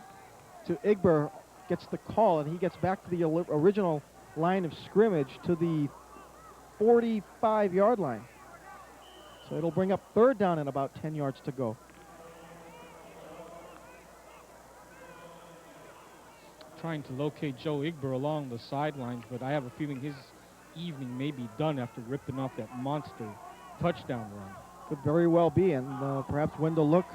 to Igber, gets the call, and he gets back to the original line of scrimmage to the 45-yard line. So it'll bring up 3rd down and about 10 yards to go. Trying to locate Joe Igber along the sidelines, but I have a feeling his evening may be done after ripping off that monster touchdown run. Could very well be, and perhaps Wendell Look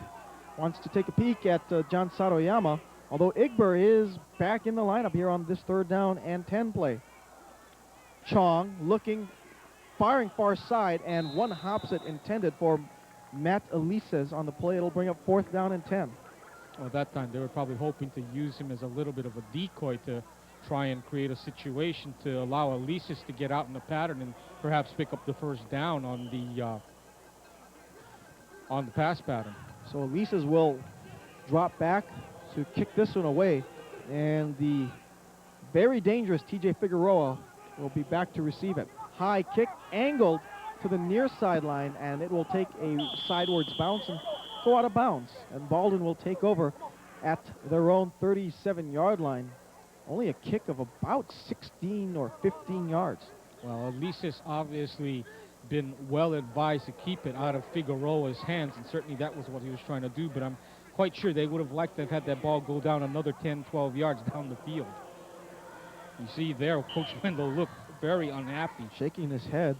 wants to take a peek at John Sadoyama, although Igber is back in the lineup here on this 3rd down and 10 play. Chong looking, firing far side, and one hops it intended for Matt Elises on the play. It'll bring up 4th down and 10. Well, that time they were probably hoping to use him as a little bit of a decoy to try and create a situation to allow Elises to get out in the pattern and perhaps pick up the first down on the pass pattern. So Elises will drop back to kick this one away, and the very dangerous TJ Figueroa will be back to receive it. High kick, angled to the near sideline, and it will take a sidewards bounce and go out of bounds. And Baldwin will take over at their own 37-yard line. Only a kick of about 16 or 15 yards. Well, Elises obviously been well advised to keep it out of Figueroa's hands, and certainly that was what he was trying to do, but I'm quite sure they would have liked to have had that ball go down another 10, 12 yards down the field. You see there, Coach Wendell looked very unhappy. Shaking his head.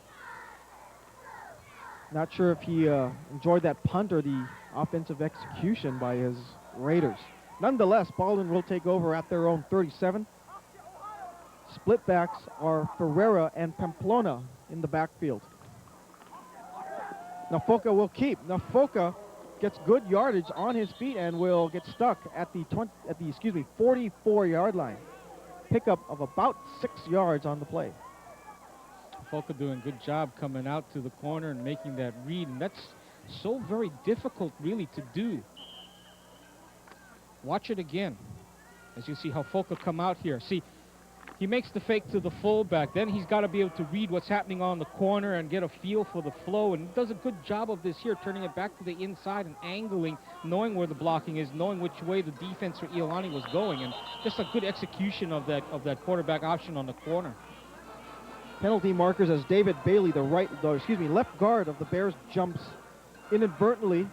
Not sure if he enjoyed that punt or the offensive execution by his Raiders. Nonetheless, Baldwin will take over at their own 37. Split backs are Ferreira and Pamplona in the backfield. Nafoka will keep. Nafoka gets good yardage on his feet and will get stuck at the 44-yard line. Pickup of about 6 yards on the play. Foka doing a good job coming out to the corner and making that read, and that's so very difficult really to do. Watch it again as you see how Foka come out here. See, he makes the fake to the fullback, then he's got to be able to read what's happening on the corner and get a feel for the flow, and does a good job of this here, turning it back to the inside and angling, knowing where the blocking is, knowing which way the defense for Iolani was going, and just a good execution of that quarterback option on the corner. Penalty markers as David Bailey, the left guard of the Bears, jumps inadvertently.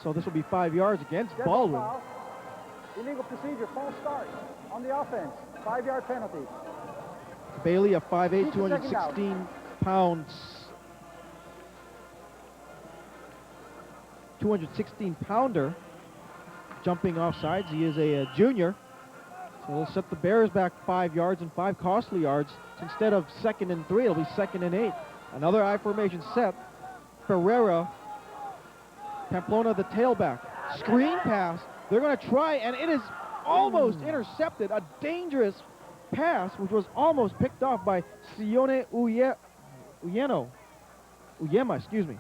So this will be 5 yards against Baldwin. Foul. Illegal procedure, false start on the offense. 5-yard penalty. Bailey, a 5'8", 216 pounds, 216-pounder, jumping off sides. He is a junior. So he'll set the Bears back 5 yards and 5 costly yards. So instead of 2nd and 3, it'll be 2nd and 8. Another I formation set. Ferreira, Pamplona, the tailback. Screen pass. They're going to try, and it is almost intercepted. A dangerous pass, which was almost picked off by Sione Uyema, excuse me.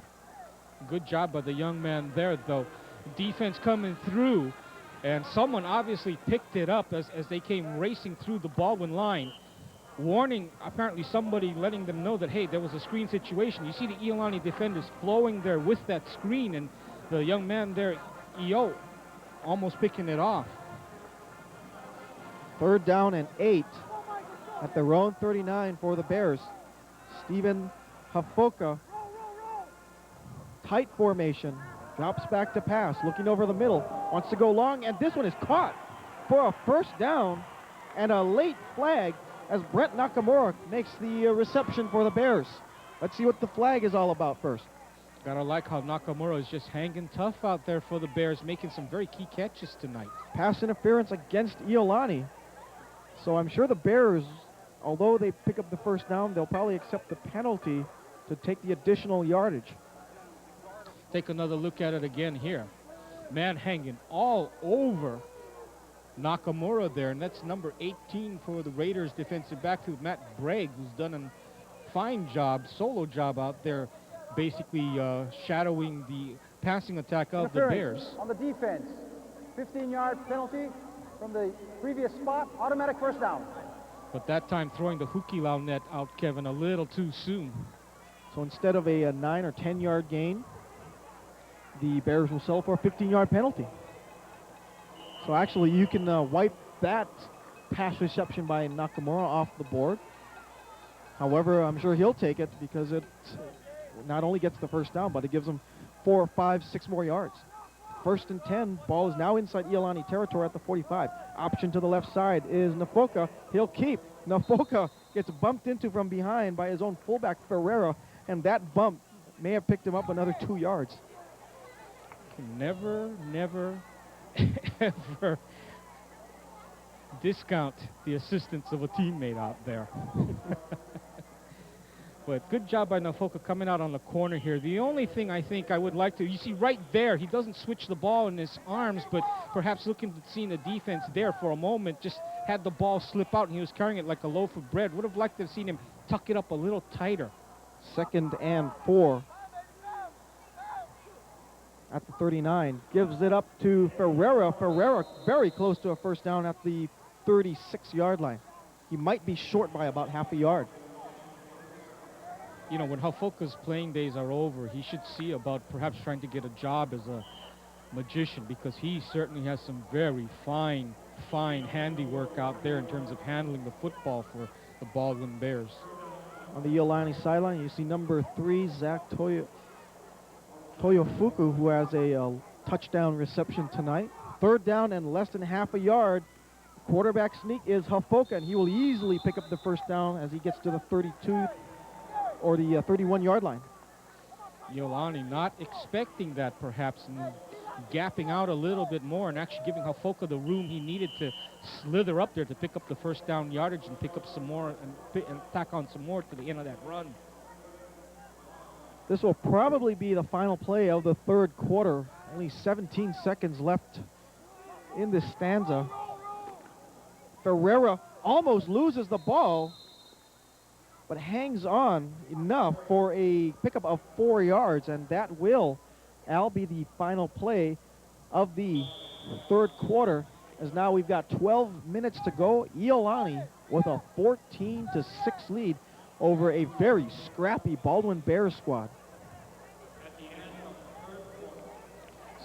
Good job by the young man there, though. Defense coming through, and someone obviously picked it up as they came racing through the Baldwin line, warning, apparently somebody letting them know that, hey, there was a screen situation. You see the Iolani defenders flowing there with that screen, and the young man there, Io, almost picking it off. 3rd down and 8 at their own 39 for the Bears. Steven Hafoka, tight formation, drops back to pass, looking over the middle, wants to go long, and this one is caught for a 1st down and a late flag as Brent Nakamura makes the reception for the Bears. Let's see what the flag is all about first. Gotta like how Nakamura is just hanging tough out there for the Bears, making some very key catches tonight. Pass interference against Iolani. So I'm sure the Bears, although they pick up the 1st down, they'll probably accept the penalty to take the additional yardage. Take another look at it again here. Man hanging all over Nakamura there, and that's number 18 for the Raiders defensive back, to Matt Bragg, who's done a fine job, solo job out there, basically shadowing the passing attack of the Bears. On the defense, 15-yard penalty from the previous spot, automatic 1st down. But that time throwing the Hukilau net out, Kevin, a little too soon. So instead of a 9 or 10-yard gain, the Bears will settle for a 15-yard penalty. So actually you can wipe that pass reception by Nakamura off the board. However, I'm sure he'll take it because it not only gets the 1st down, but it gives him 4, 5, 6 more yards. 1st and 10, ball is now inside Iolani territory at the 45. Option to the left side is Nafoka. He'll keep. Nafoka gets bumped into from behind by his own fullback, Ferreira, and that bump may have picked him up another 2 yards. Never, ever discount the assistance of a teammate out there. But good job by Nafoka coming out on the corner here. The only thing I think I would like to, you see right there, he doesn't switch the ball in his arms, but perhaps looking at seeing the defense there for a moment, just had the ball slip out and he was carrying it like a loaf of bread. Would have liked to have seen him tuck it up a little tighter. 2nd and 4. At the 39, gives it up to Ferreira. Ferreira very close to a first down at the 36-yard line. He might be short by about half a yard. You know, when Haufoka's playing days are over, he should see about perhaps trying to get a job as a magician, because he certainly has some very fine handiwork out there in terms of handling the football for the Baldwin Bears. On the Iolani sideline, you see number 3, Zach Toyofuku, who has a touchdown reception tonight. 3rd down and less than half a yard. Quarterback sneak is Haufoka, and he will easily pick up the first down as he gets to the 32 or the 31-yard line. Iolani not expecting that perhaps, and gapping out a little bit more and actually giving Haufoka the room he needed to slither up there to pick up the first down yardage and pick up some more and tack on some more to the end of that run. This will probably be the final play of the 3rd quarter. Only 17 seconds left in this stanza. Ferreira almost loses the ball, but hangs on enough for a pickup of 4 yards, and that will, Al, be the final play of the 3rd quarter, as now we've got 12 minutes to go. Iolani with a 14-6 lead over a very scrappy Baldwin Bears squad.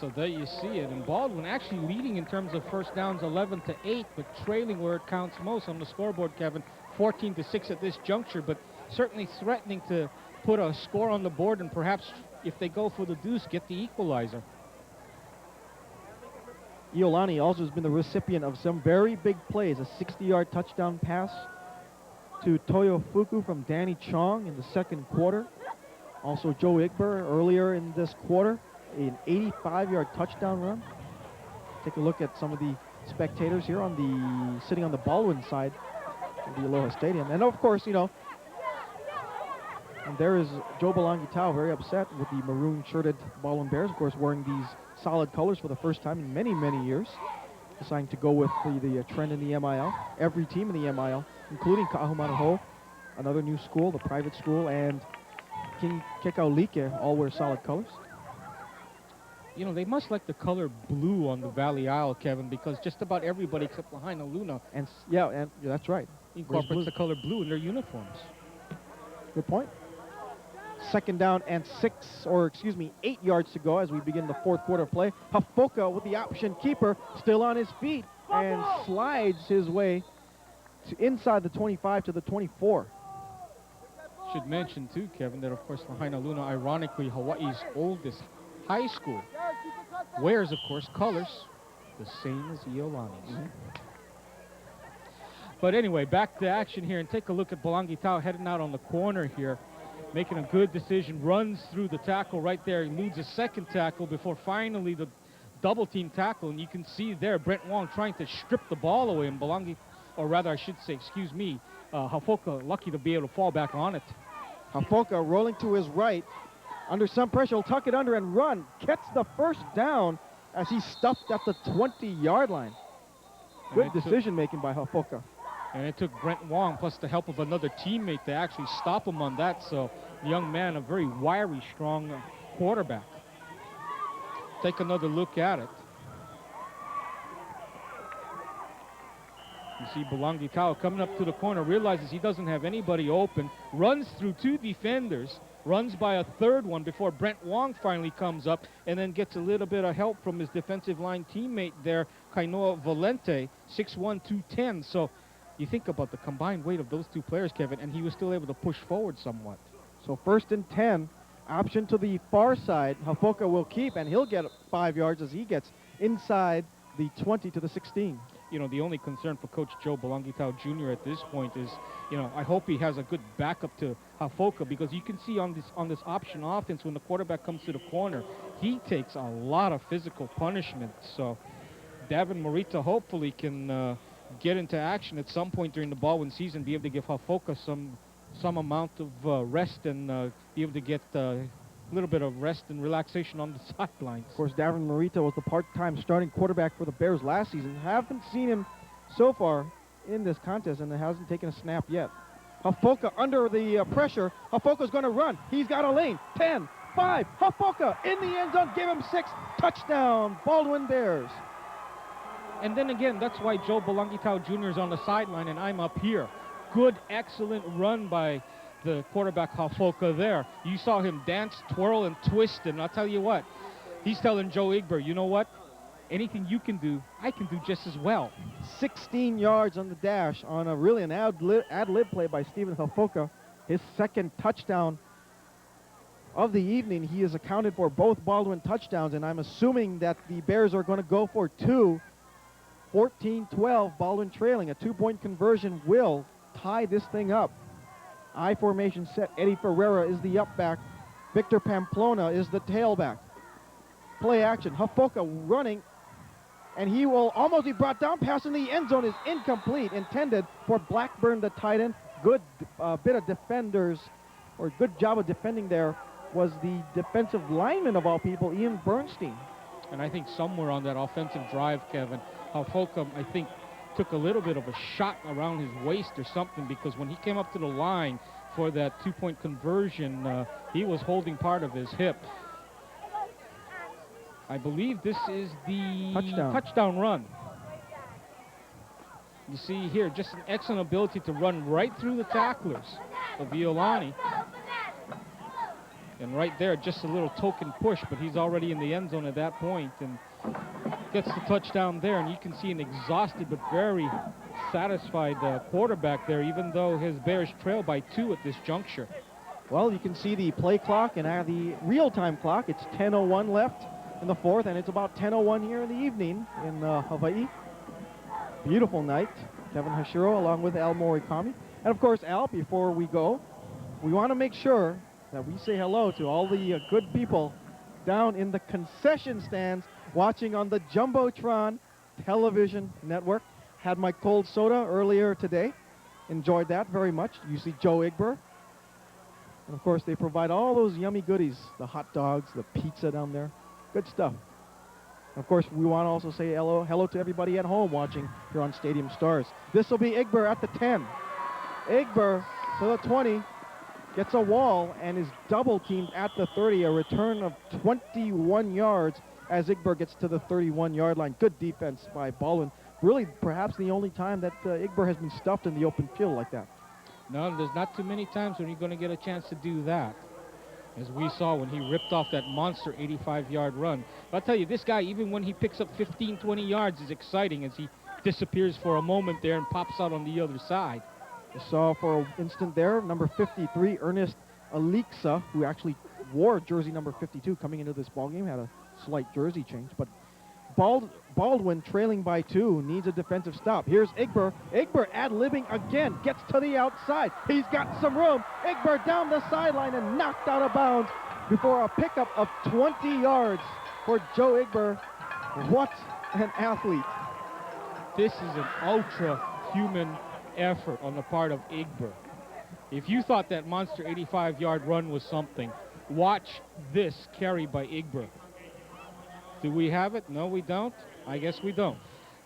So there you see it, and Baldwin actually leading in terms of first downs 11-8, but trailing where it counts most on the scoreboard, Kevin, 14-6 at this juncture, but certainly threatening to put a score on the board and perhaps, if they go for the deuce, get the equalizer. Iolani also has been the recipient of some very big plays. A 60-yard touchdown pass to Toyofuku from Danny Chong in the 2nd quarter. Also Joe Igber earlier in this quarter, an 85-yard touchdown run. Take a look at some of the spectators here sitting on the Baldwin side of the Aloha Stadium. And of course, you know, and there is Joe Belangitao, very upset with the maroon-shirted Baldwin Bears, of course, wearing these solid colors for the first time in many, many years. Deciding to go with the trend in the MIL. Every team in the MIL, including Ka'ahumanaho, another new school, the private school, and King Kekaulike, all wear solid colors. You know, they must like the color blue on the Valley Isle, Kevin, because just about everybody except Lahaina Luna And that's right. incorporates the color blue in their uniforms. Good point. 2nd down and 8 yards to go as we begin the 4th quarter play. Haufoka with the option keeper, still on his feet, and slides his way to inside the 25 to the 24. Should mention too, Kevin, that of course Lahaina Luna, ironically Hawaii's oldest high school, wears of course colors the same as Iolani's. But anyway, back to action here, and take a look at Belangitao heading out on the corner here, making a good decision, runs through the tackle right there, eludes a 2nd tackle before finally the double team tackle, and you can see there Brent Wong trying to strip the ball away, and Haufoka lucky to be able to fall back on it. Haufoka rolling to his right, under some pressure, he'll tuck it under and run, gets the first down as he's stuffed at the 20-yard line. Good decision making by Haufoka. And it took Brent Wong, plus the help of another teammate, to actually stop him on that. So the young man, a very wiry, strong quarterback. Take another look at it. You see Belangitao coming up to the corner, realizes he doesn't have anybody open, runs through 2 defenders, runs by a 3rd one before Brent Wong finally comes up, and then gets a little bit of help from his defensive line teammate there, Kainoa Valente, 6'1", 210. So you think about the combined weight of those 2 players, Kevin, and he was still able to push forward somewhat. So 1st and 10, option to the far side. Haufoka will keep, and he'll get 5 yards as he gets inside the 20 to the 16. You know, the only concern for Coach Joe Belangitao Jr. at this point is, you know, I hope he has a good backup to Haufoka, because you can see on this option offense, when the quarterback comes to the corner, he takes a lot of physical punishment. So Davin Morita hopefully can get into action at some point during the Baldwin season, be able to give Haufoka some some amount of rest and be able to get a little bit of rest and relaxation on the sidelines. Of course, Davin Morita was the part-time starting quarterback for the Bears last season. Haven't seen him so far in this contest, and it hasn't taken a snap yet. Hafoka under the pressure. Hafoka's going to run. He's got a lane. 10, 5. Hafoka in the end zone. Give him 6. Touchdown, Baldwin Bears. And then again, that's why Joe Balangitao Jr. is on the sideline and I'm up here. Good, excellent run by the quarterback Hafoka there. You saw him dance, twirl, and twist, and I'll tell you what, he's telling Joe Igber, you know what? Anything you can do, I can do just as well. 16 yards on the dash on an ad-lib play by Stephen Hafoka. His second touchdown of the evening. He has accounted for both Baldwin touchdowns, and I'm assuming that the Bears are going to go for 2. 14-12, Baldwin trailing. A 2-point conversion will tie this thing up. I formation set. Eddie Ferreira is the up back. Victor Pamplona is the tailback. Play action. Hafoka running, and he will almost be brought down. Pass in the end zone is incomplete. Intended for Blackburn, the tight end. Good bit of defenders, or good job of defending there was the defensive lineman of all people, Ian Bernstein. And I think somewhere on that offensive drive, Kevin, Hafoka, I think, took a little bit of a shot around his waist or something, because when he came up to the line for that 2-point conversion, he was holding part of his hip. I believe this is the touchdown run. You see here, just an excellent ability to run right through the tacklers of Iolani. And right there, just a little token push, but he's already in the end zone at that point and gets the touchdown there. And you can see an exhausted but very satisfied quarterback there, even though his Bears trail by 2 at this juncture. Well, you can see the play clock and the real-time clock. It's 10:01 left in the fourth, and it's about 10:01 here in the evening in Hawaii. Beautiful night. Kevin Hashiro along with Al Morikami. And of course, Al, before we go, we want to make sure that we say hello to all the good people down in the concession stands watching on the Jumbotron television network. Had my cold soda earlier today. Enjoyed that very much. You see Joe Igber. And of course, they provide all those yummy goodies, the hot dogs, the pizza down there. Good stuff. And of course, we want to also say hello to everybody at home watching here on Stadium Stars. This will be Igber at the 10. Igber to the 20. Gets a wall and is double teamed at the 30. A return of 21 yards as Igber gets to the 31-yard line. Good defense by Baldwin. Really, perhaps the only time that Igber has been stuffed in the open field like that. No, there's not too many times when you're going to get a chance to do that, as we saw when he ripped off that monster 85-yard run. But I'll tell you, this guy, even when he picks up 15, 20 yards, is exciting as he disappears for a moment there and pops out on the other side. You saw for an instant there, number 53, Ernest Alixa, who actually wore jersey number 52 coming into this ballgame, had a slight jersey change. But Baldwin, trailing by 2, needs a defensive stop. Here's Igber. Igber ad-libbing again, gets to the outside. He's got some room. Igber down the sideline and knocked out of bounds before a pickup of 20 yards for Joe Igber. What an athlete. This is an ultra-human effort on the part of Igber. If you thought that monster 85-yard run was something, watch this carry by Igber. Do we have it? No, we don't. I guess we don't.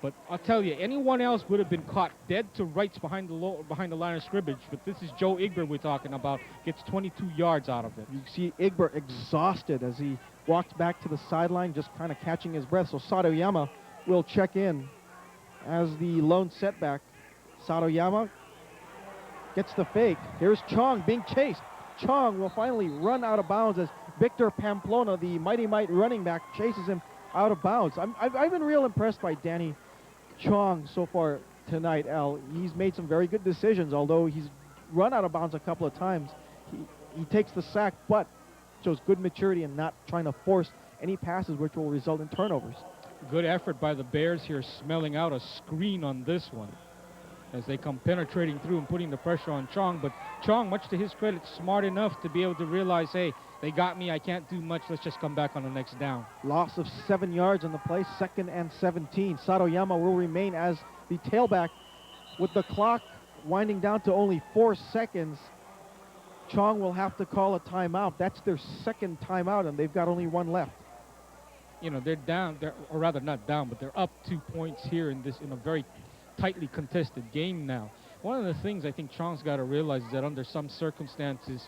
But I'll tell you, anyone else would have been caught dead to rights behind the line of scrimmage. But this is Joe Igber we're talking about. Gets 22 yards out of it. You see Igber exhausted as he walks back to the sideline, just kind of catching his breath. So Satoyama will check in as the lone setback. Satoyama gets the fake. Here's Chong being chased. Chong will finally run out of bounds as Victor Pamplona, the Mighty Might running back, chases him out of bounds. I've been real impressed by Danny Chong so far tonight, Al. He's made some very good decisions, although he's run out of bounds a couple of times. He takes the sack, but shows good maturity in not trying to force any passes which will result in turnovers. Good effort by the Bears here, smelling out a screen on this one as they come penetrating through and putting the pressure on Chong. But Chong, much to his credit, smart enough to be able to realize, hey, they got me, I can't do much, let's just come back on the next down. Loss of 7 yards on the play, 2nd and 17. Satoyama will remain as the tailback with the clock winding down to only 4 seconds. Chong will have to call a timeout. That's their second timeout, and they've got only one left. You know, they're down, or rather not down, but they're up 2 points here in a very tightly contested game now. One of the things I think Chong's got to realize is that under some circumstances,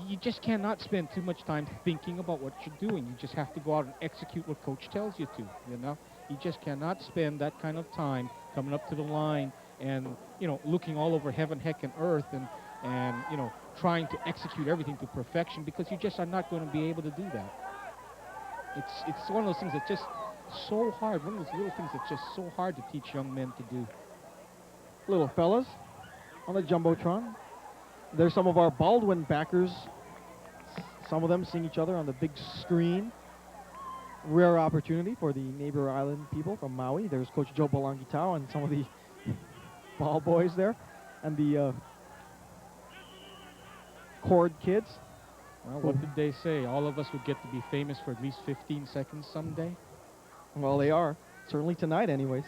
you just cannot spend too much time thinking about what you're doing. You just have to go out and execute what coach tells you to, you know? You just cannot spend that kind of time coming up to the line and, you know, looking all over heaven, heck, and earth and you know, trying to execute everything to perfection, because you just are not going to be able to do that. It's one of those things that's just so hard, one of those little things that's just so hard to teach young men to do. Little fellas on the Jumbotron. There's some of our Baldwin backers, some of them seeing each other on the big screen. Rare opportunity for the neighbor island people from Maui. There's Coach Joe Balangitao and some of the ball boys there, and the Cord kids. Well, what did they say? All of us would get to be famous for at least 15 seconds someday? Well, they are. Certainly tonight, anyways.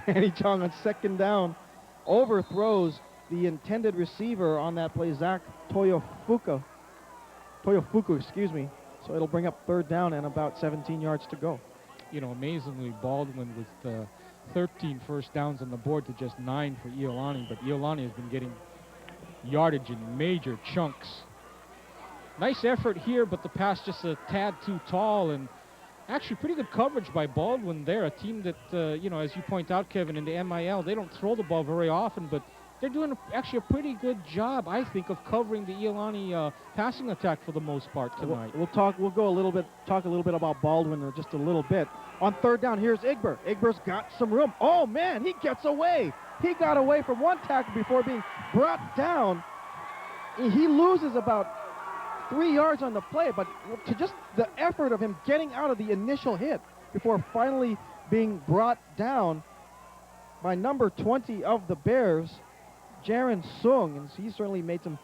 Danny Chong on second down overthrows the intended receiver on that play, Zach Toyofuku, excuse me. So it'll bring up third down and about 17 yards to go. You know, amazingly, Baldwin with 13 first downs on the board to just 9 for Iolani, but Iolani has been getting yardage in major chunks. Nice effort here, but the pass just a tad too tall, and actually pretty good coverage by Baldwin there, a team that, you know, as you point out, Kevin, in the MIL, they don't throw the ball very often, but they're doing actually a pretty good job, I think, of covering the Iolani passing attack for the most part tonight. We'll talk a little bit about Baldwin in just a little bit. On third down, here's Igber. Igber's got some room. Oh, man, he gets away. He got away from one tackle before being brought down. He loses about 3 yards on the play, but to just the effort of him getting out of the initial hit before finally being brought down by number 20 of the Bears, Jaron Sung, and he certainly made some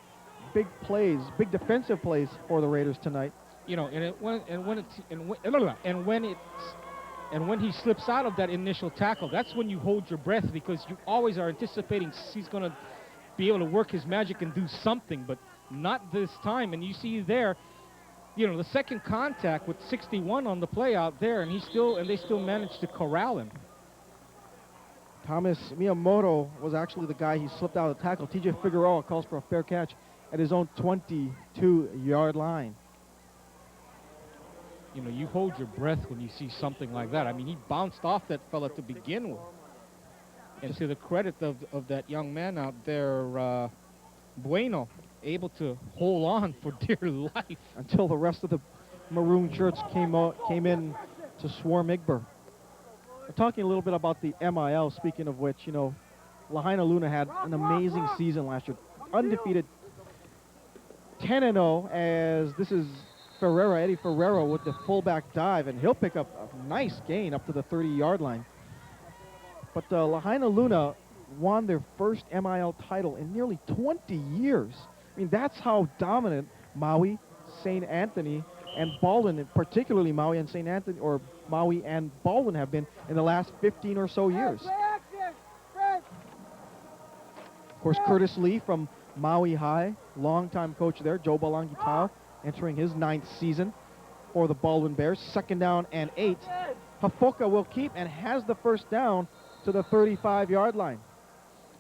big plays, big defensive plays for the Raiders tonight. You know, and when he slips out of that initial tackle, that's when you hold your breath, because you always are anticipating he's going to be able to work his magic and do something, but not this time. And you see there, you know, the second contact with 61 on the play out there, and they still managed to corral him. Thomas Miyamoto was actually the guy he slipped out of the tackle. TJ Figueroa calls for a fair catch at his own 22-yard line. You know, you hold your breath when you see something like that. I mean, he bounced off that fella to begin with. And to the credit of that young man out there, Bueno, able to hold on for dear life. Until the rest of the maroon shirts came in to swarm Igber. We're talking a little bit about the MIL, speaking of which, you know, Lahaina Luna had an amazing season last year. Undefeated 10-0, as this is Eddie Ferreira with the fullback dive, and he'll pick up a nice gain up to the 30-yard line. But Lahaina Luna won their first MIL title in nearly 20 years. I mean, that's how dominant Maui, St. Anthony, and Baldwin, particularly Maui and St. Anthony, or Maui and Baldwin, have been in the last 15 or so years. Of course, Curtis Lee from Maui High, longtime coach there, Joe Balangitao, entering his 9th season for the Baldwin Bears. Second down and 8. Hafoka will keep and has the first down to the 35-yard line.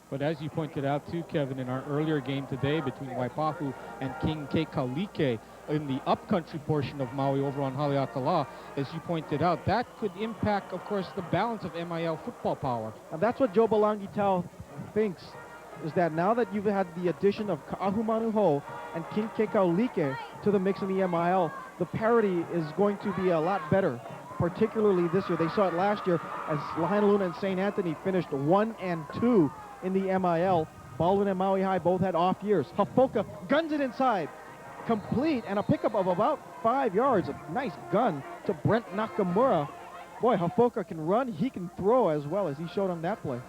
But as you pointed out too, Kevin, in our earlier game today between Waipahu and King Kekalike in the upcountry portion of Maui over on Haleakala, as you pointed out, that could impact, of course, the balance of MIL football power. And that's what Joe Balangitao thinks, is that now that you've had the addition of Ka'ahumanuho and King Kekalike to the mix in the MIL, the parity is going to be a lot better, particularly this year. They saw it last year as Lahaina Luna and St. Anthony finished 1 and 2 in the MIL. Baldwin and Maui High both had off years. Hafoka guns it inside, complete, and a pickup of about 5 yards. A nice gun to Brent Nakamura. Boy, Hafoka can run, he can throw as well, as he showed on that play.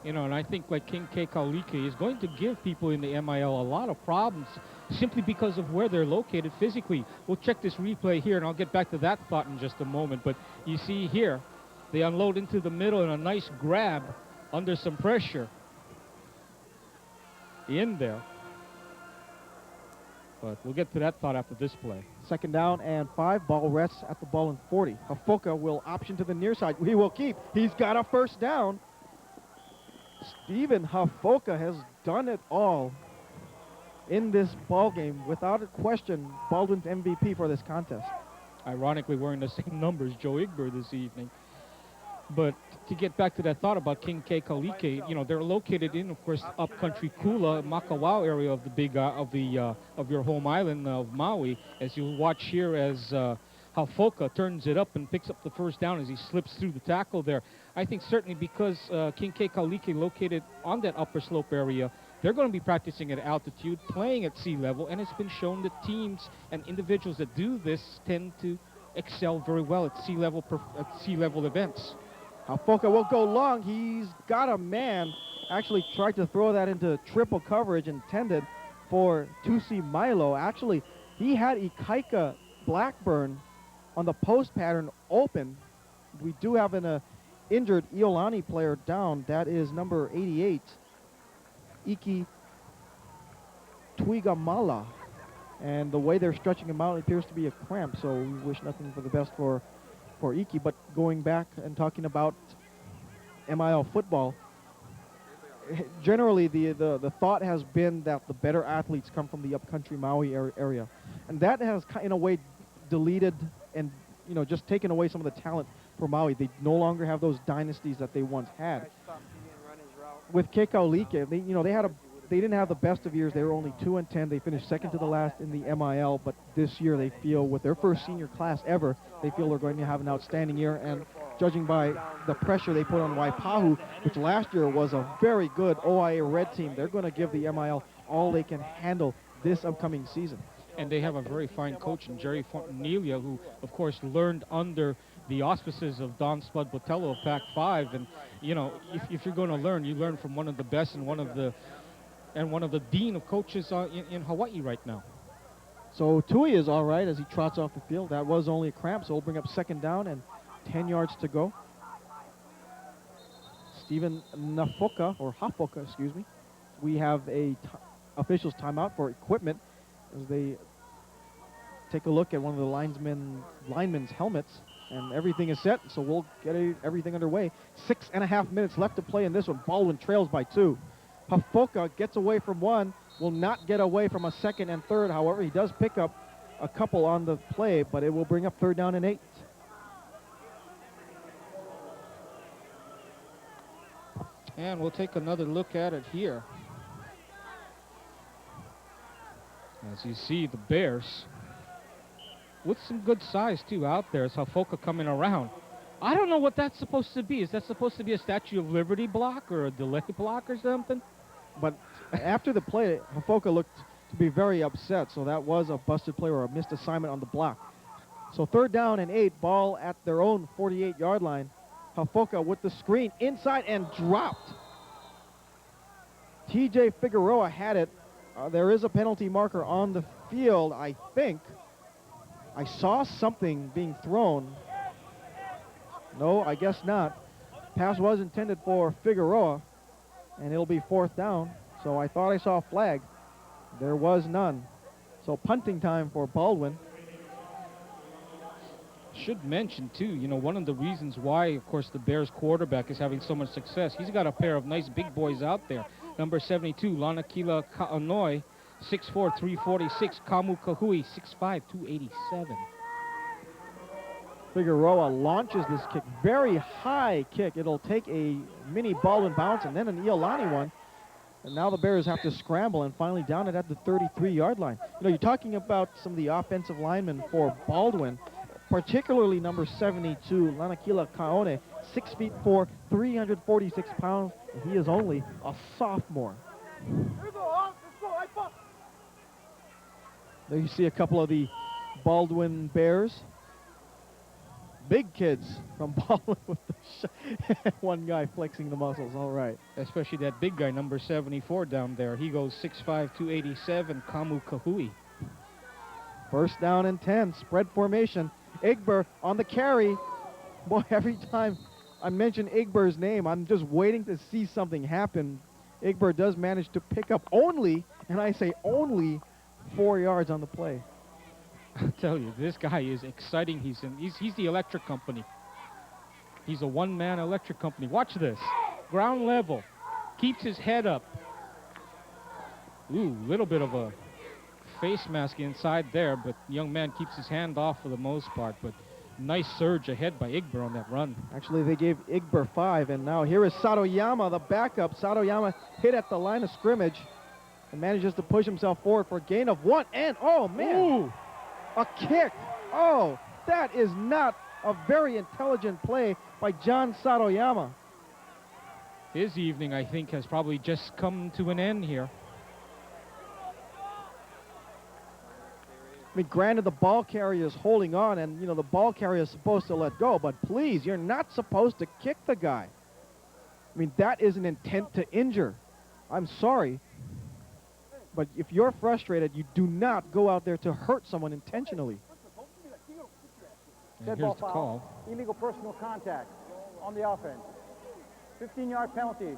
You know, and I think like King Kekalike is going to give people in the MIL a lot of problems simply because of where they're located physically. We'll check this replay here, and I'll get back to that thought in just a moment. But you see here, they unload into the middle and a nice grab under some pressure in there. But we'll get to that thought after this play. Second down and 5. Ball rests at the ball in 40. Hafoka will option to the near side. He will keep. He's got a first down. Stephen Hafoka has done it all in this ball game. Without a question, Baldwin's MVP for this contest. Ironically, wearing the same numbers, Joe Igber this evening. But to get back to that thought about King K. Kalike, you know, they're located in, of course, upcountry Kula, Makawao area of the big of your home island of Maui. As you watch here, as Hafoka turns it up and picks up the first down as he slips through the tackle there. I think certainly because King K. Kalike located on that upper slope area, they're going to be practicing at altitude, playing at sea level, and it's been shown that teams and individuals that do this tend to excel very well at sea level events. Hafoka will go long. He's got a man. Actually tried to throw that into triple coverage intended for Tusi Milo. Actually, he had Ikaika Blackburn on the post pattern open. We do have an injured Iolani player down. That is number 88, Iki Twigamala. And the way they're stretching him out, it appears to be a cramp. So we wish nothing for the best for Iki. But going back and talking about MIL football, generally the thought has been that the better athletes come from the upcountry Maui area. And that has in a way deleted and, you know, just taken away some of the talent for Maui. They no longer have those dynasties that they once had. With Kekaulike, they didn't have the best of years. They were only 2-10. They finished second to the last in the MIL, but this year they feel, with their first senior class ever, they feel they're going to have an outstanding year. And judging by the pressure they put on Waipahu, which last year was a very good OIA red team, they're going to give the MIL all they can handle this upcoming season. And they have a very fine coach in Jerry Fontanilla, who, of course, learned under the auspices of Don Spud Botello of Pac-5. And, you know, if you're going to learn, you learn from one of the best and one of the dean of coaches in Hawaii right now. So Tui is all right as he trots off the field. That was only a cramp, so we'll bring up second down and 10 yards to go. Stephen Hafoka, excuse me. We have a official's timeout for equipment as they take a look at one of the linemen's helmets, and everything is set, so we'll get everything underway. 6.5 minutes left to play in this one. Baldwin trails by 2. Hafoka gets away from 1, will not get away from a second and third. However, he does pick up a couple on the play, but it will bring up third down and 8. And we'll take another look at it here. As you see, the Bears, with some good size, too, out there. It's Hafoka coming around. I don't know what that's supposed to be. Is that supposed to be a Statue of Liberty block or a delay block or something? But after the play, Hafoka looked to be very upset, so that was a busted play or a missed assignment on the block. So third down and 8, ball at their own 48-yard line. Hafoka with the screen inside and dropped. TJ Figueroa had it. There is a penalty marker on the field, I think. I saw something being thrown. No, I guess not. Pass was intended for Figueroa, and it'll be fourth down. So I thought I saw a flag. There was none. So punting time for Baldwin. Should mention, too, you know, one of the reasons why, of course, the Bears quarterback is having so much success, he's got a pair of nice big boys out there. Number 72, Lanakila Ka'anoi, 6'4", 346. Kamu Kahui, 6'5", 287. Figueroa launches this kick. Very high kick. It'll take a mini Baldwin bounce and then an Iolani one. And now the Bears have to scramble and finally down it at the 33-yard line. You know, you're talking about some of the offensive linemen for Baldwin, particularly number 72, Lanakila Kaone, 6'4", 346 pounds. And he is only a sophomore. There you see a couple of the Baldwin Bears. Big kids from Baldwin with the one guy flexing the muscles. All right. Especially that big guy, number 74 down there. He goes 6'5", 287, Kamu Kahui. First down and 10, spread formation. Igber on the carry. Boy, every time I mention Igber's name, I'm just waiting to see something happen. Igber does manage to pick up only, and I say only, 4 yards on the play. I tell you, this guy is exciting. He's the electric company. He's a one-man electric company. Watch this. Ground level. Keeps his head up. Ooh, little bit of a face mask inside there, but the young man keeps his hand off for the most part. But nice surge ahead by Igber on that run. Actually, they gave Igber 5, and now here is Satoyama, the backup. Satoyama hit at the line of scrimmage and manages to push himself forward for a gain of 1. And, oh, man, Ooh. a kick. Oh, that is not a very intelligent play by John Satoyama. His evening, I think, has probably just come to an end here. I mean, granted, the ball carrier is holding on, and, you know, the ball carrier is supposed to let go, but please, you're not supposed to kick the guy. I mean, that is an intent to injure. I'm sorry, but if you're frustrated, you do not go out there to hurt someone intentionally. And Dead here's ball the foul. call. Illegal personal contact on the offense. 15-yard penalty.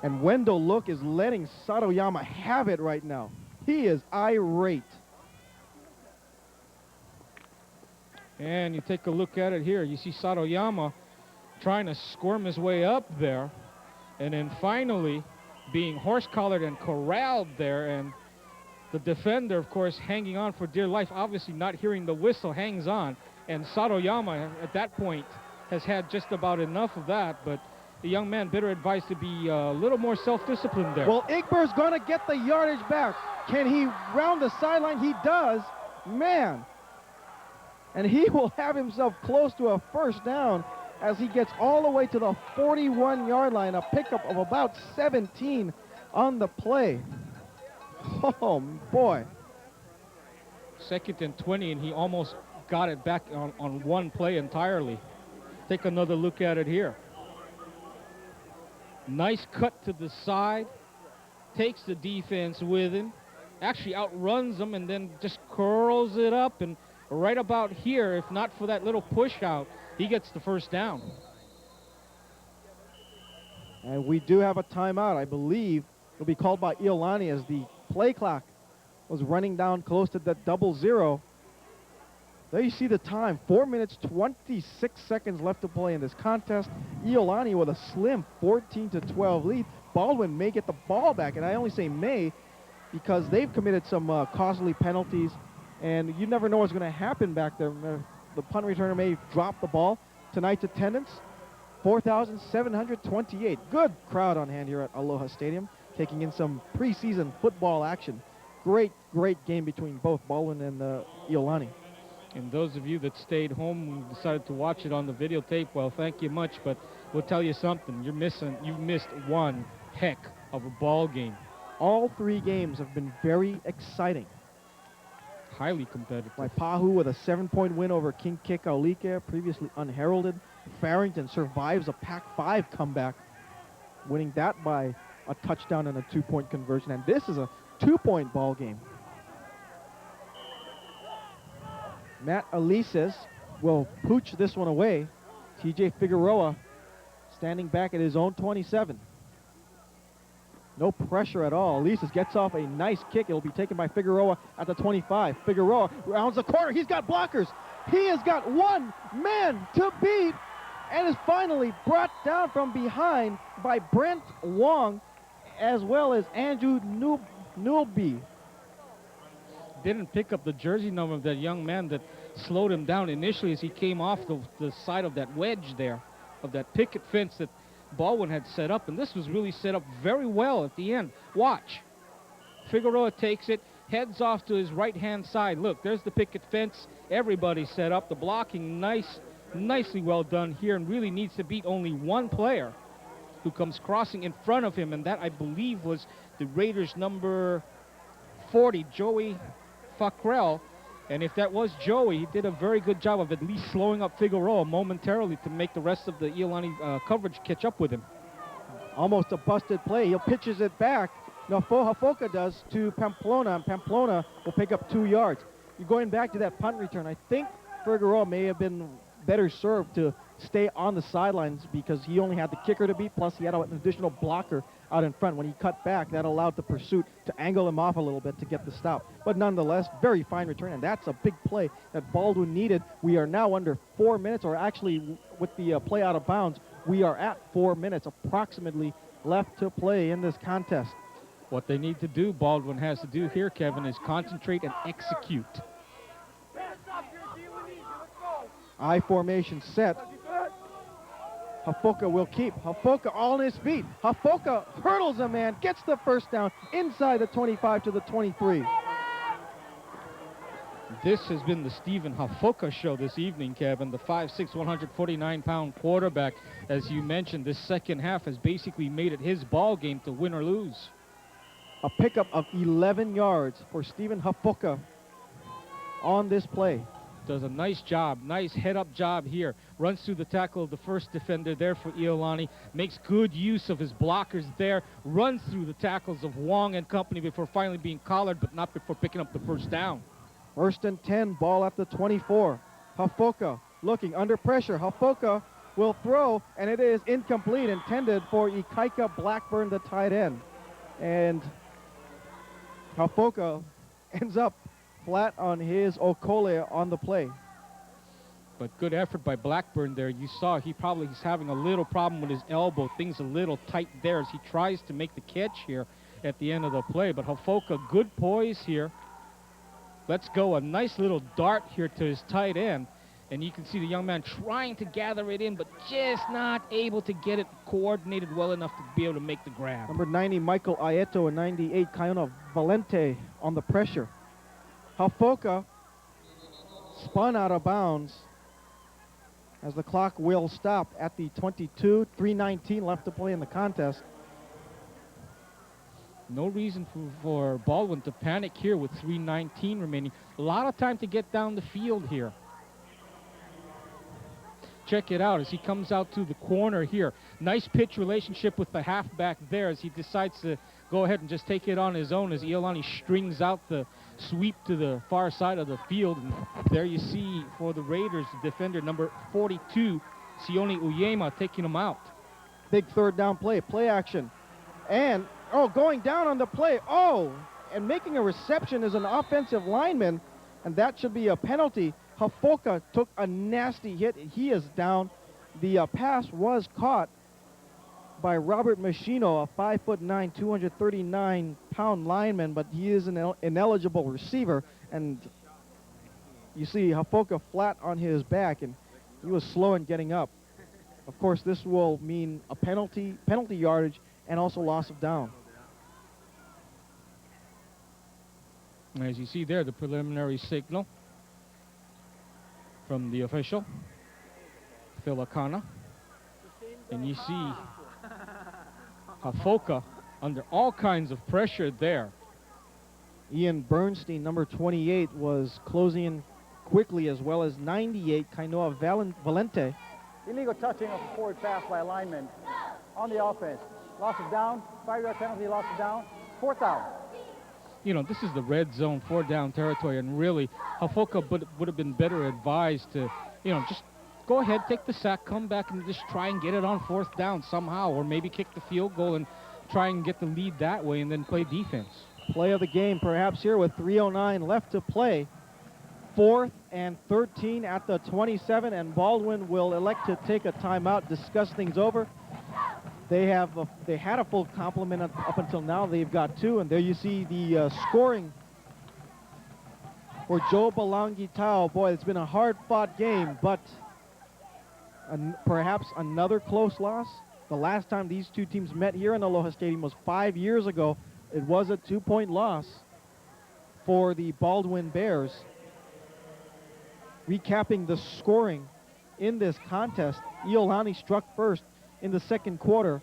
And Wendell Look is letting Satoyama have it right now. He is irate. And you take a look at it here. You see Satoyama trying to squirm his way up there. And then finally being horse-collared and corralled there. And the defender, of course, hanging on for dear life, obviously not hearing the whistle, hangs on. And Satoyama, at that point, has had just about enough of that. But the young man better advised to be a little more self-disciplined there. Well, Igber's going to get the yardage back. Can he round the sideline? He does. Man. And he will have himself close to a first down as he gets all the way to the 41-yard line, a pickup of about 17 on the play. Oh, boy. 2nd and 20, and he almost got it back on one play entirely. Take another look at it here. Nice cut to the side. Takes the defense with him. Actually outruns them and then just curls it up. And right about here, if not for that little push out, he gets the first down. And we do have a timeout. I believe it'll be called by Iolani as the play clock was running down close to the 00. There you see the time, 4 minutes, 26 seconds left to play in this contest. Iolani with a slim 14-12 lead. Baldwin may get the ball back, and I only say may because they've committed some costly penalties, and you never know what's going to happen back there. The punt returner may drop the ball. Tonight's attendance, 4,728. Good crowd on hand here at Aloha Stadium, taking in some preseason football action. Great, great game between both Baldwin and Iolani. And those of you that stayed home and decided to watch it on the videotape, well, thank you much, but we'll tell you something. You've missed one heck of a ball game. All 3 games have been very exciting. Highly competitive. Waipahu with a 7-point win over King Kekaulike, previously unheralded. Farrington survives a Pac-5 comeback, winning that by a touchdown and a 2-point conversion. And this is a 2-point ball game. Matt Elises will pooch this one away. TJ Figueroa standing back at his own 27. No pressure at all. Elises gets off a nice kick. It'll be taken by Figueroa at the 25. Figueroa rounds the corner. He's got blockers. He has got one man to beat and is finally brought down from behind by Brent Wong as well as Andrew Newby. Didn't pick up the jersey number of that young man that slowed him down initially as he came off the side of that wedge there, of that picket fence that Baldwin had set up. And this was really set up very well at the end. Watch. Figueroa takes it, heads off to his right-hand side. Look, there's the picket fence. Everybody set up. The blocking nicely well done here, and really needs to beat only one player who comes crossing in front of him, and that, I believe, was the Raiders' number 40, Joey Fackrell. And if that was Joey, he did a very good job of at least slowing up Figueroa momentarily to make the rest of the Iolani coverage catch up with him. Almost a busted play. He pitches it back. No, Hafoka does to Pamplona, and Pamplona will pick up 2 yards. You're going back to that punt return. I think Figueroa may have been better served to stay on the sidelines because he only had the kicker to beat, plus he had an additional blocker out in front. When he cut back, that allowed the pursuit to angle him off a little bit to get the stop. But nonetheless, very fine return, and that's a big play that Baldwin needed. We are now under 4 minutes, or actually with the play out of bounds, we are at 4 minutes approximately left to play in this contest. What they need to do, Baldwin has to do here, Kevin, is concentrate and execute. I formation set. Hafoka will keep. Hafoka on his feet. Hafoka hurdles a man, gets the first down inside the 25 to the 23. This has been the Stephen Hafoka show this evening, Kevin. The 5'6", 149-pound quarterback, as you mentioned, this second half has basically made it his ball game to win or lose. A pickup of 11 yards for Stephen Hafoka on this play. Does a nice job, nice head-up job here. Runs through the tackle of the first defender there for Iolani. Makes good use of his blockers there. Runs through the tackles of Wong and company before finally being collared, but not before picking up the first down. First and 10, ball at the 24. Hafoka looking under pressure. Hafoka will throw, and it is incomplete, intended for Ikaika Blackburn, the tight end. And Hafoka ends up flat on his Okole on the play. But good effort by Blackburn there. You saw he's having a little problem with his elbow. Things a little tight there as he tries to make the catch here at the end of the play. But Hafoka, good poise here. Let's go. A nice little dart here to his tight end. And you can see the young man trying to gather it in, but just not able to get it coordinated well enough to be able to make the grab. Number 90, Michael Aieto, and 98, Kayona Valente on the pressure. Hafoka spun out of bounds as the clock will stop at the 22, 3:19 left to play in the contest. No reason for Baldwin to panic here with 3:19 remaining. A lot of time to get down the field here. Check it out as he comes out to the corner here. Nice pitch relationship with the halfback there as he decides to go ahead and just take it on his own as Iolani strings out the sweep to the far side of the field. And there you see for the Raiders, the defender number 42, Sione Uyema, taking him out. Big third down play, play action. And, going down on the play. And making a reception is an offensive lineman, and that should be a penalty. Hafoka took a nasty hit. He is down. The pass was caught by Robert Machino, a 5'9", 239-pound lineman, but he is an ineligible receiver. And you see Hafoka flat on his back, and he was slow in getting up. Of course, this will mean a penalty yardage, and also loss of down. As you see there, the preliminary signal from the official, Phil Akana. And you see Hafoka under all kinds of pressure there. Ian Bernstein, number 28, was closing in quickly, as well as 98, Kainoa Valente. Illegal touching of a forward pass by a lineman on the offense. Loss of down, 5-yard penalty, loss of down, 4th down. You know, this is the red zone, 4-down territory, and really, Hafoka would have been better advised to, just go ahead, take the sack, come back, and just try and get it on 4th down somehow, or maybe kick the field goal and try and get the lead that way and then play defense. Play of the game perhaps here with 3:09 left to play. 4th and 13 at the 27, and Baldwin will elect to take a timeout, discuss things over. They had a full complement up until now. They've got 2, and there you see the scoring for Joe Balangitao. Boy, it's been a hard-fought game, but perhaps another close loss. The last time these two teams met here in Aloha Stadium was 5 years ago. It was a 2-point loss for the Baldwin Bears. Recapping the scoring in this contest, Iolani struck first in the second quarter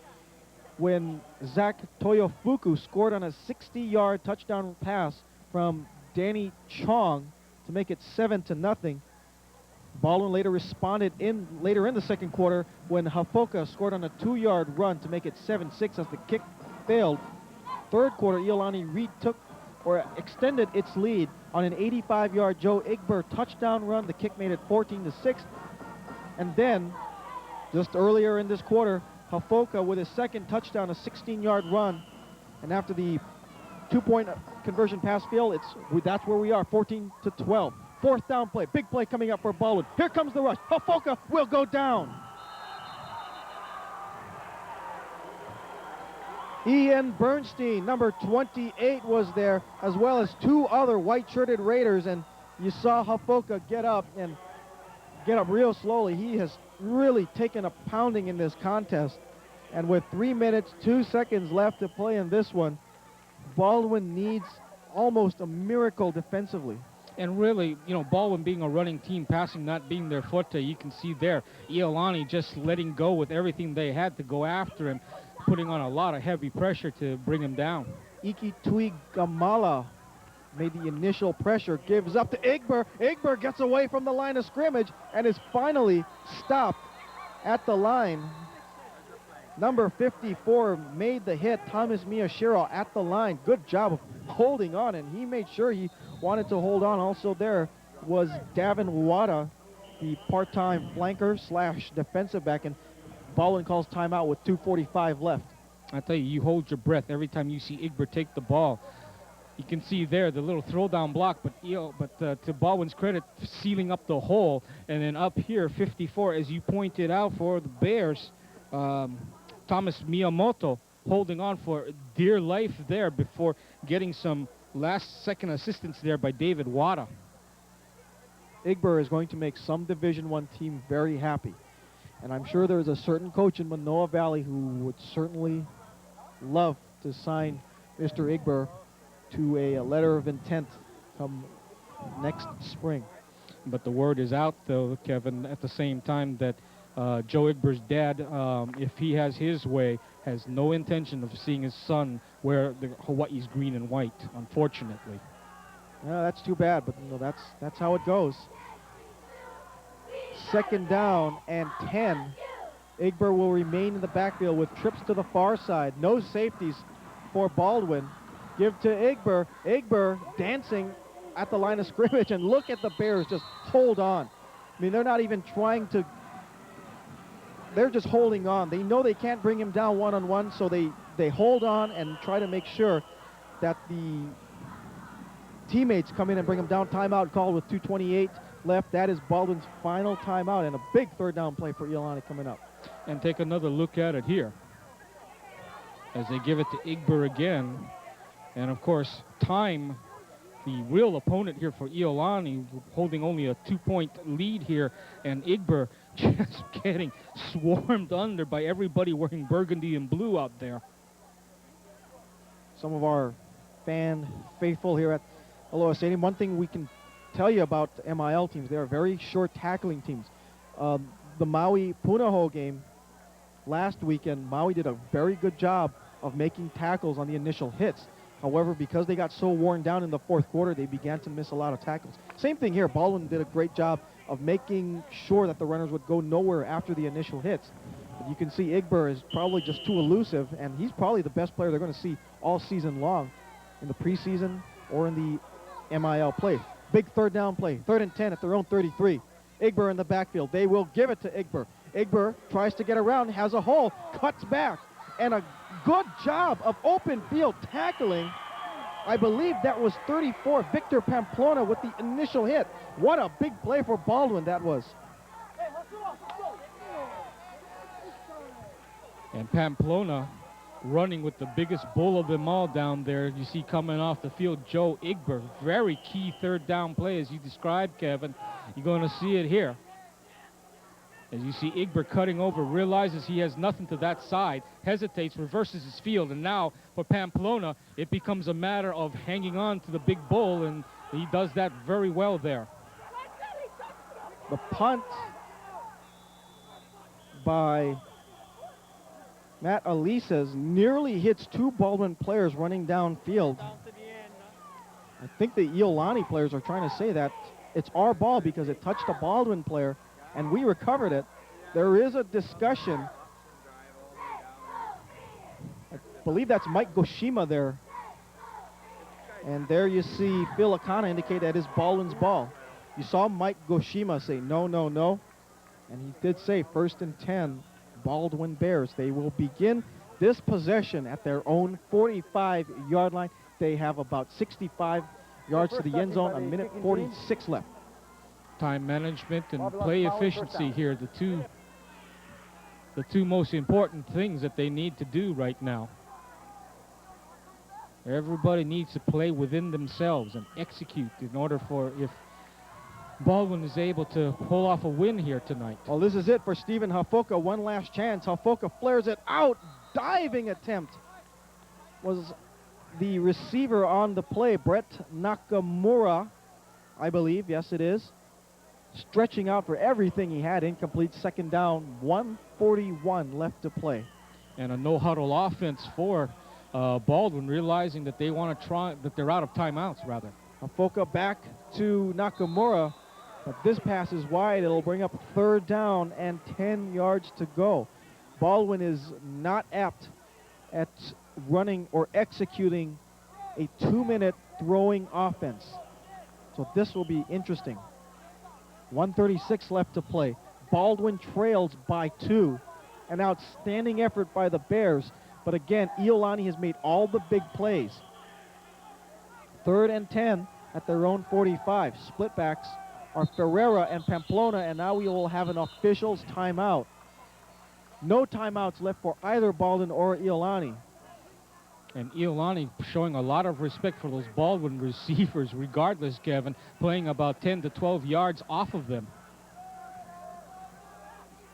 when Zach Toyofuku scored on a 60-yard touchdown pass from Danny Chong to make it 7-0. Baldwin later responded later in the second quarter when Hafoka scored on a 2-yard run to make it 7-6 as the kick failed. Third quarter, Iolani extended its lead on an 85-yard Joe Igber touchdown run. The kick made it 14-6. And then, just earlier in this quarter, Hafoka with his second touchdown, a 16-yard run. And after the 2-point conversion pass fail, that's where we are, 14-12. Fourth down play, big play coming up for Baldwin. Here comes the rush. Hafoka will go down. Ian Bernstein, number 28, was there, as well as two other white-shirted Raiders, and you saw Hafoka get up real slowly. He has really taken a pounding in this contest, and with 3 minutes, 2 seconds left to play in this one, Baldwin needs almost a miracle defensively. And really, you know, Baldwin being a running team, passing not being their forte, you can see there, Iolani just letting go with everything they had to go after him, putting on a lot of heavy pressure to bring him down. Iki Tui Gamala made the initial pressure, gives up to Igber. Igber gets away from the line of scrimmage and is finally stopped at the line. Number 54 made the hit, Thomas Miyashiro, at the line. Good job of holding on, and he made sure he wanted to hold on. Also there was Davin Wada, the part-time flanker / defensive back, and Baldwin calls timeout with 2:45 left. I tell you, you hold your breath every time you see Igber take the ball. You can see there the little throwdown block, but to Baldwin's credit, sealing up the hole. And then up here, 54, as you pointed out for the Bears, Thomas Miyamoto holding on for dear life there before getting some last-second assistance there by David Wada. Igber is going to make some Division I team very happy. And I'm sure there's a certain coach in Manoa Valley who would certainly love to sign Mr. Igber to a letter of intent come next spring. But the word is out, though, Kevin, at the same time that Joe Igber's dad, if he has his way, has no intention of seeing his son wear the Hawaii's green and white, unfortunately. Yeah, that's too bad, but you know, that's how it goes. Second down and 10. Igber will remain in the backfield with trips to the far side. No safeties for Baldwin. Give to Igber. Igber dancing at the line of scrimmage, and look at the Bears just hold on. I mean, they're not even trying to, they're just holding on. They know they can't bring him down one-on-one, so they hold on and try to make sure that the teammates come in and bring him down. Timeout called with 2:28 left. That is Baldwin's final timeout, and a big third down play for Iolani coming up. And take another look at it here as they give it to Igber again. And of course, time, the real opponent here for Iolani, holding only a 2-point lead here, and Igber just getting swarmed under by everybody wearing burgundy and blue out there. Some of our fan faithful here at Aloha Stadium, one thing we can tell you about the MIL teams, they are very short tackling teams. The Maui Punahou game last weekend, Maui did a very good job of making tackles on the initial hits. However, because they got so worn down in the fourth quarter, they began to miss a lot of tackles. Same thing here. Baldwin did a great job of making sure that the runners would go nowhere after the initial hits. But you can see Igber is probably just too elusive, and he's probably the best player they're going to see all season long in the preseason or in the MIL play. Big third down play, 3rd and 10 at their own 33. Igber in the backfield. They will give it to Igber. Igber tries to get around, has a hole, cuts back, and a good job of open field tackling. I believe that was 34, Victor Pamplona, with the initial hit. What a big play for Baldwin that was. And Pamplona running with the biggest bull of them all down there. You see coming off the field, Joe Igber. Very key third down play, as you described, Kevin. You're going to see it here. As you see Igber cutting over, realizes he has nothing to that side, hesitates, reverses his field, and now for Pamplona, it becomes a matter of hanging on to the big bull, and he does that very well there. The punt by Matt Alises nearly hits two Baldwin players running downfield. I think the Iolani players are trying to say that it's our ball because it touched a Baldwin player and we recovered it. There is a discussion. I believe that's Mike Goshima there. And there you see Phil Akana indicate that is Baldwin's ball. You saw Mike Goshima say no, no, no. And he did say 1st and 10, Baldwin Bears. They will begin this possession at their own 45-yard line. They have about 65 yards to the end zone, a minute 46 left. Time management and play efficiency here, the two most important things that they need to do right now. Everybody needs to play within themselves and execute in order for, if Baldwin is able to pull off a win here tonight. Well, this is it for Stephen Hafoka. One last chance. Hafoka flares it out. Diving attempt was the receiver on the play, Brett Nakamura, I believe. Yes, it is. Stretching out for everything he had. Incomplete. Second down. 1:41 left to play. And a no-huddle offense for Baldwin, realizing that they want to try, that they're out of timeouts, rather. Hafoka back to Nakamura, but this pass is wide. It'll bring up third down and 10 yards to go. Baldwin is not apt at running or executing a 2-minute throwing offense. So this will be interesting. 1:36 left to play. Baldwin trails by 2. An outstanding effort by the Bears. But again, Iolani has made all the big plays. 3rd and 10 at their own 45. Splitbacks are Ferreira and Pamplona, and now we will have an official's timeout. No timeouts left for either Baldwin or Iolani. And Iolani showing a lot of respect for those Baldwin receivers, regardless, Kevin, playing about 10 to 12 yards off of them.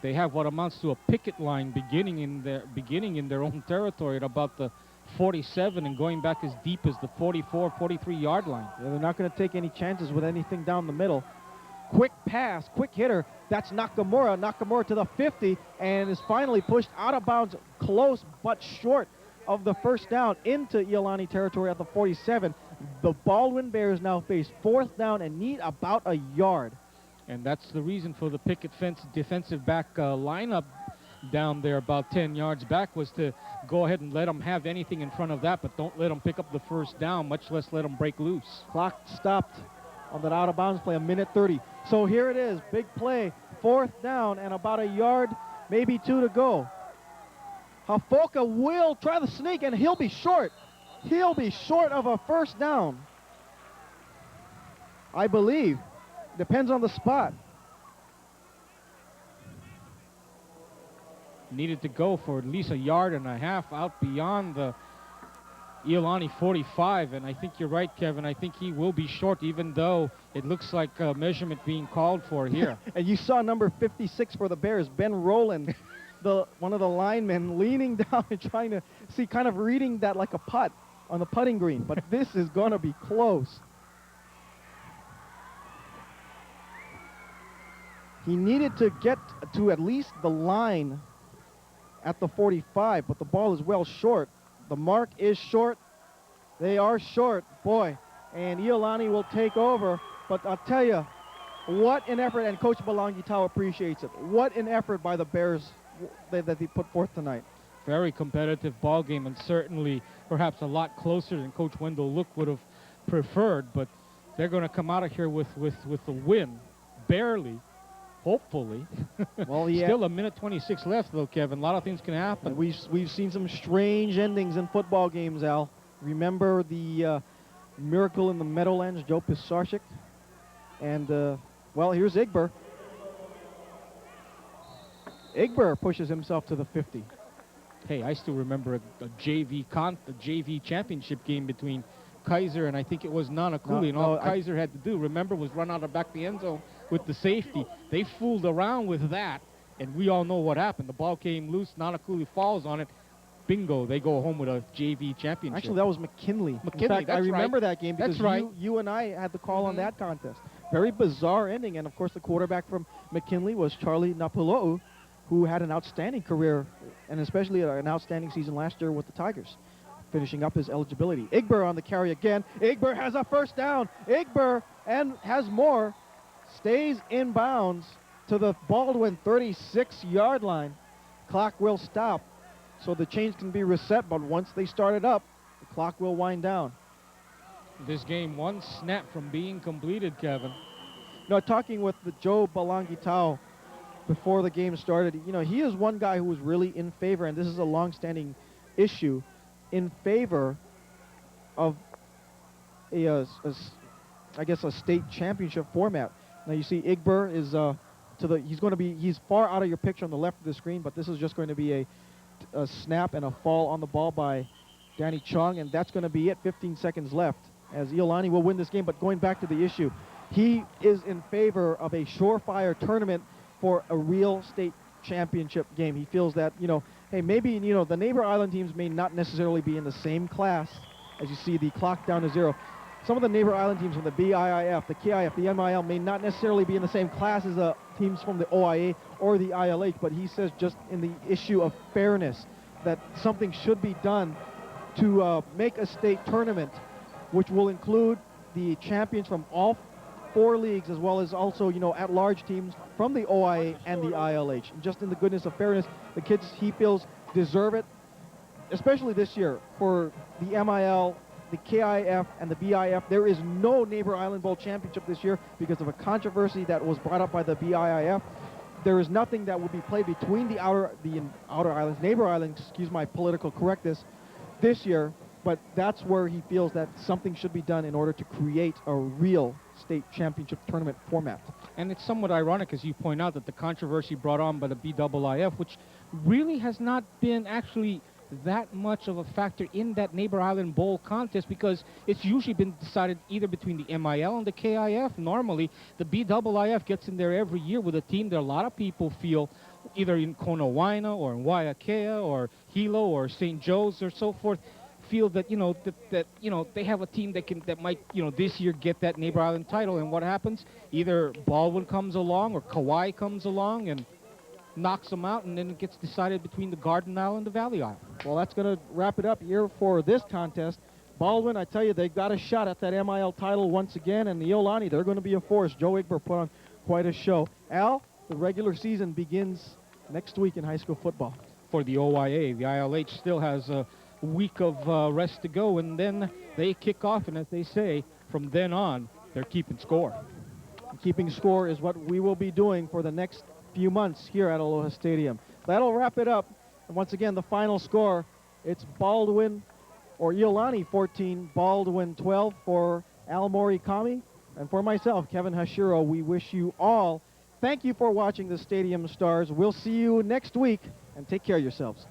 They have what amounts to a picket line beginning in their own territory at about the 47 and going back as deep as the 44, 43-yard line. Yeah, they're not going to take any chances with anything down the middle. Quick pass, quick hitter. That's Nakamura. Nakamura to the 50 and is finally pushed out of bounds, close but short of the first down into Iolani territory at the 47. The Baldwin Bears now face 4th down and need about a yard. And that's the reason for the picket fence defensive back lineup down there about 10 yards back, was to go ahead and let them have anything in front of that, but don't let them pick up the first down, much less let them break loose. Clock stopped on that out-of-bounds play, a minute 30. So here it is, big play, 4th down and about a yard, maybe 2 to go. Hafoka will try the sneak, and he'll be short. He'll be short of a first down, I believe. Depends on the spot. Needed to go for at least a yard and a half out beyond the Iolani 45, and I think you're right, Kevin. I think he will be short, even though it looks like a measurement being called for here. And you saw number 56 for the Bears, Ben Rowland, one of the linemen, leaning down and trying to see, kind of reading that like a putt on the putting green. But this is going to be close. He needed to get to at least the line at the 45, but the ball is well short. The mark is short. They are short, boy. And Iolani will take over. But I'll tell you, what an effort, and Coach Balangitao appreciates it. What an effort by the Bears that they put forth tonight. Very competitive ball game, and certainly perhaps a lot closer than Coach Wendell Look would have preferred. But they're going to come out of here with a win, barely. Hopefully. Well, yeah. Still a minute 26 left, though, Kevin. A lot of things can happen. And we've seen some strange endings in football games, Al. Remember the miracle in the Meadowlands, Joe Pisarcik? And, well, here's Igber. Igber pushes himself to the 50. Hey, I still remember a JV championship game between Kaiser and I think it was Nanakuli, and all Kaiser had to do, remember, was run out of back the end zone with the safety. They fooled around with that, and we all know what happened. The ball came loose, Nanakuli falls on it, bingo, they go home with a JV championship. Actually, that was McKinley. In fact, I remember that game because you and I had the call on that contest. Very bizarre ending, and of course the quarterback from McKinley was Charlie Napulo'u, who had an outstanding career, and especially an outstanding season last year with the Tigers, finishing up his eligibility. Igber on the carry again. Igber has a first down. Igber, and has more, stays in bounds to the Baldwin 36-yard line. Clock will stop, so the chains can be reset, but once they start it up, the clock will wind down. This game, one snap from being completed, Kevin. No, talking with the Joe Balangitao, before the game started, you know, he is one guy who was really in favor, and this is a long-standing issue, in favor of I guess a state championship format. Now you see Igber is he's far out of your picture on the left of the screen, but this is just going to be a snap and a fall on the ball by Danny Chong, and that's going to be it. 15 seconds left as Iolani will win this game. But going back to the issue, he is in favor of a surefire tournament for a real state championship game. He feels that, you know, hey, maybe, you know, the neighbor island teams may not necessarily be in the same class. As you see the clock down to 0. Some of the neighbor island teams from the BIIF, the KIF, the MIL may not necessarily be in the same class as the teams from the OIA or the ILH, but he says just in the issue of fairness that something should be done to make a state tournament which will include the champions from all 4 leagues, as well as also, you know, at-large teams from the OIA and the ILH. And just in the goodness of fairness, the kids, he feels, deserve it, especially this year. For the MIL, the KIF, and the BIF, there is no Neighbor Island Bowl championship this year because of a controversy that was brought up by the BIIF. There is nothing that will be played between the outer islands, neighbor islands, excuse my political correctness, this year. But that's where he feels that something should be done in order to create a real state championship tournament format. And it's somewhat ironic, as you point out, that the controversy brought on by the BIIF, which really has not been actually that much of a factor in that Neighbor Island Bowl contest, because it's usually been decided either between the MIL and the KIF. Normally, the BIIF gets in there every year with a team that a lot of people feel either in Konawaina or in Waiakea or Hilo or St. Joe's or so forth, feel that, you know, that you know, they have a team that might, you know, this year get that Neighbor Island title. And what happens? Either Baldwin comes along or Kauai comes along and knocks them out, and then it gets decided between the Garden Isle and the Valley Isle. Well, that's going to wrap it up here for this contest. Baldwin, I tell you, they got a shot at that MIL title once again, and the Iolani, they're going to be a force. Joe Igber put on quite a show. Al, the regular season begins next week in high school football. For the OIA, the ILH still has a week of rest to go, and then they kick off, and as they say, from then on, they're keeping score. Keeping score is what we will be doing for the next few months here at Aloha Stadium. That'll wrap it up. And once again, the final score, it's Baldwin, or Iolani 14, Baldwin 12 for Al Morikami. And for myself, Kevin Hashiro, we wish you all, thank you for watching the Stadium Stars. We'll see you next week, and take care of yourselves.